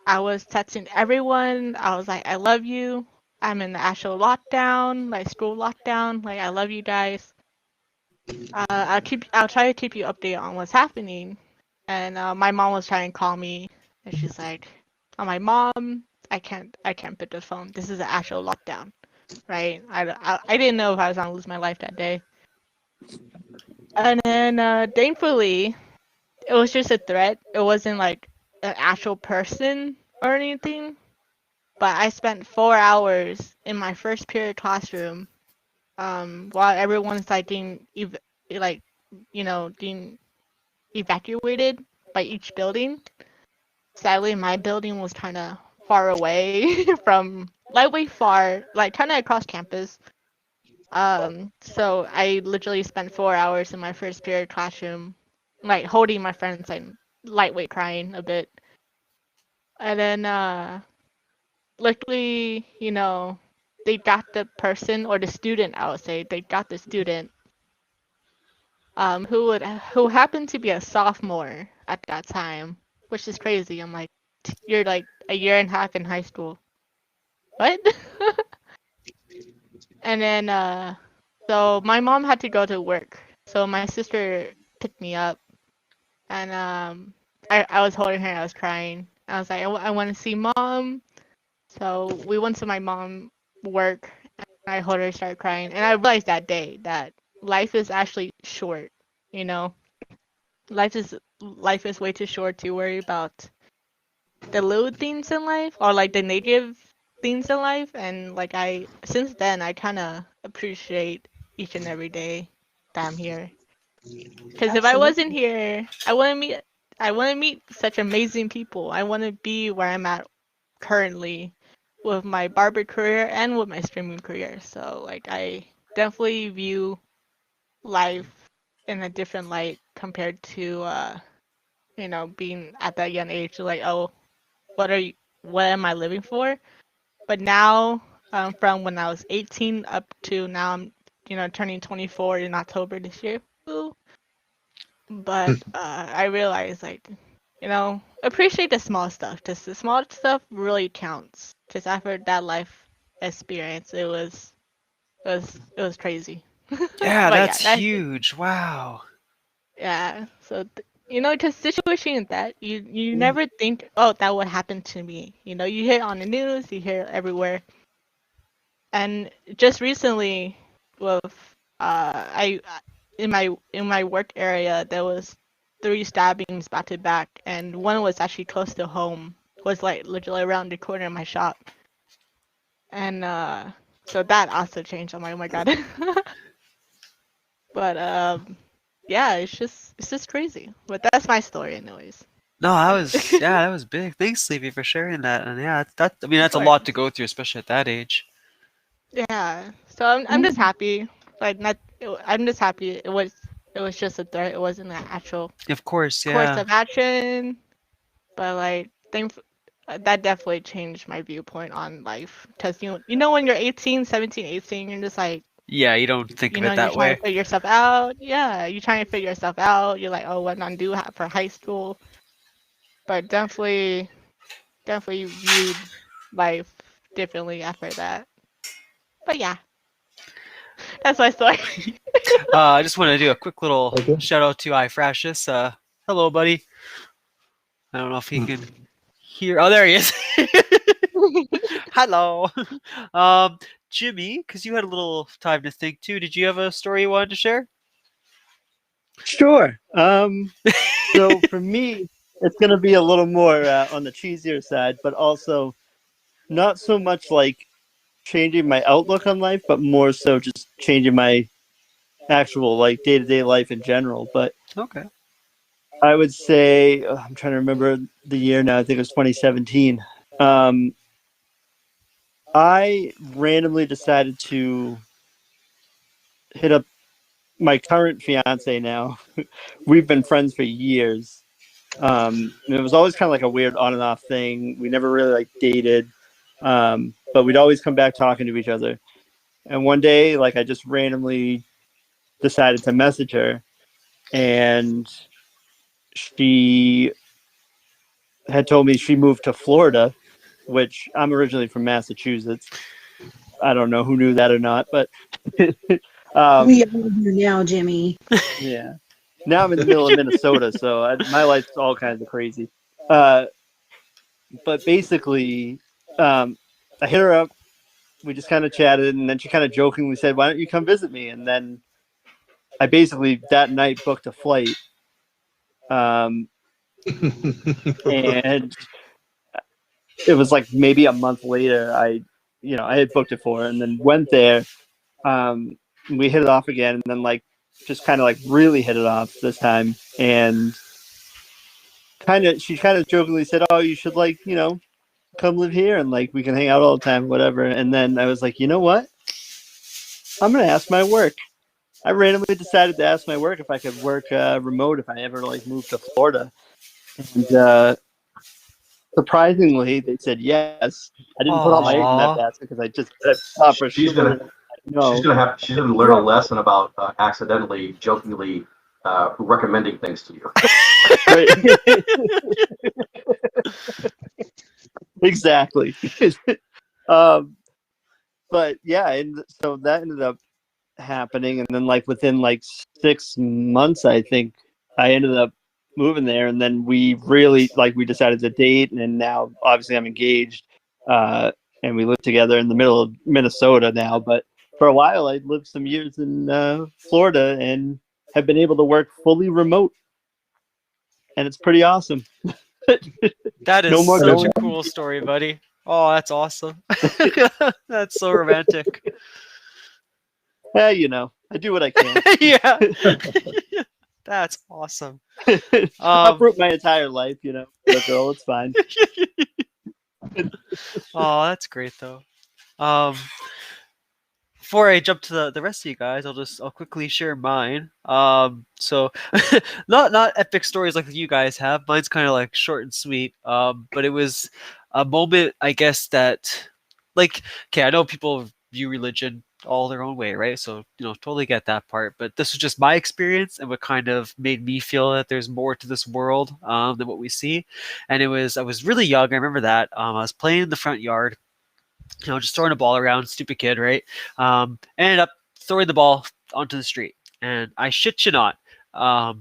I was texting everyone. I was like, I love you. I'm in the actual lockdown, like school lockdown. Like, I love you guys. I'll try to keep you updated on what's happening. and my mom was trying to call me, and she's like, "I'm like, Mom, I can't pick the phone. This is an actual lockdown, right? I didn't know if I was gonna lose my life that day." And then thankfully, it was just a threat. It wasn't like an actual person or anything. But I spent 4 hours in my first period classroom, while everyone's like like, being evacuated by each building. Sadly, my building was kind of far away from, like, way far, like kind of across campus. So I literally spent 4 hours in my first period classroom, like holding my friends and lightweight crying a bit. And then, luckily, they got the person or the student, I would say, they got the student, who happened to be a sophomore at that time, which is crazy. I'm like, you're like a year and a half in high school. What? And then, so my mom had to go to work. So my sister picked me up, and I was holding her. I was crying. I was like, I want to see mom. So we went to my mom work. And I heard her start crying, and I realized that day that life is actually short. You know, life is way too short to worry about the little things in life, or like the negative things in life. And like, since then I kind of appreciate each and every day that I'm here. Because if I wasn't here, I wouldn't meet such amazing people. I want to be where I'm at currently with my barber career and with my streaming career. So like, I definitely view life in a different light compared to being at that young age, like, oh, what am I living for? But now, from when I was 18 up to now, I'm turning 24 in October this year. Ooh. But I realized, like, appreciate the small stuff. Just the small stuff really counts. Just after that life experience, it was crazy. Yeah, But that's huge. Wow. yeah. So just situation like that, you never think, oh, that would happen to me. You hear it on the news, you hear it everywhere. And just recently, with I in my work area, there was 3 stabbings back to back, and one was actually close to home. Was like literally around the corner of my shop, and so that also changed. I'm like, oh my god. But yeah, it's just crazy. But that's my story, anyways. No, that was big. Thanks, Sleepy, for sharing that. And yeah, I mean, that's a Of lot course. to go through, especially at that age. Yeah. So I'm just happy. Like, I'm just happy it was just a threat. It wasn't an actual Of course, course yeah. of action. But like, that definitely changed my viewpoint on life. Because when you're 18, 17, 18, you're just like, Yeah, you don't think of it you're that trying way. to figure yourself out. Yeah, you're trying to figure yourself out. You're like, oh, what am I gonna do for high school? But definitely viewed life differently after that. But yeah, that's my story. I just want to do a quick little Okay. shout out to iFrashus. Hello, buddy. I don't know if he can hear. Oh, there he is. Hello. Um, Jimmy, because you had a little time to think too. Did you have a story you wanted to share? Sure. So for me, it's going to be a little more on the cheesier side, but also not so much like changing my outlook on life, but more so just changing my actual like day-to-day life in general. But Okay. I would say I'm trying to remember the year now. I think it was 2017. I randomly decided to hit up my current fiance now. We've been friends for years. It was always kind of like a weird on and off thing. We never really like dated, but we'd always come back talking to each other. And one day, like, I just randomly decided to message her, and she had told me she moved to Florida, which I'm originally from Massachusetts. I don't know who knew that or not, but We all do now, Jimmy. yeah. Now I'm in the middle of Minnesota, so my life's all kinds of crazy. But basically, I hit her up. We just kind of chatted, and then she kind of jokingly said, "Why don't you come visit me?" And then I basically that night booked a flight, and it was like maybe a month later. I had booked it for her, and then went there. We hit it off again, and then like just kind of like really hit it off this time, and she kind of jokingly said, "Oh, you should like come live here, and like we can hang out all the time, whatever." And then I was like, you know what? I'm gonna ask my work. I randomly decided to ask my work if I could work remote if I ever like moved to Florida, and surprisingly, they said yes. I didn't put all my eggs in that Aw. basket because I thought for She's sure. gonna No, she's gonna learn a lesson about accidentally, jokingly recommending things to you. right. Exactly. But yeah, and so that ended up happening, and then like within like 6 months, I think I ended up moving there, and then we really like we decided to date, and now obviously I'm engaged, and we live together in the middle of Minnesota now. But for a while, I lived some years in Florida and have been able to work fully remote, and it's pretty awesome. That is No more such going. a cool story, buddy. Oh, that's awesome. That's so romantic. Yeah, I do what I can. Yeah. That's awesome. Uproot my entire life, the girl. It's fine. Oh, that's great though. Um, before I jump to the rest of you guys, I'll quickly share mine. So not epic stories like you guys have. Mine's kind of like short and sweet. But it was a moment, I guess, that like okay, I know people view religion all their own way, right? So totally get that part. But this was just my experience and what kind of made me feel that there's more to this world than what we see. And I was really young. I remember that. I was playing in the front yard, just throwing a ball around, stupid kid, right? Ended up throwing the ball onto the street, and I shit you not, I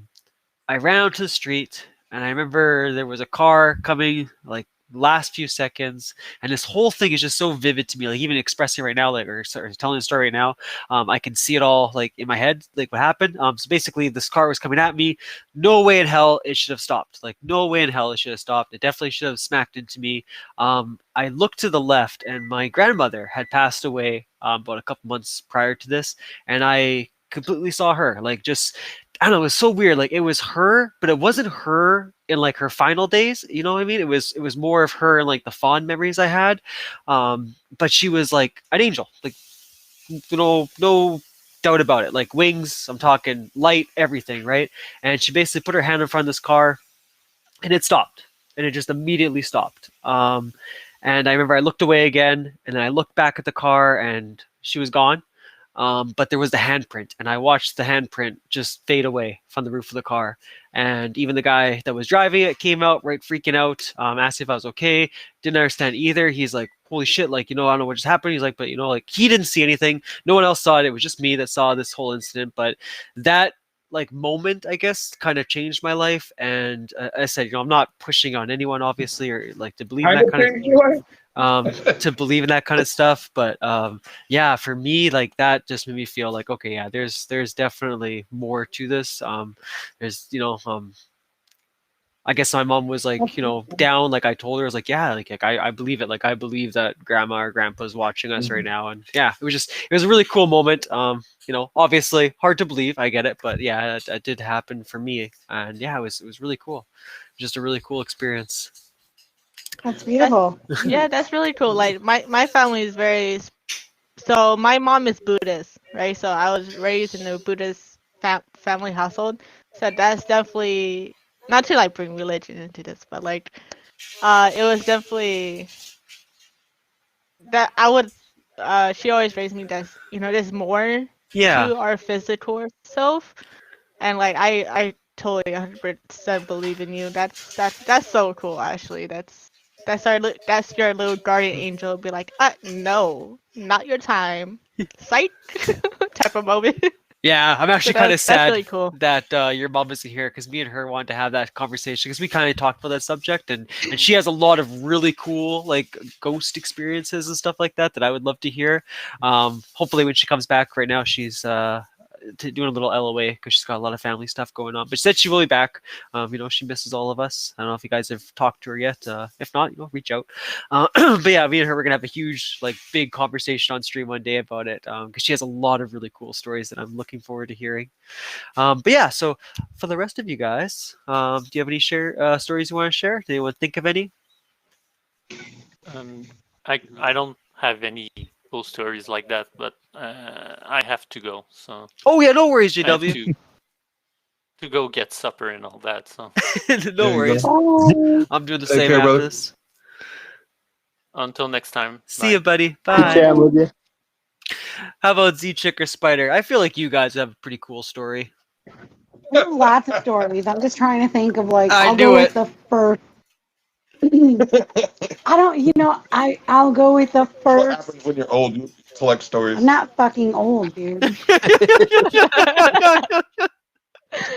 ran out to the street, and I remember there was a car coming, like last few seconds, and this whole thing is just so vivid to me. Like even expressing right now, like or telling the story right now, I can see it all like in my head, like what happened. So basically, this car was coming at me. No way in hell it should have stopped. Like no way in hell it should have stopped. It definitely should have smacked into me. I looked to the left, and my grandmother had passed away about a couple months prior to this, and I completely saw her like just I don't know, it was so weird. Like it was her, but it wasn't her in like her final days. You know what I mean? It was more of her in like the fond memories I had. But she was like an angel. Like no doubt about it. Like wings, I'm talking light, everything, right? And she basically put her hand in front of this car and it stopped. And it just immediately stopped. And I remember I looked away again, and then I looked back at the car and she was gone. But there was the handprint, and I watched the handprint just fade away from the roof of the car. And even the guy that was driving it came out, right, freaking out, asked if I was okay. Didn't understand either. He's like, "Holy shit!" Like, I don't know what just happened. He's like, "But like he didn't see anything. No one else saw it. It was just me that saw this whole incident." But that like moment, I guess, kind of changed my life. And I said, I'm not pushing on anyone, obviously, or like to believe in that kind to believe in that kind of stuff. But yeah, for me, like that just made me feel like, okay, yeah, there's definitely more to this. There's I guess my mom was like, down. Like I told her, I was like, yeah, like I believe it. Like I believe that grandma or grandpa's watching us right now. And yeah, it was a really cool moment. Obviously hard to believe. I get it, but yeah, it did happen for me. And yeah, it was really cool. Just a really cool experience. That's beautiful. Yeah, that's really cool. Like my family is very so my mom is Buddhist, right? So I was raised in a Buddhist family household. So that's definitely not to like bring religion into this, but like it was definitely that I would she always raised me that there's more Yeah. to our physical self, and like I totally 100% believe in you. That's so cool. Actually, that's your little guardian angel. Be like, no, not your time, psych, type of moment. Yeah, I'm actually So kind of that's sad really cool. that your mom isn't here because me and her wanted to have that conversation because we kind of talked about that subject and she has a lot of really cool like ghost experiences and stuff like that that I would love to hear. Hopefully when she comes back, right now she's doing a little LOA because she's got a lot of family stuff going on. But she said she will be back. She misses all of us. I don't know if you guys have talked to her yet. If not, reach out. But yeah, me and her we're gonna have a huge, like, big conversation on stream one day about it because she has a lot of really cool stories that I'm looking forward to hearing. But yeah, so for the rest of you guys, do you have any stories you want to share? Do anyone think of any? I don't have any cool stories like that, but I have to go, so Oh yeah, no worries, I have JW. to go get supper and all that. So No There you worries. go. I'm doing the Take same care, after brother. this. until next time. See Bye. you, buddy. Good Bye. chatting with you. How about Z Chick or Spider? I feel like you guys have a pretty cool story. I have lots of stories. I'm just trying to think of like I I'll knew go it. with the first. I don't, I'll go with the What first. happens when you're old? You collect I'm stories. not fucking old, dude.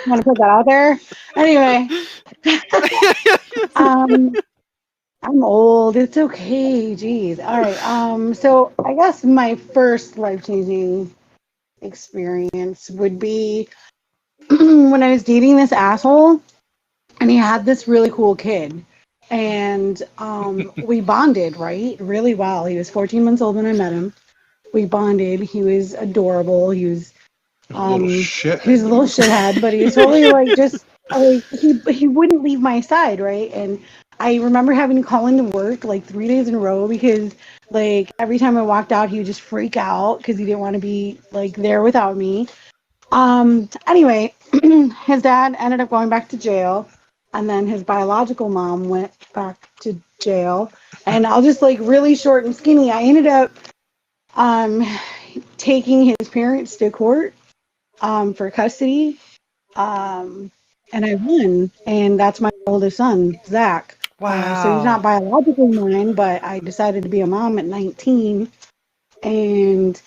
Want to put that out there? Anyway, um, I'm old. It's okay. Jeez. All right. So I guess my first life-changing experience would be when I was dating this asshole, and he had this really cool kid, and we bonded really well. He was 14 months old when I met him. We bonded. He was adorable. He was Little shit. he was a little shithead, but he was totally like just like he wouldn't leave my side, right? And I remember having to call into work like 3 days in a row because like every time I walked out, he would just freak out because he didn't want to be like there without me. Anyway, his dad ended up going back to jail, and then his biological mom went back to jail. And I'll just like really short and skinny, I ended up um taking his parents to court for custody. And I won, and that's my oldest son, Zach. So he's not Wow. biologically mine, but I decided to be a mom at 19 and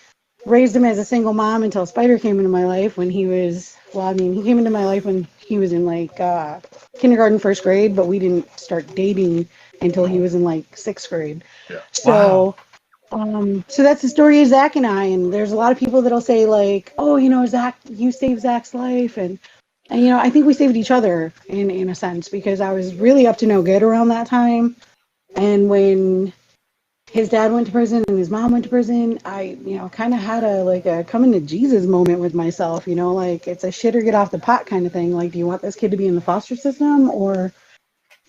raised him as a single mom until Spider came into my life when he was, well, I mean, he came into my life when he was in like kindergarten, first grade, but we didn't start dating until he was in like sixth grade. Yeah. So so that's the story of Zach and I. And there's a lot of people that'll say like, "Oh, Zach, you saved Zach's life," and I think we saved each other in a sense because I was really up to no good around that time. And when his dad went to prison and his mom went to prison, I kind of had a coming to Jesus moment with myself. Like it's a shit or get off the pot kind of thing. Like, do you want this kid to be in the foster system or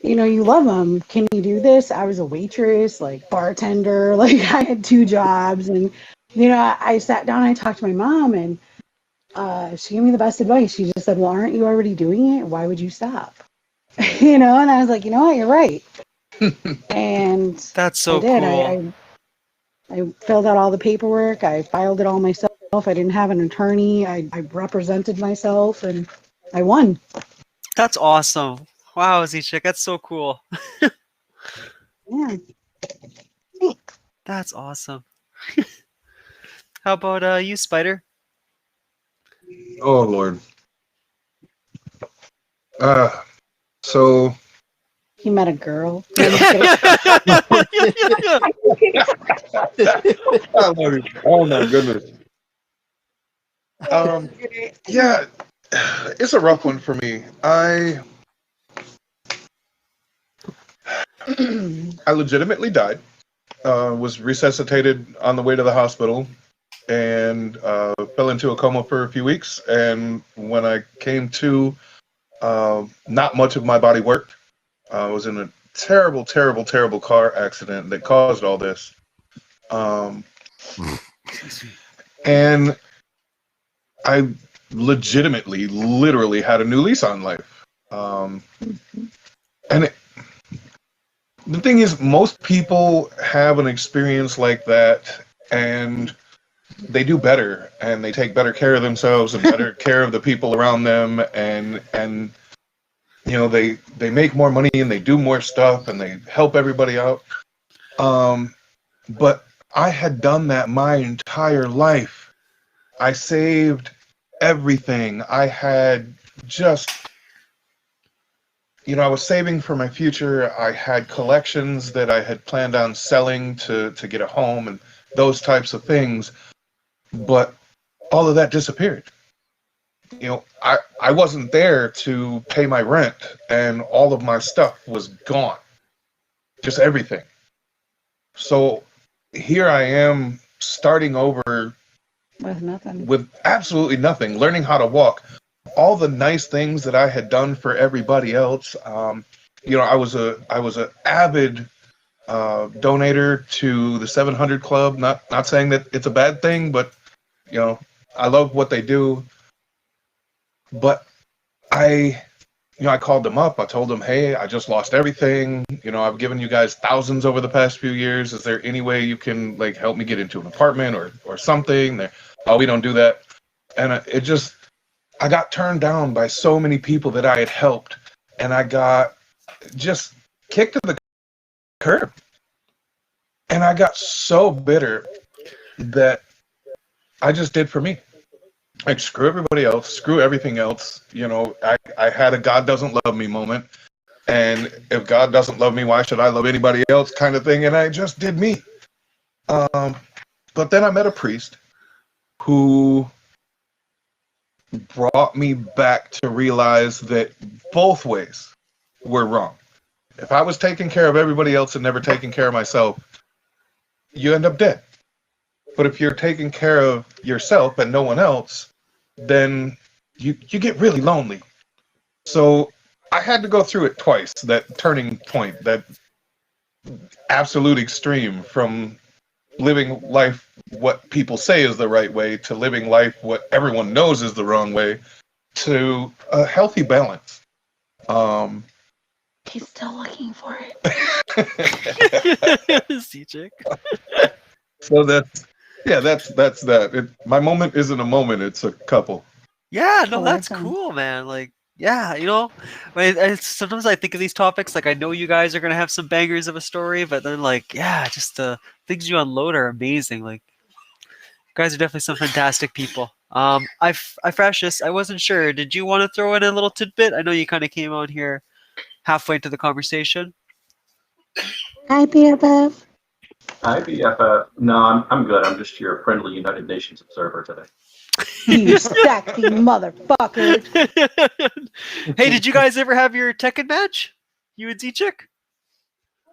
you love them. Can you do this? I was a waitress, like bartender, like I had 2 jobs. And, I sat down and I talked to my mom and she gave me the best advice. She just said, well, aren't you already doing it? Why would you stop? And I was like, you know what? You're right. And That's I so did. cool. I filled out all the paperwork. I filed it all myself. I didn't have an attorney. I represented myself and I won. That's awesome. Wow, Z Chick, that's so cool. Yeah. That's awesome. How about you, Spider? Oh Lord. So He met a girl. oh my goodness. Yeah, it's a rough one for me. I legitimately died. Was resuscitated on the way to the hospital and fell into a coma for a few weeks. And when I came to, not much of my body worked. I was in a terrible, terrible, terrible car accident that caused all this. And I legitimately, literally had a new lease on life. And the thing is, most people have an experience like that and they do better and they take better care of themselves and better care of the people around them and they make more money and they do more stuff and they help everybody out. But I had done that my entire life. I saved everything. I had just, I was saving for my future. I had collections that I had planned on selling to get a home and those types of things. But all of that disappeared. I wasn't there to pay my rent, and all of my stuff was gone. Just everything. So here I am starting over With nothing. with absolutely nothing, learning how to walk. All the nice things that I had done for everybody else. I was a avid donator to the 700 Club. Not saying that it's a bad thing, but I love what they do. But I called them up. I told them, hey, I just lost everything. I've given you guys thousands over the past few years. Is there any way you can help me get into an apartment or something? Oh, we don't do that. And I got turned down by so many people that I had helped, and I got just kicked to the curb. And I got so bitter that I just did for me. Screw everybody else, screw everything else. I had a God doesn't love me moment. And if God doesn't love me, why should I love anybody else kind of thing? And I just did me. But then I met a priest who brought me back to realize that both ways were wrong. If I was taking care of everybody else and never taking care of myself, you end up dead. But if you're taking care of yourself and no one else, then you get really lonely. So I had to go through it twice, that turning point, that absolute extreme from living life what people say is the right way to living life what everyone knows is the wrong way, to a healthy balance. He's still looking for it. See, chick. So that's that. My moment isn't a moment; it's a couple. Yeah, no, Oh, that's awesome. cool, man. Yeah, sometimes I think of these topics, I know you guys are gonna have some bangers of a story, but then just the things you unload are amazing. You guys are definitely some fantastic people. I Frashus, I wasn't sure. Did you want to throw in a little tidbit? I know you kind of came on here halfway into the conversation. Hi, BFF. Hi, BFF. No, I'm good. I'm just your friendly United Nations observer today. You sexy motherfucker. Hey, did you guys ever have your Tekken match? You and Z-Chick?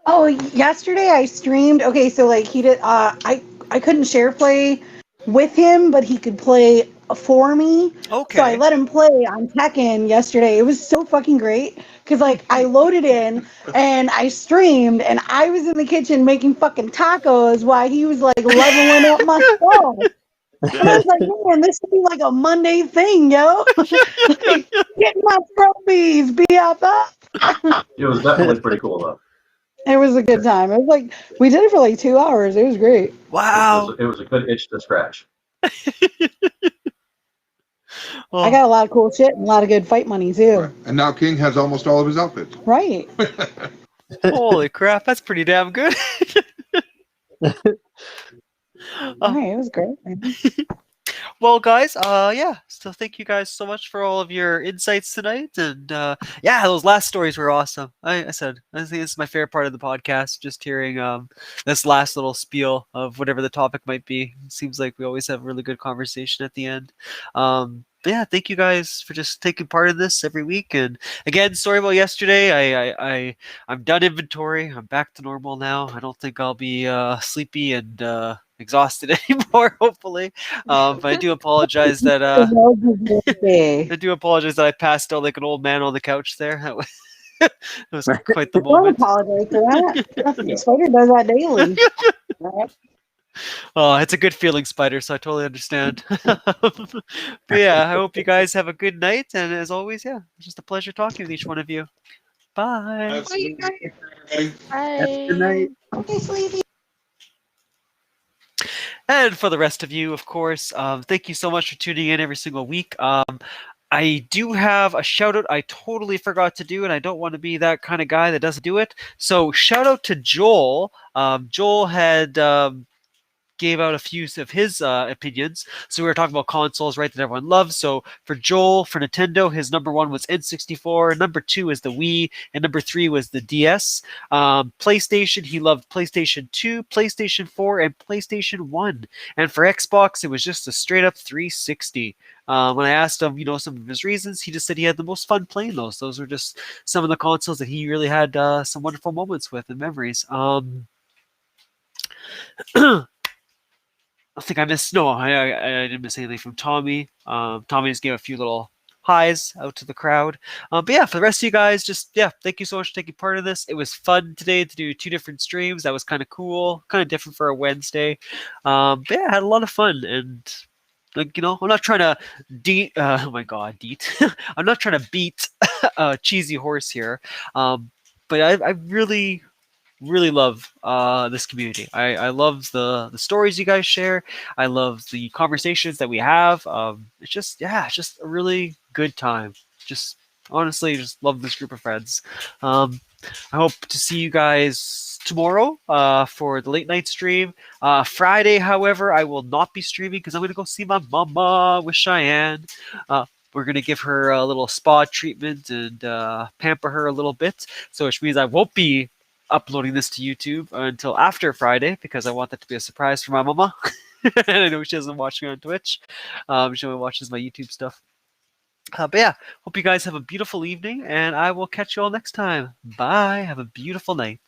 Oh, yesterday I streamed. Okay, so he did. I couldn't share play with him, but he could play for me. Okay. So I let him play on Tekken yesterday. It was so fucking great because I loaded in and I streamed and I was in the kitchen making fucking tacos while he was leveling up my stuff. And I was like, man, this could be a Monday thing, yo. Getting my trophies, BFF. It was definitely pretty cool, though. It was a good time. It was we did it for 2 hours. It was great. Wow. It was a good itch to scratch. Well, I got a lot of cool shit and a lot of good fight money too. Right. And now King has almost all of his outfits. Right. holy crap, that's pretty damn good. Right, it was great. Man. Well, guys, so thank you guys so much for all of your insights tonight, and those last stories were awesome. I think this is my favorite part of the podcast, just hearing this last little spiel of whatever the topic might be. It seems like we always have a really good conversation at the end. But yeah, thank you guys for just taking part in this every week. And again, sorry about yesterday. I'm done inventory. I'm back to normal now. I don't think I'll be sleepy and exhausted anymore, hopefully. But I do apologize that I do apologize that I passed out like an old man on the couch there. That was quite the Don't moment. apologize for that. Spider does that daily. Oh, it's a good feeling, Spider, so I totally understand. But yeah, I hope you guys have a good night, and as always, it's just a pleasure talking with each one of you. Bye. Absolutely. Everybody. Bye. Good night. Okay, sleepy. And for the rest of you, of course, thank you so much for tuning in every single week. I do have a shout out I totally forgot to do, and I don't want to be that kind of guy that doesn't do it. So shout out to Joel. Joel had gave out a few of his opinions. So we were talking about consoles, right, that everyone loves. So for Joel, for Nintendo, his number one was N64, number two is the Wii, and number three was the DS. PlayStation, he loved PlayStation 2, PlayStation 4, and PlayStation 1. And for Xbox, it was just a straight up 360. When I asked him, some of his reasons, he just said he had the most fun playing those. Those were just some of the consoles that he really had some wonderful moments with and memories. I think I missed. No, I didn't miss anything from Tommy. Tommy just gave a few little highs out to the crowd. But yeah, for the rest of you guys, thank you so much for taking part in this. It was fun today to do 2 different streams. That was kind of cool, kind of different for a Wednesday. But yeah, I had a lot of fun, and I'm not trying to oh my god, I'm not trying to beat a cheesy horse here. But I really love this community. I love the stories you guys share. I love the conversations that we have. It's just a really good time. Just honestly, just love this group of friends. I hope to see you guys tomorrow for the late night stream. Friday, however, I will not be streaming because I'm going to go see my mama with Cheyenne. We're going to give her a little spa treatment and pamper her a little bit. So which means I won't be uploading this to YouTube until after Friday because I want that to be a surprise for my mama. And I know she doesn't watch me on Twitch. She only watches my YouTube stuff. But yeah, hope you guys have a beautiful evening, and I will catch you all next time. Bye. Have a beautiful night.